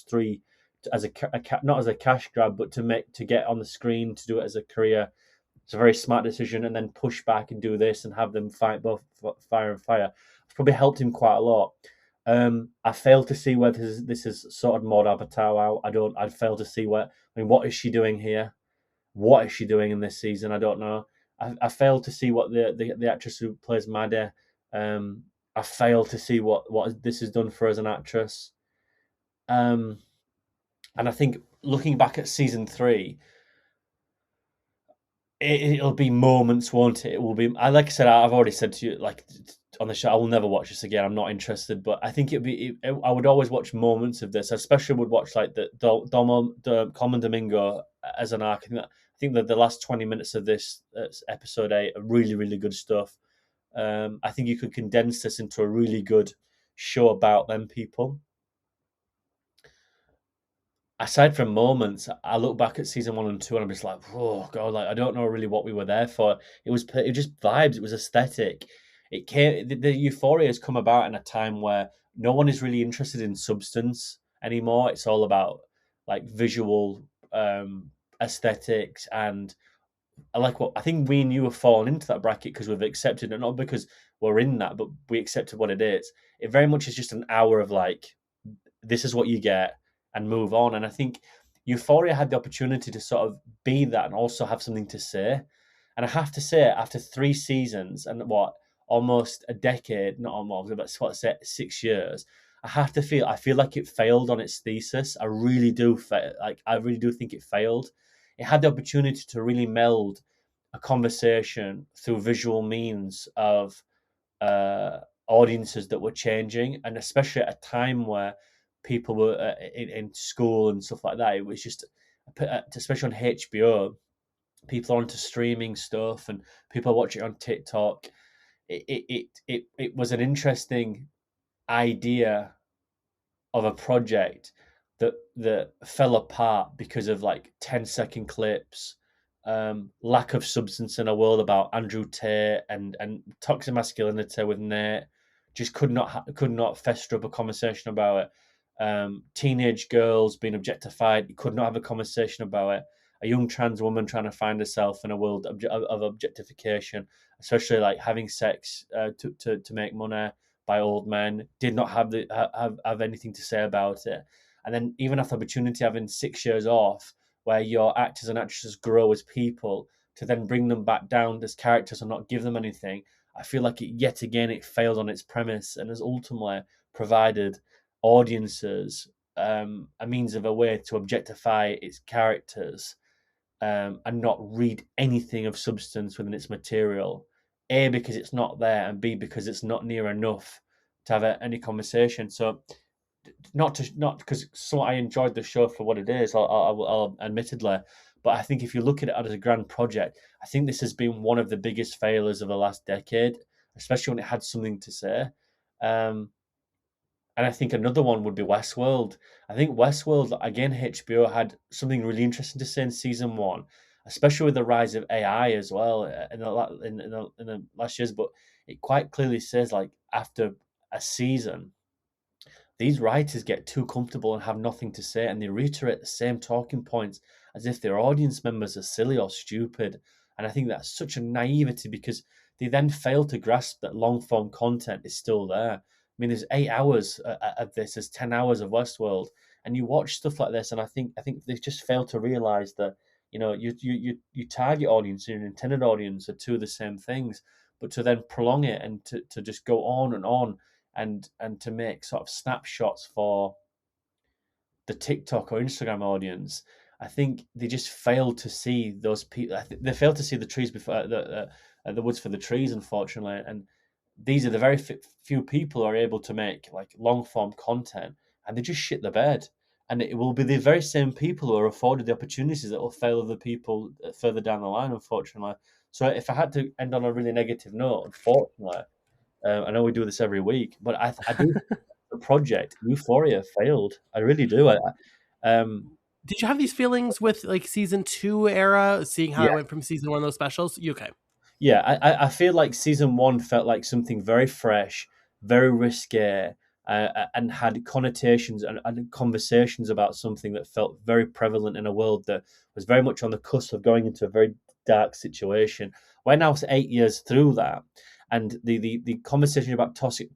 three as not as a cash grab, but to get on the screen to do it as a career. It's a very smart decision, and then push back and do this and have them fight both fire and fire. It's probably helped him quite a lot. I fail to see where this is sort of Maud Apatow out. I don't. I fail to see where. I mean, what is she doing here? What is she doing in this season? I don't know. I failed to see what the actress who plays Maddie. I failed to see what this has done for her as an actress. And I think looking back at season 3, it'll be moments, won't it? It will be. I like I said, I've already said to you, like on the show, I will never watch this again. I'm not interested. But I think I would always watch moments of this. I especially would watch like the Common Domingo as an arc. I think that the last 20 minutes of this episode 8 are really really good stuff. I think you could condense this into a really good show about them people. Aside from moments, I look back at season 1 and 2, and I'm just like, oh god, like I don't know really what we were there for. It was just vibes. It was aesthetic. It came. The Euphoria has come about in a time where no one is really interested in substance anymore. It's all about like visual aesthetics, and I think we and you have fallen into that bracket because we've accepted it, not because we're in that, but we accepted what it is. It very much is just an hour of like, this is what you get, and move on. And I think Euphoria had the opportunity to sort of be that and also have something to say. And I have to say, after 3 seasons and almost a decade, not almost, but 6 years, I feel like it failed on its thesis. I really do I really do think it failed. It had the opportunity to really meld a conversation through visual means of audiences that were changing, and especially at a time where people were in school and stuff like that. It was just, especially on HBO, people are into streaming stuff and people are watching it on TikTok. It was an interesting idea of a project that fell apart because of like 10-second clips, lack of substance in a world about Andrew Tate and toxic masculinity with Nate. Just could not fester up a conversation about it. Teenage girls being objectified, you could not have a conversation about it. A young trans woman trying to find herself in a world of objectification, especially like having sex to make money by old men, did not have anything to say about it. And then even after opportunity, having 6 years off, where your actors and actresses grow as people, to then bring them back down as characters and not give them anything, I feel like yet again it failed on its premise and has ultimately provided audiences a means of a way to objectify its characters, and not read anything of substance within its material. A, because it's not there, and B, because it's not near enough to have any conversation. So, not because I enjoyed the show for what it is, I'll admittedly, but I think if you look at it as a grand project, I think this has been one of the biggest failures of the last decade, especially when it had something to say. And I think another one would be Westworld. I think Westworld, again, HBO had something really interesting to say in season 1, especially with the rise of AI as well in the last years. But it quite clearly says, like, after a season, these writers get too comfortable and have nothing to say, and they reiterate the same talking points as if their audience members are silly or stupid. And I think that's such a naivety because they then fail to grasp that long form content is still there. I mean, there's 8 hours of this, there's 10 hours of Westworld, and you watch stuff like this, and I think they've just failed to realize that you target audience and your intended audience are two of the same things, but to then prolong it and to just go on and to make sort of snapshots for the TikTok or Instagram audience, I think they just failed to see those people. They failed to see the trees before the woods for the trees, unfortunately. And these are the very few people who are able to make like long form content, and they just shit the bed. And it will be the very same people who are afforded the opportunities that will fail other people further down the line, unfortunately. So if I had to end on a really negative note, unfortunately, I know we do this every week, but I do think the project Euphoria failed. I really do. Did you have these feelings with like season 2 era, seeing how Yeah, it went from season 1 of those specials? You okay? yeah. I feel like season 1 felt like something very fresh, very risque, and had connotations and conversations about something that felt very prevalent in a world that was very much on the cusp of going into a very dark situation. We're now 8 years through that, and the conversation about toxic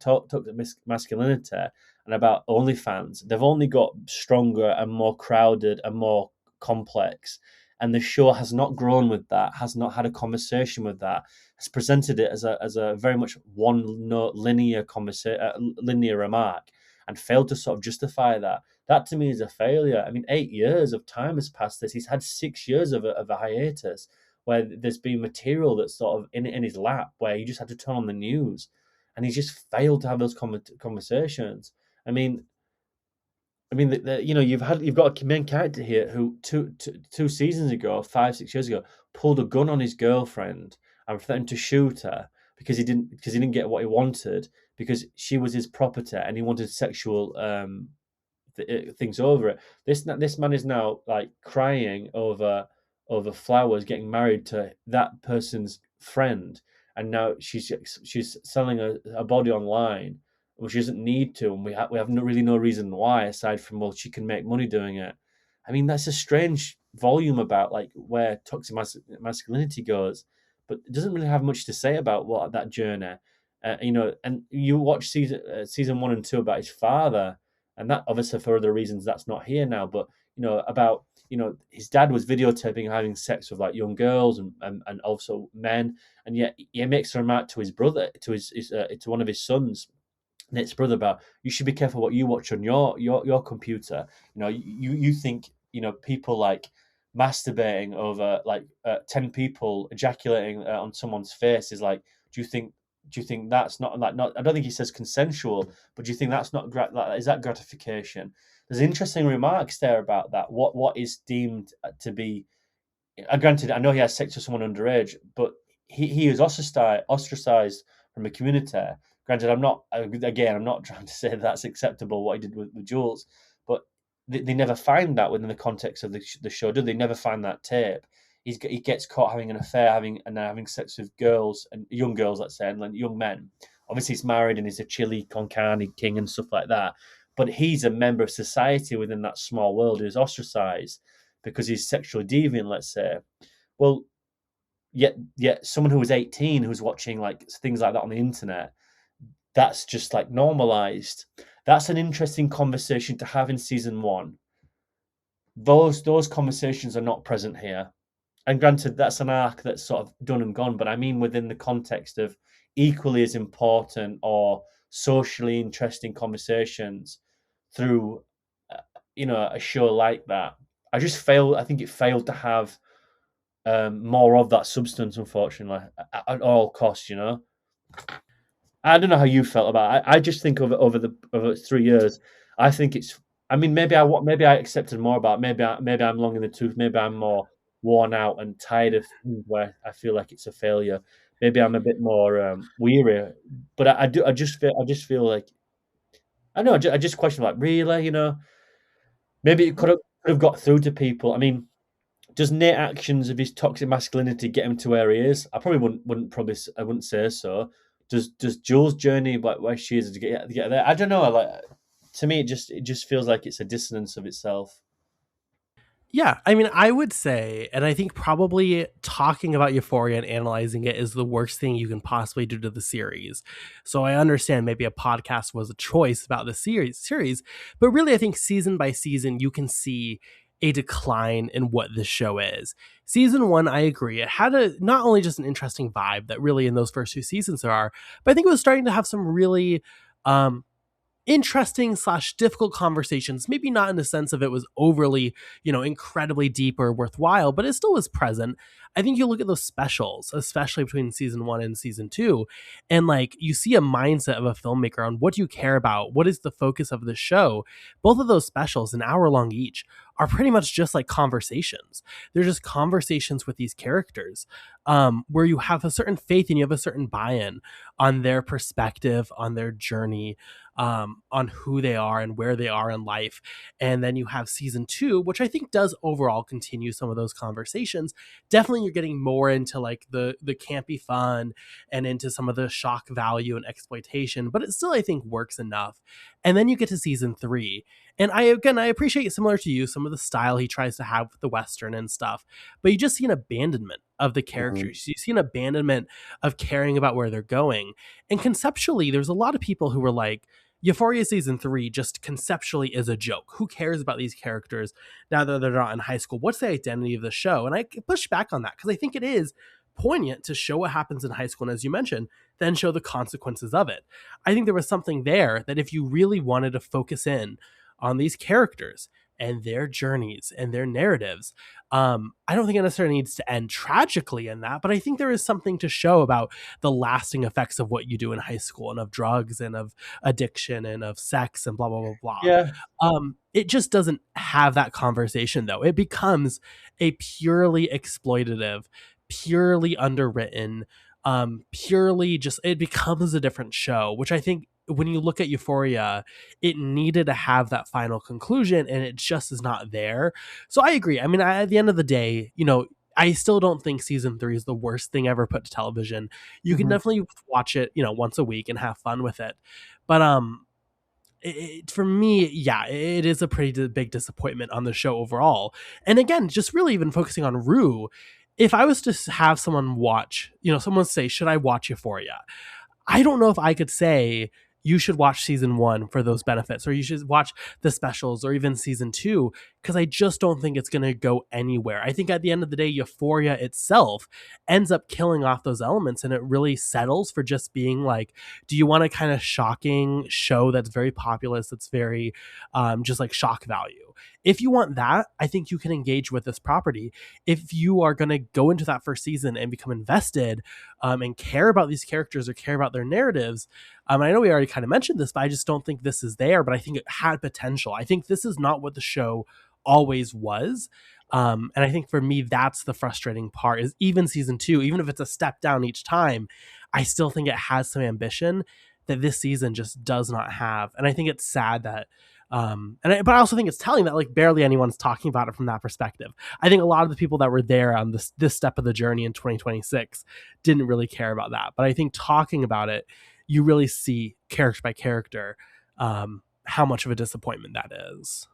masculinity and about OnlyFans, they've only got stronger and more crowded and more complex. and the show has not grown with that, has not had a conversation with that, has presented it as a very much one note linear linear remark, and failed to sort of justify that. That to me is a failure. I mean, 8 years of time has passed this. He's had 6 years of a hiatus where there's been material that's sort of in his lap where he just had to turn on the news, and he's just failed to have those conversations. I mean, you know, you've got a main character here who two seasons ago, 5 6 years ago, pulled a gun on his girlfriend and threatened to shoot her because he didn't get what he wanted, because she was his property and he wanted sexual things over it. This man is now like crying over flowers, getting married to that person's friend, and now she's selling a body online, which she doesn't need to, and we have really no reason why, aside from, well, she can make money doing it. I mean, that's a strange volume about like where toxic masculinity goes, but it doesn't really have much to say about what that journey. You know, and you watch season 1 and 2 about his father, and that obviously for other reasons that's not here now. But you know, about, you know, his dad was videotaping having sex with like young girls and also men, and yet he makes a remark to his brother, to to one of his sons, Nick's brother, about, you should be careful what you watch on your computer. You know, you think, you know, people like masturbating over like 10 people ejaculating on someone's face is like, do you think that's not like, not, I don't think he says consensual, but do you think that's not like, is that gratification? There's interesting remarks there about that. What is deemed to be, granted, I know he has sex with someone underage, but he is ostracized from a community. Granted, I'm not trying to say that's acceptable what he did with Jules, but they never find that within the context of the show, do they? Never find that tape. He gets caught having an affair, having sex with girls, and young girls, let's say, and like young men. Obviously, he's married and he's a chili con carne king and stuff like that. But he's a member of society within that small world who's ostracized because he's sexually deviant, let's say. Well, yet someone who was 18 who's watching like things like that on the internet, that's just like normalized. That's an interesting conversation to have in season 1. Those conversations are not present here. And granted, that's an arc that's sort of done and gone, but I mean within the context of equally as important or socially interesting conversations through, you know, a show like that. I think it failed to have more of that substance, unfortunately, at all costs. You know, I don't know how you felt about it. I just think over 3 years, I think it's. I mean, maybe I accepted more about it. Maybe I'm long in the tooth. Maybe I'm more worn out and tired of things where I feel like it's a failure. Maybe I'm a bit more weary. But I just feel like, I know, I just question, like, really, you know, maybe it could have got through to people. I mean, does Nate actions of his toxic masculinity get him to where he is? I probably I wouldn't say so. Does Jules' journey, like where she is to get there? I don't know. Like, to me, it just feels like it's a dissonance of itself. Yeah, I mean, I would say, and I think probably talking about Euphoria and analyzing it is the worst thing you can possibly do to the series. So I understand maybe a podcast was a choice about the series, but really I think season by season you can see a decline in what this show is. Season 1, I agree, it had not only just an interesting vibe that really in those first 2 seasons there are, but I think it was starting to have some really interesting / difficult conversations. Maybe not in the sense of it was overly, incredibly deep or worthwhile, but it still was present. I think you look at those specials, especially between season 1 and season 2, and like you see a mindset of a filmmaker on what do you care about, what is the focus of the show. Both of those specials, an hour long each, are pretty much just like conversations. They're just conversations with these characters, where you have a certain faith and you have a certain buy-in on their perspective, on their journey, on who they are and where they are in life. And then you have season 2, which I think does overall continue some of those conversations. Definitely you're getting more into like the campy fun and into some of the shock value and exploitation, but it still, I think, works enough. And then you get to season 3. And I appreciate, similar to you, some of the style he tries to have with the Western and stuff, but you just see an abandonment of the characters. Mm-hmm. You see an abandonment of caring about where they're going. And conceptually, there's a lot of people who were like, Euphoria season 3 just conceptually is a joke. Who cares about these characters now that they're not in high school? What's the identity of the show? And I push back on that because I think it is poignant to show what happens in high school, and as you mentioned, then show the consequences of it. I think there was something there that if you really wanted to focus in on these characters and their journeys and their narratives, I don't think it necessarily needs to end tragically in that, but I think there is something to show about the lasting effects of what you do in high school and of drugs and of addiction and of sex and blah, blah, blah, blah. Yeah. It just doesn't have that conversation, though. It becomes a purely exploitative, purely underwritten, purely just, it becomes a different show, which I think when you look at Euphoria, it needed to have that final conclusion and it just is not there. So I agree. I mean, at the end of the day, I still don't think season 3 is the worst thing ever put to television. You can Mhm. definitely watch it, once a week and have fun with it. But for me, yeah, it is a pretty big disappointment on the show overall. And again, just really even focusing on Rue, if I was to have someone watch, someone say, should I watch Euphoria? I don't know if I could say you should watch season 1 for those benefits, or you should watch the specials, or even season 2, because I just don't think it's going to go anywhere. I think at the end of the day, Euphoria itself ends up killing off those elements, and it really settles for just being like, do you want a kind of shocking show that's very populist, that's very just like shock value? If you want that, I think you can engage with this property. If you are going to go into that first season and become invested and care about these characters or care about their narratives, I know we already kind of mentioned this, but I just don't think this is there. But I think it had potential. I think this is not what the show always was. And I think for me, that's the frustrating part, is even season 2, even if it's a step down each time, I still think it has some ambition that this season just does not have. And I think it's sad that, but I also think it's telling that like barely anyone's talking about it from that perspective. I think a lot of the people that were there on this step of the journey in 2026 didn't really care about that. But I think talking about it, you really see character by character how much of a disappointment that is.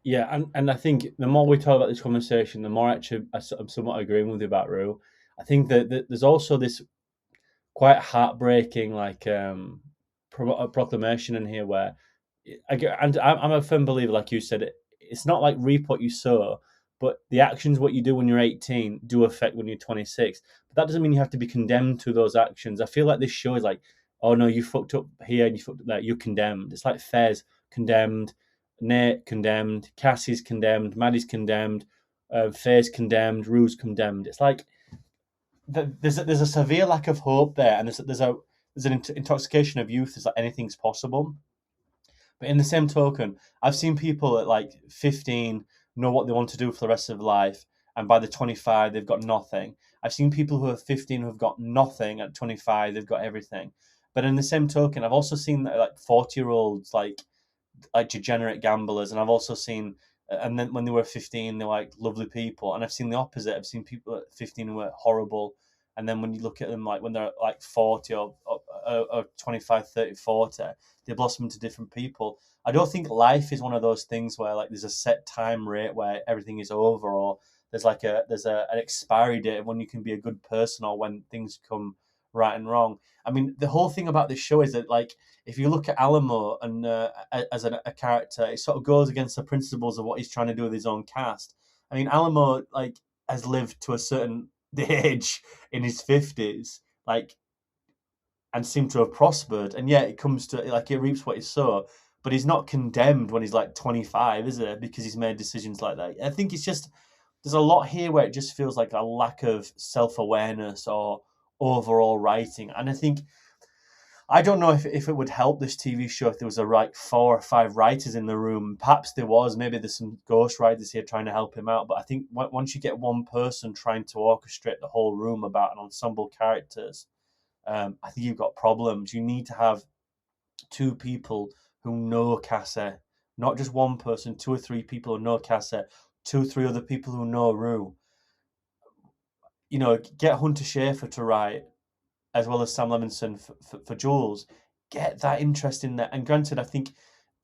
Yeah, and I think the more we talk about this conversation, the more actually I'm somewhat agreeing with you about Rue. I think that there's also this quite heartbreaking proclamation in here where, and I'm a firm believer, like you said, it's not like reap what you sow, but the actions what you do when you're 18 do affect when you're 26. But that doesn't mean you have to be condemned to those actions. I feel like this show is like, oh no, you fucked up here and you fucked up there, you're condemned. It's like Fez condemned, Nate condemned, Cassie's condemned, Maddie's condemned, Faye's condemned, Rue's condemned. It's like there's a severe lack of hope there, and there's an intoxication of youth. Is like anything's possible. But in the same token, I've seen people at like 15 know what they want to do for the rest of their life, and by the 25 they've got nothing. I've seen people who are 15 who have got nothing at 25, they've got everything. But in the same token, I've also seen like 40-year-olds like degenerate gamblers, and I've also seen, and then when they were 15, they were like lovely people, and I've seen the opposite. I've seen people at 15 who were horrible, and then when you look at them like when they're like 40 or 25, 30, 40, they blossom into different people. I don't think life is one of those things where like there's a set time rate where everything is over, or there's an expiry date of when you can be a good person or when things come right and wrong. I mean, the whole thing about this show is that like if you look at Alamo and as a character, it sort of goes against the principles of what he's trying to do with his own cast. I mean, Alamo like has lived to a certain age in his 50s, like, and seemed to have prospered, and yet it comes to like he reaps what he sow. But he's not condemned when he's like 25, is it? Because he's made decisions like that. I think it's just there's a lot here where it just feels like a lack of self awareness or overall writing, and I don't know if it would help this TV show if there was a right 4 or 5 writers in the room. Perhaps there was. Maybe there's some ghost writers here trying to help him out. But I think once you get one person trying to orchestrate the whole room about an ensemble characters, I think you've got problems. You need to have 2 people who know Cassie, not just one person, 2 or 3 people who know Cassie, 2 or 3 other people who know Rue. Get Hunter Schafer to write as well as Sam Levinson for Jules. Get that interest in there. And granted, I think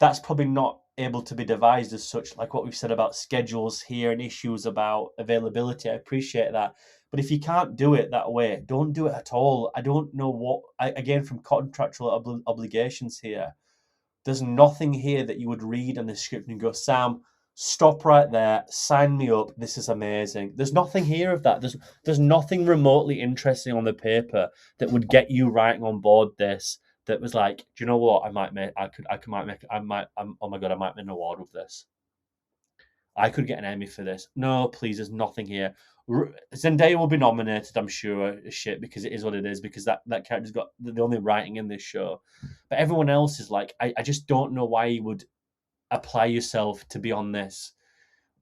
that's probably not able to be devised as such, like what we've said about schedules here and issues about availability. I appreciate that. But if you can't do it that way, don't do it at all. I don't know again, from contractual obligations here, There's nothing here that you would read on the script and go, Sam, stop right there, sign me up. This is amazing. There's nothing here of that. There's nothing remotely interesting on the paper that would get you writing on board this. That was like, do you know what? Oh my God, I might win an award with this. I could get an Emmy for this. No, please, there's nothing here. Zendaya will be nominated, I'm sure, shit, because it is what it is, because that character's got the only writing in this show. But everyone else is like, I just don't know why you would apply yourself to be on this.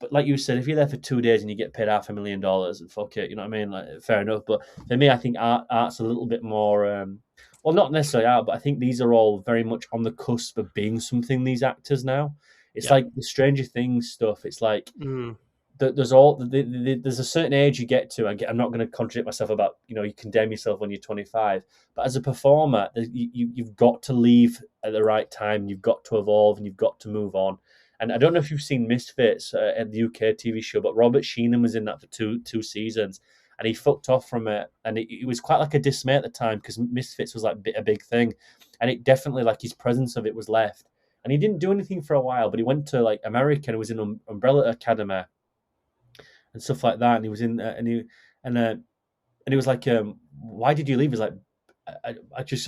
But like you said, if you're there for 2 days and you get paid $500,000, and fuck it, you know what I mean? Like, fair enough. But for me, I think art's a little bit more, well, not necessarily art, but I think these are all very much on the cusp of being something, these actors now. It's like the Stranger Things stuff. It's like there's a certain age you get to. I'm not going to contradict myself about, you condemn yourself when you're 25, but as a performer, you've got to leave at the right time. You've got to evolve and you've got to move on. And I don't know if you've seen Misfits at the UK TV show, but Robert Sheenan was in that for two seasons, and he fucked off from it. And it was quite like a dismay at the time because Misfits was like a big thing, and it definitely, like, his presence of it was left. And he didn't do anything for a while, but he went to like America and was in Umbrella Academy and stuff like that. And he was in and he was like, "Why did you leave?" He's like, I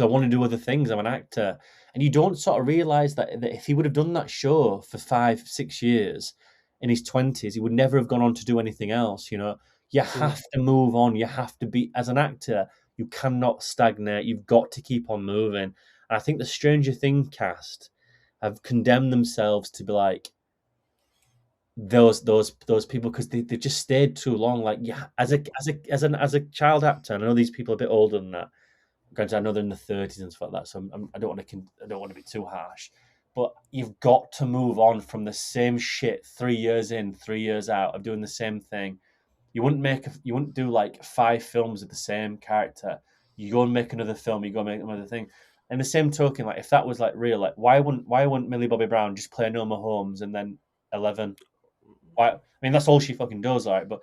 want to do other things. I'm an actor." And you don't sort of realize that if he would have done that show for 5-6 years in his 20s, he would never have gone on to do anything else. You have to move on. You have to be, as an actor, you cannot stagnate. You've got to keep on moving. And I think the Stranger Things cast have condemned themselves to be like those people because they just stayed too long. Like, yeah, as a child actor, and I know these people are a bit older than that. Granted, I know they're in the 30s and stuff like that, so I don't want to be too harsh. But you've got to move on from the same shit 3 years in, 3 years out of doing the same thing. You wouldn't do like 5 films of the same character. You go and make another film. You go and make another thing. And the same token, like, if that was like real, like, why wouldn't Millie Bobby Brown just play Norma Holmes and then 11? Why? I mean, that's all she fucking does, all right. But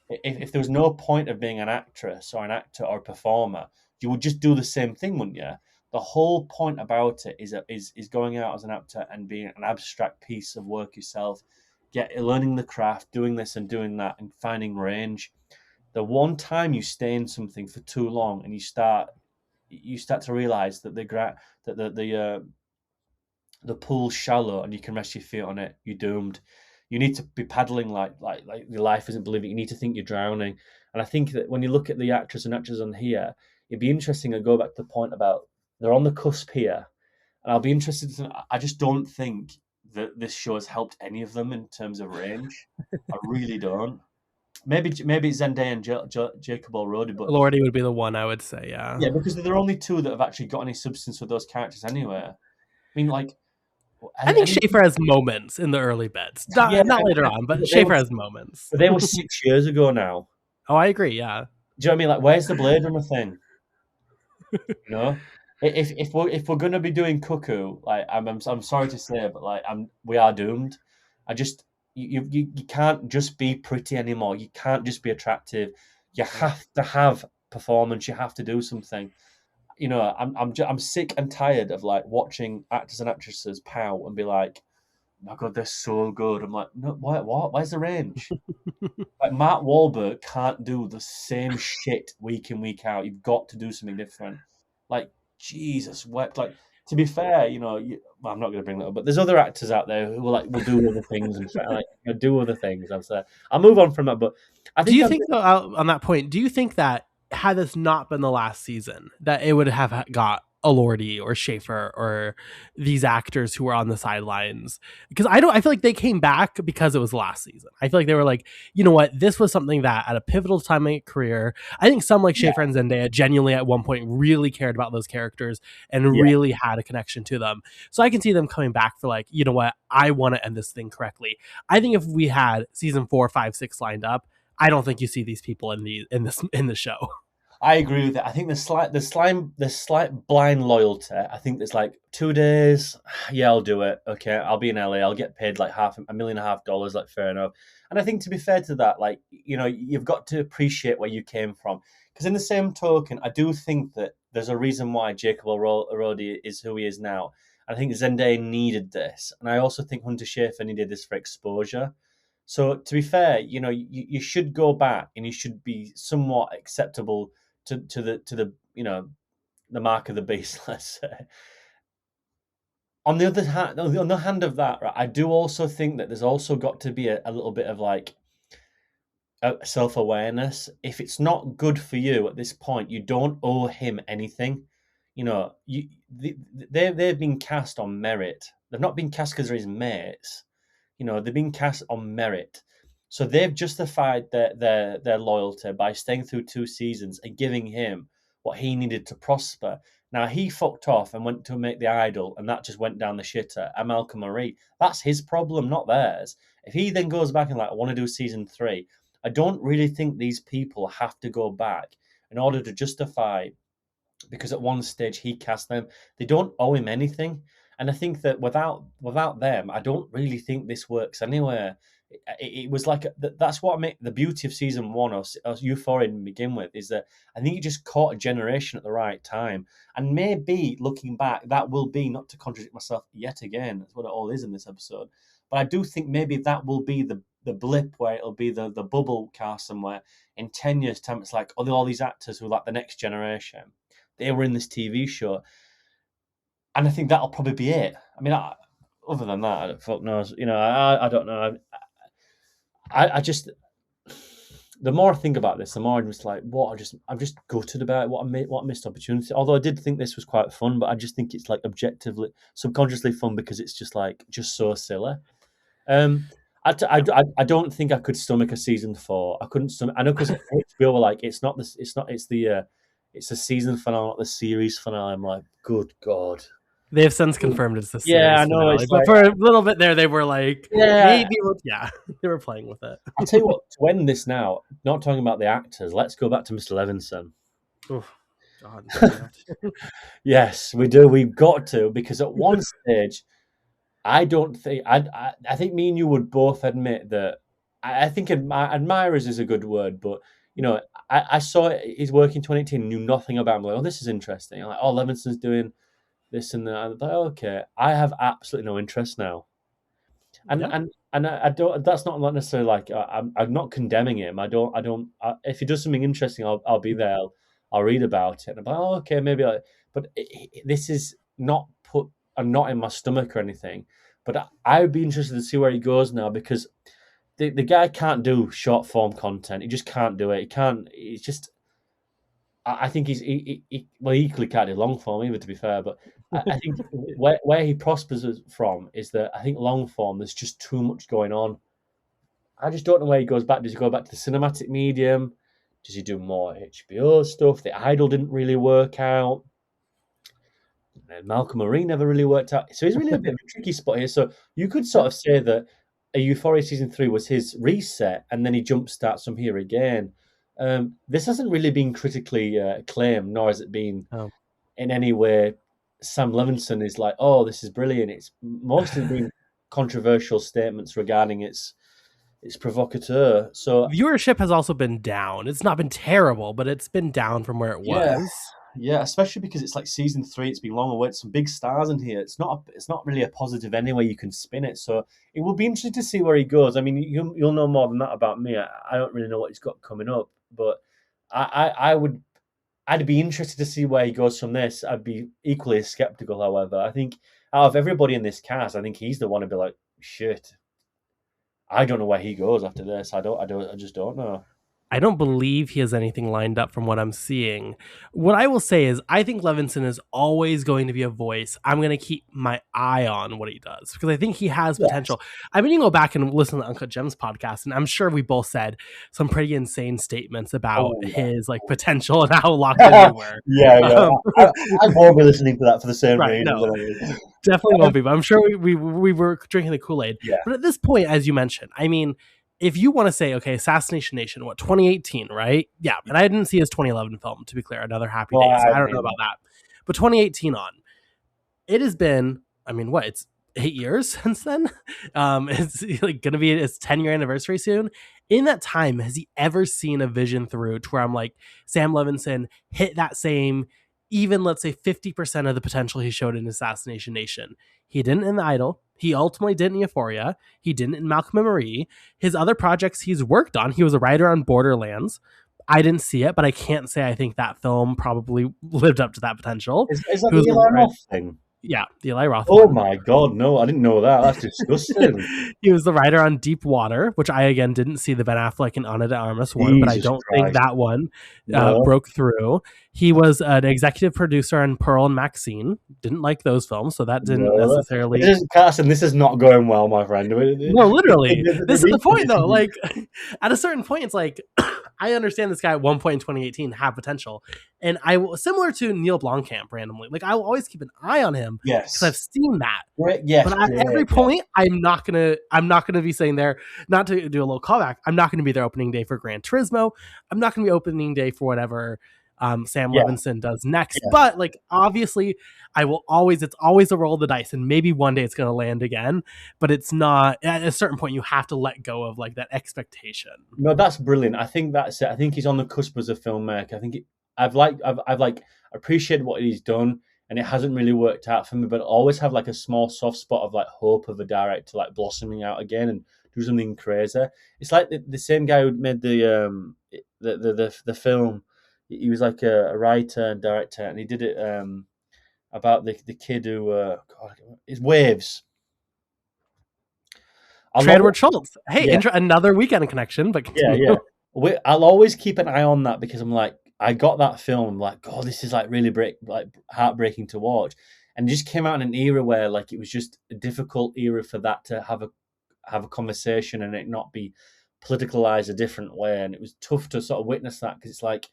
if there was no point of being an actress or an actor or a performer, you would just do the same thing, wouldn't you? The whole point about it is going out as an actor and being an abstract piece of work yourself, learning the craft, doing this and doing that, and finding range. The one time you stay in something for too long and you start to realize that the pool's shallow and you can rest your feet on it, you're doomed. You need to be paddling like your life isn't believing. You need to think you're drowning. And I think that when you look at the actors and actors on here, it'd be interesting to go back to the point about they're on the cusp here. And I'll be interested I just don't think that this show has helped any of them in terms of range. I really don't. Maybe it's Zendaya and Jacob Elordi, but Elordi would be the one I would say, yeah. Yeah, because they're only two that have actually got any substance with those characters anyway. I mean, like, I think Schaefer has moments in the early beds. Not later on, but Schaefer has moments. But they were 6 years ago now. Oh, I agree, yeah. Do you know what I mean? Like, where's the Blade Runner thing? If we're gonna be doing Cuckoo, like, I'm sorry to say, but like, we are doomed. You can't just be pretty anymore. You can't just be attractive. You have to have performance. You have to do something. I'm sick and tired of like watching actors and actresses pout and be like, "My God, they're so good." I'm like, no, what? Where's the range? Like, Mark Wahlberg can't do the same shit week in, week out. You've got to do something different. Like, Jesus, what? Like, to be fair, I'm not going to bring that up, but there's other actors out there who will do other things and do other things. I'll move on from that. But on that point, do you think that had this not been the last season, that it would have got Elordi or Schaefer or these actors who were on the sidelines? Because I feel like they came back because it was last season. I feel like they were like, you know what, this was something that at a pivotal time in my career, I think some like Schaefer and Zendaya genuinely at one point really cared about those characters and really had a connection to them. So I can see them coming back for like, you know what, I want to end this thing correctly. I think if we had season 4, 5, 6 lined up, I don't think you see these people in the show. I agree with it. I think the slight blind loyalty. I think there's like 2 days. Yeah, I'll do it. Okay, I'll be in LA. I'll get paid like $1.5 million. Like, fair enough. And I think, to be fair to that, like, you've got to appreciate where you came from. Because in the same token, I do think that there's a reason why Jacob Elordi is who he is now. I think Zendaya needed this, and I also think Hunter Schafer needed this for exposure. So to be fair, you should go back and you should be somewhat acceptable to the the mark of the beast, let's say. On the other hand, on the hand of that, right, I do also think that there's also got to be a little bit of like self-awareness. If it's not good for you at this point, you don't owe him anything. They've been cast on merit. They've not been cast because they're his mates. They've been cast on merit. So they've justified their loyalty by staying through 2 seasons and giving him what he needed to prosper. Now he fucked off and went to make The Idol, and that just went down the shitter. And Malcolm Marie, that's his problem, not theirs. If he then goes back and I want to do season 3, I don't really think these people have to go back in order to justify, because at one stage he cast them. They don't owe him anything. And I think that without them, I don't really think this works anywhere. It was like that's what made the beauty of season 1 or Euphoria to begin with, is that I think it just caught a generation at the right time. And maybe looking back, that will be, not to contradict myself yet again, that's what it all is in this episode, but I do think maybe that will be the blip where it'll be the bubble cast somewhere in 10 years' time. It's like, all these actors who are like the next generation, they were in this TV show. And I think that'll probably be it. I mean, other than that, fuck knows. I don't know. I just, the more I think about this, the more I'm just like, I'm just gutted about it, what a missed opportunity. Although I did think this was quite fun, but I just think it's like objectively, subconsciously fun because it's just so silly. I don't think I could stomach a season 4. I couldn't stomach. I know because HBO were like, it's the season finale, not the series finale. I'm like, good God. They have since confirmed it's the series I know. finale, but for a little bit there, they were like, maybe, they were playing with it. I'll tell you what, to end this now, not talking about the actors, let's go back to Mr. Levinson. Oh, God. Yes, we do. We've got to, because at one stage, I think me and you would both admit that I think admirers is a good word, but I saw his work in 2018, knew nothing about him. Like, oh, this is interesting. I'm like, oh, Levinson's doing this and that. I'm like, okay, I have absolutely no interest now. And I don't. That's not necessarily like I'm not condemning him. I don't. If he does something interesting, I'll be there. I'll read about it. And I'm like, oh, okay, maybe. But this is not put. I'm not in my stomach or anything. But I would be interested to see where he goes now, because the guy can't do short form content. He just can't do it. He can't. It's just. I think he equally can't do long form either, to be fair. But I think where he prospers from is that I think long form, there's just too much going on. I just don't know where he goes back. Does he go back to the cinematic medium? Does he do more HBO stuff? The Idol didn't really work out. And Malcolm Marie never really worked out. So he's really a bit of a tricky spot here. So you could sort of say that a Euphoria season 3 was his reset, and then he jumpstarts from here again. This hasn't really been critically acclaimed, nor has it been in any way. Sam Levinson is like, oh, this is brilliant. It's mostly been controversial statements regarding its provocateur. So viewership has also been down. It's not been terrible, but it's been down from where it was. Yeah, especially because it's like season 3. It's been long awaited. Some big stars in here. It's not really a positive any way you can spin it. So it will be interesting to see where he goes. I mean, you'll know more than that about me. I don't really know what he's got coming up, but I'd be interested to see where he goes from this. I'd be equally skeptical, however. I think out of everybody in this cast, I think he's the one to be like, shit, I don't know where he goes after this. I just don't know. I don't believe he has anything lined up from what I'm seeing. What I will say is I think Levinson is always going to be a voice I'm going to keep my eye on what he does, because I think he has potential. I mean, you can go back and listen to Uncut Gems podcast, and I'm sure we both said some pretty insane statements about his like potential and how locked in we were. I won't be listening to that for the same reason. No, definitely won't be, but I'm sure we were drinking the Kool-Aid. Yeah. But at this point, as you mentioned, I mean, if you want to say, okay, Assassination Nation, 2018, right? Yeah, and I didn't see his 2011 film, to be clear, Another Happy Days. I don't know about that. But 2018 on, it has been, I mean, it's 8 years since then? It's like going to be its 10-year anniversary soon. In that time, has he ever seen a vision through to where I'm like, Sam Levinson hit that same even, let's say, 50% of the potential he showed in Assassination Nation. He didn't in The Idol. He ultimately did in Euphoria. He didn't in Malcolm and Marie. His other projects he's worked on, he was a writer on Borderlands. I didn't see it, but I can't say I think that film probably lived up to that potential. Is that He the was Eli Roth thing? yeah, the Eli Roth Oh one. my god, no, I didn't know that. That's disgusting. He was the writer on Deep Water, which I again didn't see the Ben Affleck and Ana de Armas one, but I Jesus don't think Christ. that one No, broke through. He was an executive producer on Pearl and Maxine. Didn't like those films, so that didn't no. necessarily. This is Carson. This is not going well, my friend. No, literally. This is the point, though. This Like, at a certain point, it's like I understand this guy at one point in 2018 had potential, and I will, similar to Neil Blomkamp, randomly. Like, I will always keep an eye on him because I've yes, seen that. yes, But at every great, point, I'm not gonna be saying there. Not to do a little callback, I'm not gonna be there opening day for Gran Turismo. I'm not gonna be opening day for whatever Sam yeah. Levinson does next. But like, obviously, I will always. It's always a roll of the dice, and maybe one day it's gonna land again. But it's not. At a certain point, you have to let go of like that expectation. No, that's brilliant. I think that's it. I think he's on the cusp as a filmmaker. I think I've like appreciated what he's done, and it hasn't really worked out for me. But I always have like a small soft spot of like hope of a director like blossoming out again and do something crazy. It's like the same guy who made the film. He was like a writer and director, and he did it about the kid who God, it's Waves. I'll Trey always, Edward Schultz. Hey, yeah, another Weekend Connection, but yeah, continue. yeah. I'll always keep an eye on that because I'm like, I got that film. I'm like, God, this is like really heartbreaking to watch, and it just came out in an era where like it was just a difficult era for that to have a conversation and it not be politicalized a different way, and it was tough to sort of witness that because it's like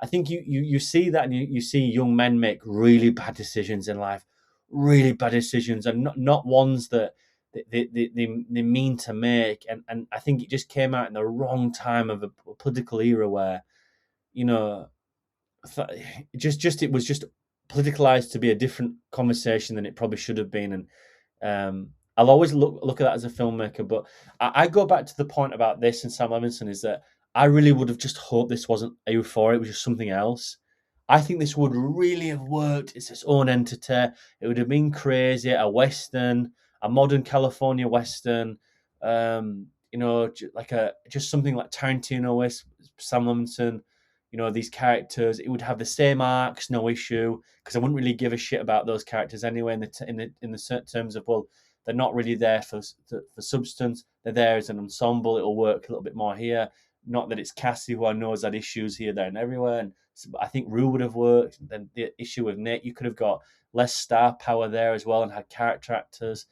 I think you see that and you see young men make really bad decisions in life, really bad decisions, and not ones that they mean to make. And I think it just came out in the wrong time of a political era where, you know, it was just politicalized to be a different conversation than it probably should have been. And I'll always look at that as a filmmaker. But I go back to the point about this and Sam Levinson is that I really would have just hoped this wasn't a Euphoria, it was just something else. I think this would really have worked. It's its own entity. It would have been crazy, a Western, a modern California Western, you know, like just something like Tarantino with Sam Levinson, you know, these characters. It would have the same arcs, no issue, because I wouldn't really give a shit about those characters anyway. In the terms of, well, they're not really there for substance. They're there as an ensemble. It'll work a little bit more here. Not that it's Cassie, who I know has had issues here, there, and everywhere. And I think Rue would have worked. Then the issue with Nick, you could have got less star power there as well, and had character actors.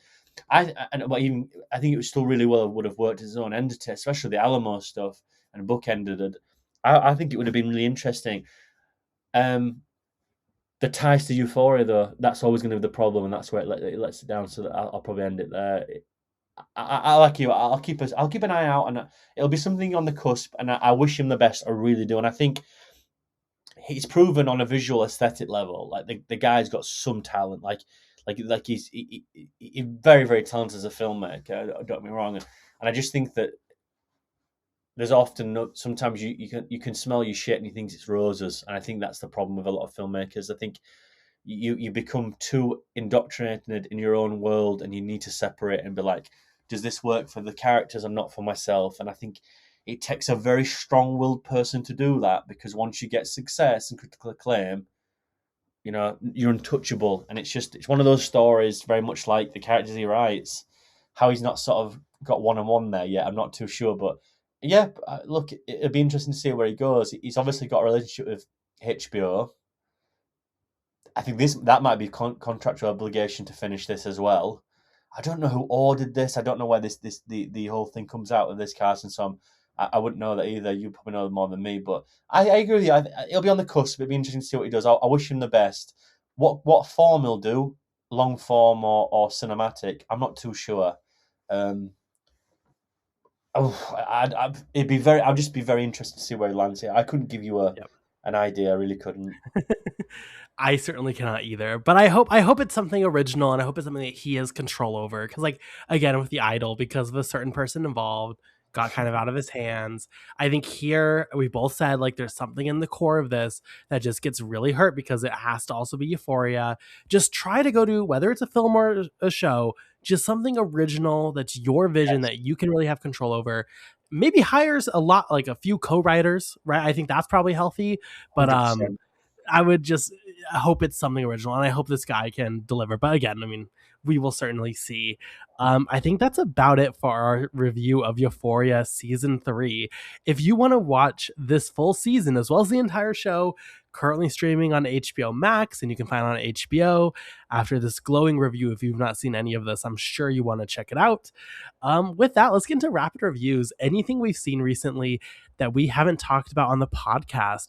I think it was still really well would have worked as its own entity, especially the Alamo stuff and bookended it. I think it would have been really interesting. The ties to Euphoria, though, that's always going to be the problem, and that's where it lets it down. So that I'll probably end it there. I like you. I'll keep an eye out, and it'll be something on the cusp. And I wish him the best. I really do. And I think he's proven on a visual aesthetic level, like the guy's got some talent. Like he's very very talented as a filmmaker. Don't get me wrong. And I just think that there's often sometimes you can smell your shit and you think it's roses, and I think that's the problem with a lot of filmmakers. I think you become too indoctrinated in your own world, and you need to separate and be like, does this work for the characters and not for myself? And I think it takes a very strong-willed person to do that, because once you get success and critical acclaim, you know, you're untouchable. And it's one of those stories, very much like the characters he writes. How he's not sort of got one-on-one there yet, I'm not too sure. But yeah, look, it'll be interesting to see where he goes. He's obviously got a relationship with HBO. I think that might be contractual obligation to finish this as well. I don't know who ordered this. I don't know where the whole thing comes out of this, Carson. So I wouldn't know that either. You probably know more than me. But I agree with you. He'll be on the cusp. It'll be interesting to see what he does. I wish him the best. What form he'll do, long form or cinematic, I'm not too sure. I'd just be very interested to see where he lands here. I couldn't give you an idea. I really couldn't. I certainly cannot either, but I hope it's something original, and I hope it's something that he has control over. Because, like, again, with The Idol, because of a certain person involved, got kind of out of his hands. I think here we both said like there's something in the core of this that just gets really hurt because it has to also be Euphoria. Just try to go to, whether it's a film or a show, just something original that's your vision Yes, that you can really have control over. Maybe hires a lot, like a few co-writers, right? I think that's probably healthy, but 100%. I would just hope it's something original, and I hope this guy can deliver. But again, I mean, we will certainly see. I think that's about it for our review of Euphoria season 3. If you want to watch this full season as well as the entire show, currently streaming on HBO Max, and you can find it on HBO. After this glowing review, if you've not seen any of this, I'm sure you want to check it out. With that, let's get into rapid reviews. Anything we've seen recently that we haven't talked about on the podcast.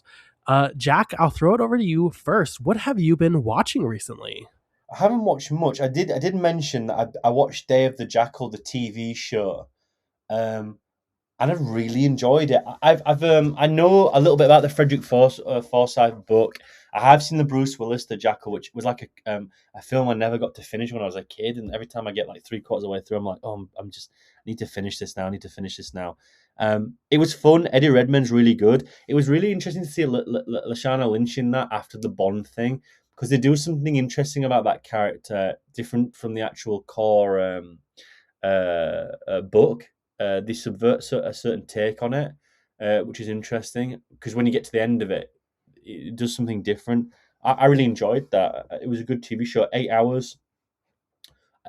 Jack, I'll throw it over to you first. What have you been watching recently? I haven't watched much. I did mention that I watched Day of the Jackal, the TV show. Um, and I've really enjoyed it. I know a little bit about the Forsyth book. I have seen the Bruce Willis The Jackal, which was like a film I never got to finish when I was a kid. And every time I get like 3/4 of the way through, I'm like, oh, I need to finish this now. I need to finish this now. It was fun. Eddie Redmayne's really good. It was really interesting to see Lashana Lynch in that after the Bond thing, because they do something interesting about that character, different from the actual core book. They subvert a certain take on it, which is interesting because when you get to the end of it, it does something different. I really enjoyed that. It was a good TV show, 8 hours.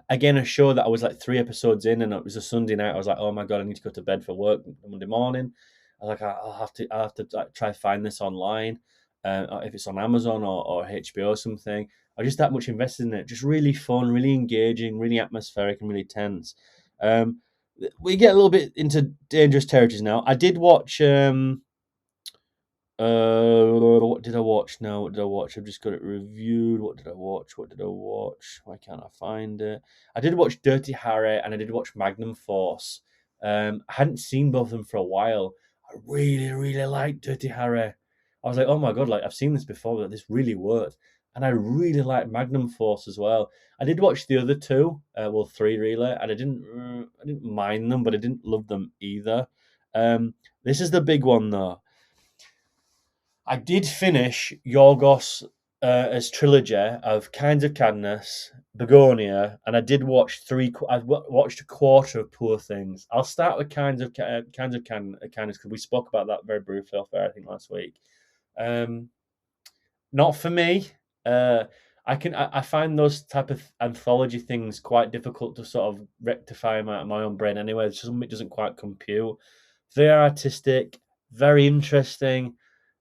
Again, a show that I was like 3 episodes in, and it was a Sunday night. I was like, oh my god, I need to go to bed for work Monday morning. I was like, I'll have to like, try find this online, if it's on Amazon or HBO or something. I was just that much invested in it. Just really fun, really engaging, really atmospheric, and really tense. Um, we get a little bit into dangerous territories now. I did watch. What did I watch now? What did I watch? I've just got it reviewed. What did I watch? What did I watch? Why can't I find it? I did watch Dirty Harry and I did watch Magnum Force. I hadn't seen both of them for a while. I really, really liked Dirty Harry. I was like, oh my god, like I've seen this before, but this really worked. And I really liked Magnum Force as well. I did watch the other two, well, three really, and I didn't mind them, but I didn't love them either. This is the big one though. I did finish Yorgos as trilogy of Kinds of Kindness, Begonia, and I did watch watched a quarter of Poor Things. I'll start with Kindness because we spoke about that very briefly off air, I think last week. Um, Not for me. Uh, I find those type of anthology things quite difficult to sort of rectify my own brain anyway. It's just, it doesn't quite compute. Very artistic, very interesting,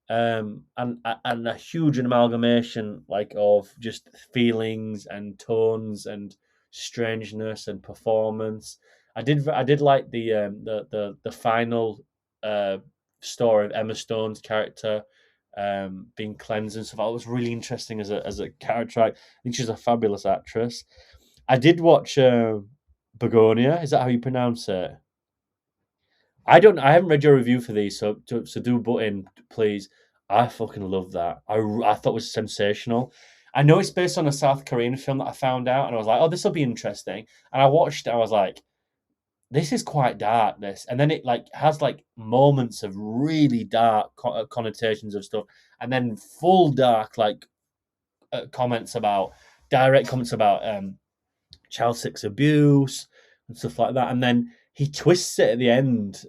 and a huge amalgamation like of just feelings and tones and strangeness and performance. I did like the final uh, story of Emma Stone's character being cleansed and stuff. That was really interesting as a character. I think she's a fabulous actress. I did watch Begonia. Is that how you pronounce it? I don't. I haven't read your review for these, so do butt in, please. I fucking love that. I thought it was sensational. I know it's based on a South Korean film that I found out, and I was like, oh, this will be interesting. And I watched it. I was like, this is quite dark. This, and then it like has like moments of really dark connotations of stuff, and then full dark like comments about direct comments about child sex abuse and stuff like that. And then he twists it at the end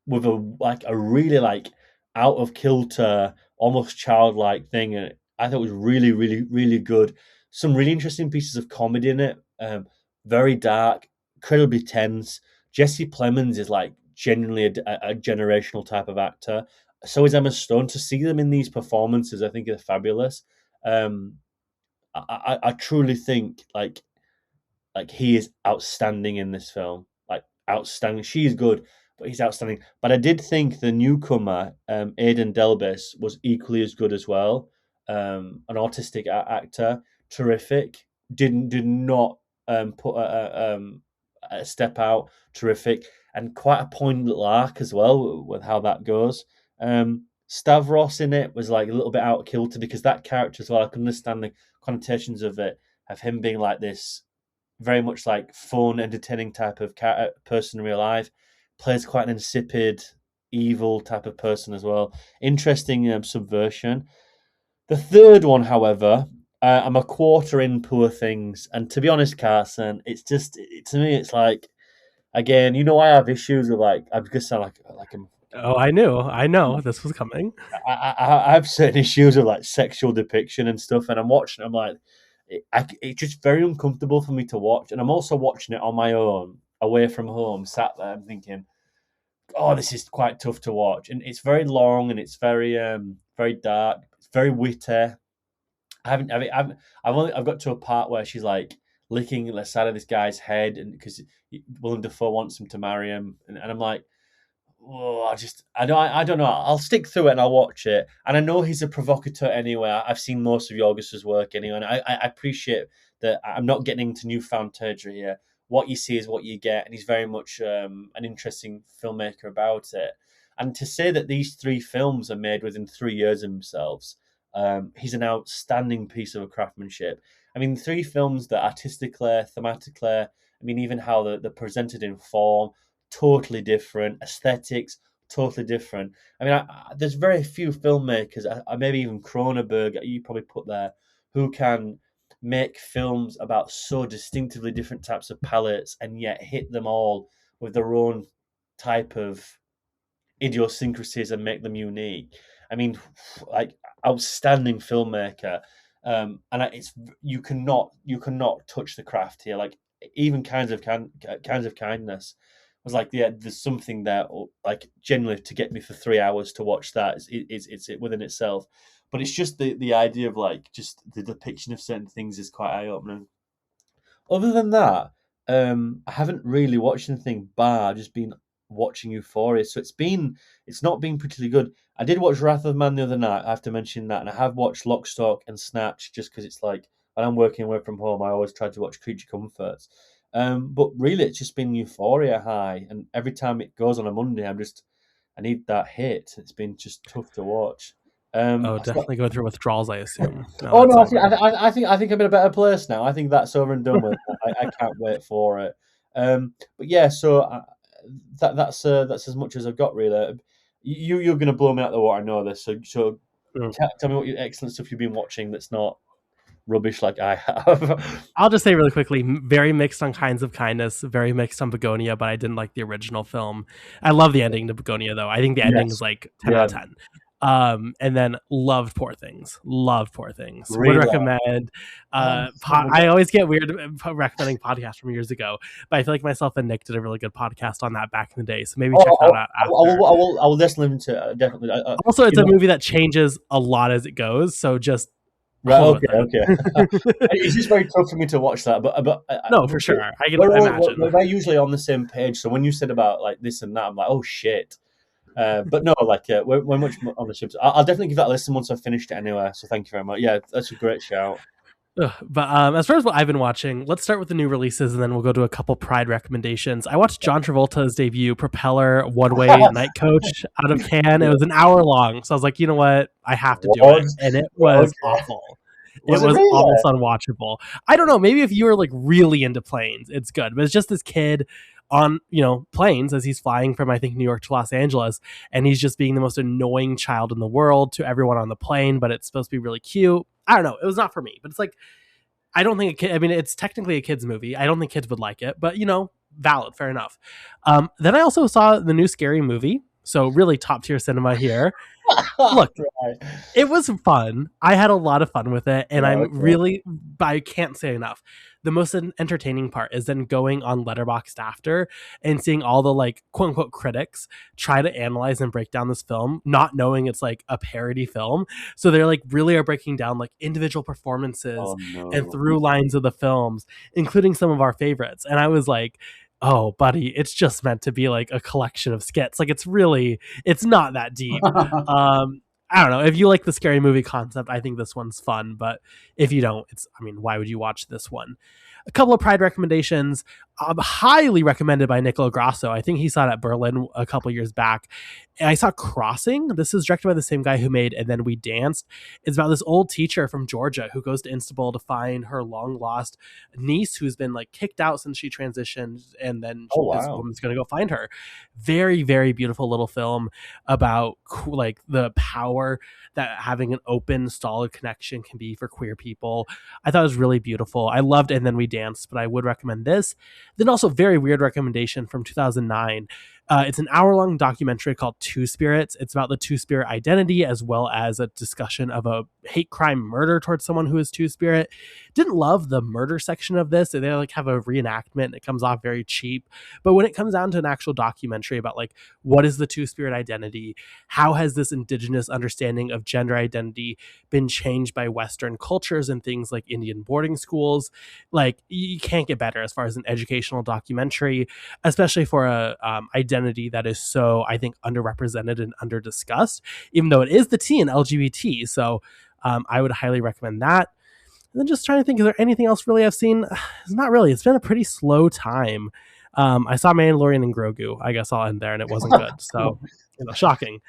with a really like out of kilter, almost childlike thing, and I thought it was really, really, really good. Some really interesting pieces of comedy in it. Very dark, incredibly tense. Jesse Plemons is like genuinely a generational type of actor. So is Emma Stone. To see them in these performances, I think are fabulous. Um, I truly think like he is outstanding in this film. Like outstanding. She's good, but he's outstanding. But I did think the newcomer, Aidan Delbis, was equally as good as well. An autistic actor, terrific. Did not put a step out. Terrific and quite a poignant little arc as well with how that goes. Stavros in it was like a little bit out of kilter because that character as well. I can understand the connotations of it, of him being like this very much like fun, entertaining type of person in real life. plays quite an insipid, evil type of person as well. Interesting subversion. The third one, however, I'm a quarter in Poor Things, and to be honest, Carson, it's just to me, it's like again, I have issues with like I'm gonna sound like I'm. Oh, I know this was coming. I have certain issues with like sexual depiction and stuff, and I'm watching. I'm like, it's just very uncomfortable for me to watch, and I'm also watching it on my own, away from home, sat there, I'm thinking, oh, this is quite tough to watch, and it's very long and it's very dark. It's very witty. I've got to a part where she's like licking the side of this guy's head, and because Willem Dafoe wants him to marry him, and I'm like, oh, I don't know. I'll stick through it and I'll watch it. And I know he's a provocateur anyway. I've seen most of Yorgos's work anyway, and I appreciate that I'm not getting into newfound territory here. What you see is what you get, and he's very much an interesting filmmaker about it. And to say that these three films are made within 3 years of themselves, he's an outstanding piece of craftsmanship. I mean, three films that artistically, thematically, I mean, even how they're presented in form, totally different aesthetics, totally different. I mean, there's very few filmmakers, maybe even Cronenberg, you probably put there, who can make films about so distinctively different types of palettes and yet hit them all with their own type of idiosyncrasies and make them unique. I mean, like outstanding filmmaker. It's you cannot touch the craft here. Like even kinds of kindness was like, yeah, there's something there, like genuinely to get me for 3 hours to watch that it's it within itself. But it's just the idea of like just the depiction of certain things is quite eye opening. Other than that, I haven't really watched anything bar. I've just been watching Euphoria, so it's not been particularly good. I did watch Wrath of Man the other night. I have to mention that, and I have watched Lock, Stock, and Snatch just because it's like when I'm working away from home, I always try to watch Creature Comforts. But really, it's just been Euphoria high, and every time it goes on a Monday, I need that hit. It's been just tough to watch. Oh, definitely go through withdrawals, I assume. Oh no, I think I'm in a better place now. I think that's over and done with. I can't wait for it. But yeah, so that's as much as I've got really. You're going to blow me out the water. I know this. So tell me what your excellent stuff you've been watching that's not rubbish like I have. I'll just say really quickly, very mixed on Kinds of Kindness, very mixed on Begonia, but I didn't like the original film. I love the ending to Begonia though. I think the ending is like 10 out of 10. And then loved Poor Things. Really? Would recommend. I always get weird recommending podcasts from years ago, but I feel like myself and Nick did a really good podcast on that back in the day. So maybe check that out after. I will listen to it, definitely. Also, it's a movie that changes a lot as it goes, so just right. Okay. It's just very tough for me to watch that, but no, for sure. I can imagine. We're usually on the same page, so when you said about like this and that, I'm like, oh shit. But no, like we're much on the ships. I'll definitely give that a listen once I've finished it anyway. So thank you very much. Yeah, that's a great shout. But as far as what I've been watching, let's start with the new releases, and then we'll go to a couple Pride recommendations. I watched John Travolta's debut, Propeller One Way Night Coach, out of Cannes. It was an hour long, so I was like, you know what, I have to do it, and it was awful. It was really? Almost unwatchable. I don't know. Maybe if you were like really into planes, it's good. But it's just this kid on planes as he's flying from I think New York to Los Angeles, and he's just being the most annoying child in the world to everyone on the plane, but it's supposed to be really cute. I don't know, it was not for me, but it's like I don't think it's technically a kids movie. I don't think kids would like it, but valid, fair enough. Then I also saw the new Scary Movie, so really top tier cinema here. Look, it was fun. I had a lot of fun with it, and I can't say enough. The most entertaining part is then going on Letterboxd after and seeing all the like quote unquote critics try to analyze and break down this film, not knowing it's like a parody film. So they're like really are breaking down like individual performances and through lines of the films, including some of our favorites. And I was like, oh, buddy, it's just meant to be like a collection of skits. Like it's not that deep. I don't know. If you like the Scary Movie concept, I think this one's fun. But if you don't, why would you watch this one? A couple of Pride recommendations. highly recommended by Nicola Grasso. I think he saw it at Berlin a couple years back. And I saw Crossing. This is directed by the same guy who made And Then We Danced. It's about this old teacher from Georgia who goes to Istanbul to find her long lost niece who's been like kicked out since she transitioned, and then Oh this wow. woman's going to go find her. Very, very beautiful little film about like the power that having an open, solid connection can be for queer people. I thought it was really beautiful. I loved And Then We Danced, but I would recommend this. Then also very weird recommendation from 2009. It's an hour-long documentary called Two Spirits. It's about the two-spirit identity as well as a discussion of a hate crime murder towards someone who is two-spirit. Didn't love the murder section of this. They like have a reenactment and it comes off very cheap. But when it comes down to an actual documentary about like what is the two-spirit identity, how has this indigenous understanding of gender identity been changed by Western cultures and things like Indian boarding schools, like you can't get better as far as an educational documentary, especially for a identity that is so, I think, underrepresented and underdiscussed, even though it is the T in LGBT. So I would highly recommend that. And then just trying to think, is there anything else really I've seen? It's not really. It's been a pretty slow time. I saw Mandalorian and Grogu. I guess I'll end there, and it wasn't good. So, shocking.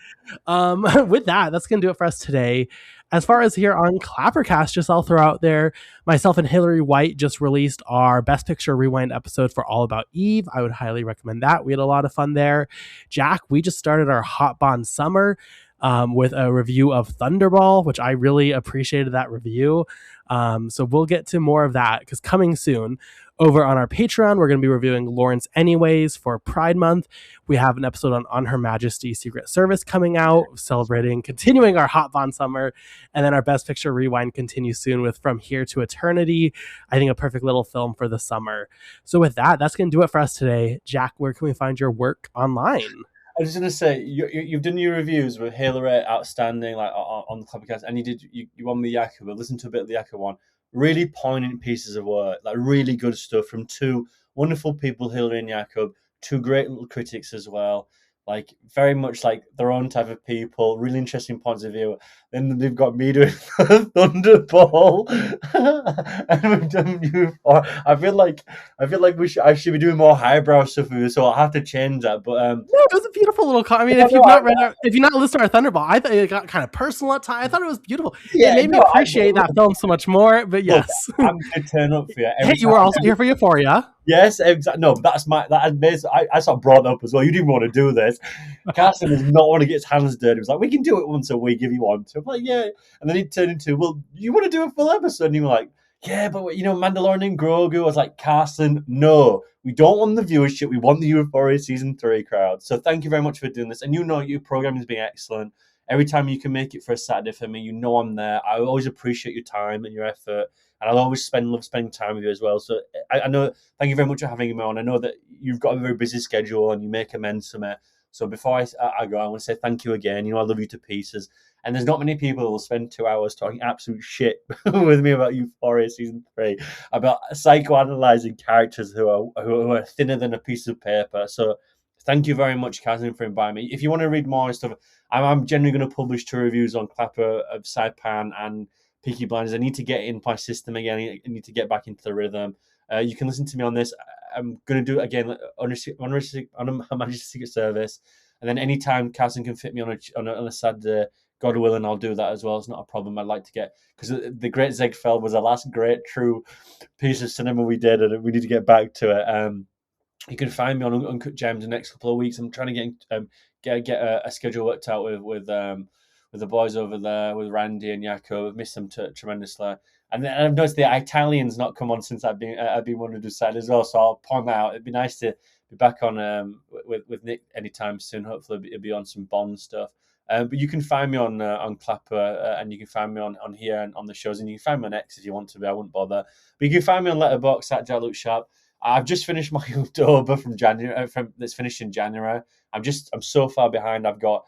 With that, that's going to do it for us today. As far as here on ClapperCast, just I'll throw out there, myself and Hillary White just released our Best Picture Rewind episode for All About Eve. I would highly recommend that. We had a lot of fun there. Jack, we just started our Hot Bond Summer with a review of Thunderball, which I really appreciated that review. So we'll get to more of that because coming soon. Over on our Patreon, we're going to be reviewing Lawrence Anyways for Pride Month. We have an episode on Her Majesty's Secret Service coming out, continuing our Hot Bond Summer. And then our Best Picture Rewind continues soon with From Here to Eternity. I think a perfect little film for the summer. So with that, that's going to do it for us today. Jack, where can we find your work online? I was just gonna say you've done your reviews with Hillary outstanding, like on the ClapperCast, and you won the Yaka. But listen to a bit of the Yaka one. Really poignant pieces of work, like really good stuff from two wonderful people, Hillary and Jakob. Two great little critics as well. Like very much like their own type of people. Really interesting points of view. Then they've got me doing Thunderball, and we've done Euphoria. I feel like I should be doing more highbrow stuff with you, so I'll have to change that. But no, it was a beautiful little. I mean, if you've not if you've not listened to our Thunderball, I thought it got kind of personal at times. I thought it was beautiful. Yeah, it made me appreciate that film so much more. But yes, I'm gonna turn up for you. Hey, you were also here for Euphoria. Yes, exactly. No, that's I sort of brought that up as well. You didn't want to do this. Carson does not want to get his hands dirty. He was like, we can do it once a week if you want to. I'm like, yeah. And then he turned into, well, you want to do a full episode? And you were like, yeah, but Mandalorian and Grogu. I was like, Carson, no, we don't want the viewership. We want the Euphoria season 3 crowd. So thank you very much for doing this. And your programming has been excellent. Every time you can make it for a Saturday for me, I'm there. I always appreciate your time and your effort. And I'll always love spending time with you as well. So I know, thank you very much for having me on. I know that you've got a very busy schedule and you make amends for me. So before I go, I want to say thank you again. I love you to pieces. And there's not many people who will spend 2 hours talking absolute shit with me about Euphoria season 3, about psychoanalyzing characters who are thinner than a piece of paper. So thank you very much, Kazim, for inviting me. If you want to read more stuff, I'm generally going to publish 2 reviews on Clapper of Saipan and Peaky Blinders. I need to get in my system again. I need to get back into the rhythm. You can listen to me on this. I'm going to do it again on a Majesty's Secret Service. And then anytime Carson can fit me on a Saturday, God willing, I'll do that as well. It's not a problem. I'd like to get, because The Great Ziegfeld was the last great true piece of cinema we did, and we need to get back to it. You can find me on Uncut Gems the next couple of weeks. I'm trying to get a schedule worked out with the boys over there, with Randy and Jaco. I've missed them tremendously. And then I've noticed the Italian's not come on since I've been wanting to decide as well. So I'll point that out. It'd be nice to be back on with Nick anytime soon. Hopefully it'll be on some Bond stuff. But you can find me on Clapper, and you can find me on here and on the shows, and you can find me on X if you want to be. I wouldn't bother. But you can find me on Letterboxd at Jak-Luke Sharp. I've just finished my October from January. That's finished in January. I'm so far behind. I've got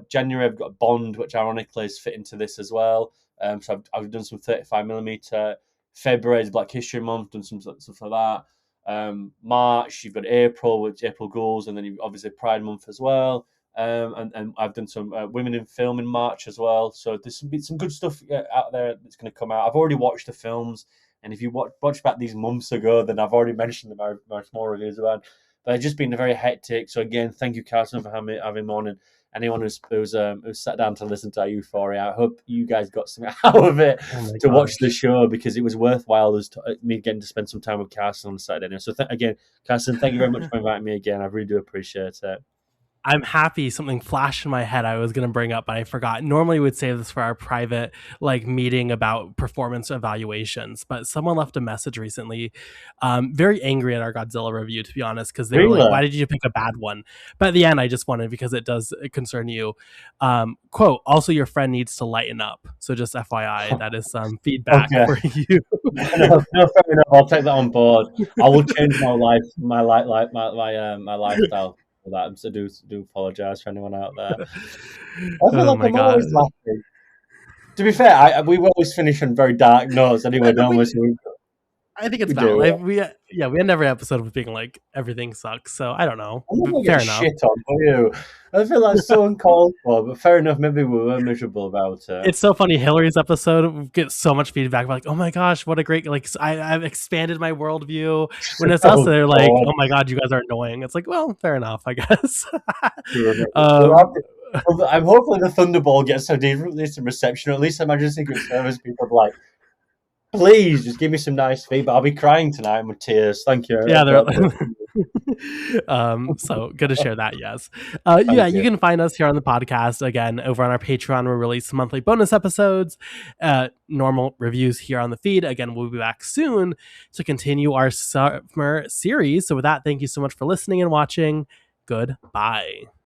January. I've got Bond, which ironically is fit into this as well. So I've done some 35mm. February is Black History Month. Done some stuff like that. March, you've got April, which April Ghouls, and then you've obviously Pride Month as well. And I've done some women in film in March as well. So there's some good stuff out there that's going to come out. I've already watched the films. And if you watch back these months ago, then I've already mentioned my small reviews about. But it's just been very hectic. So again, thank you, Carson, for having me on, and anyone who's sat down to listen to our Euphoria. I hope you guys got something out of it to watch the show, because it was worthwhile me getting to spend some time with Carson on Saturday. So again, Carson, thank you very much for inviting me again. I really do appreciate it. I'm happy something flashed in my head I was going to bring up, but I forgot. Normally we'd save this for our private meeting about performance evaluations, but someone left a message recently, very angry at our Godzilla review, to be honest, because they were like, why did you pick a bad one? But at the end, I just wanted, because it does concern you. Quote, also your friend needs to lighten up. So just FYI, that is some feedback for you. No, fair enough. I'll take that on board. I will change my lifestyle. For that, so do apologize for anyone out there. I feel like I'm always laughing. To be fair, we always finish on very dark notes anyway, don't we? I think it's valid. We end every episode with being like, everything sucks. So I don't know. Fair enough. Shit on you. I feel like so uncalled for, but fair enough. Maybe we were miserable about it. It's so funny. Hillary's episode gets so much feedback. We're like, oh my gosh, what a great, I've expanded my worldview. When it's us, they're like, oh my God, you guys are annoying. It's like, well, fair enough, I guess. I'm hoping the Thunderball gets so decent reception. Or at least imagine Secret Service people like, please just give me some nice feedback. I'll be crying tonight with tears. Thank you. Yeah, so good to share that. Yes. You can find us here on the podcast again over on our Patreon. We release monthly bonus episodes, normal reviews here on the feed. Again, we'll be back soon to continue our summer series. So with that, thank you so much for listening and watching. Goodbye.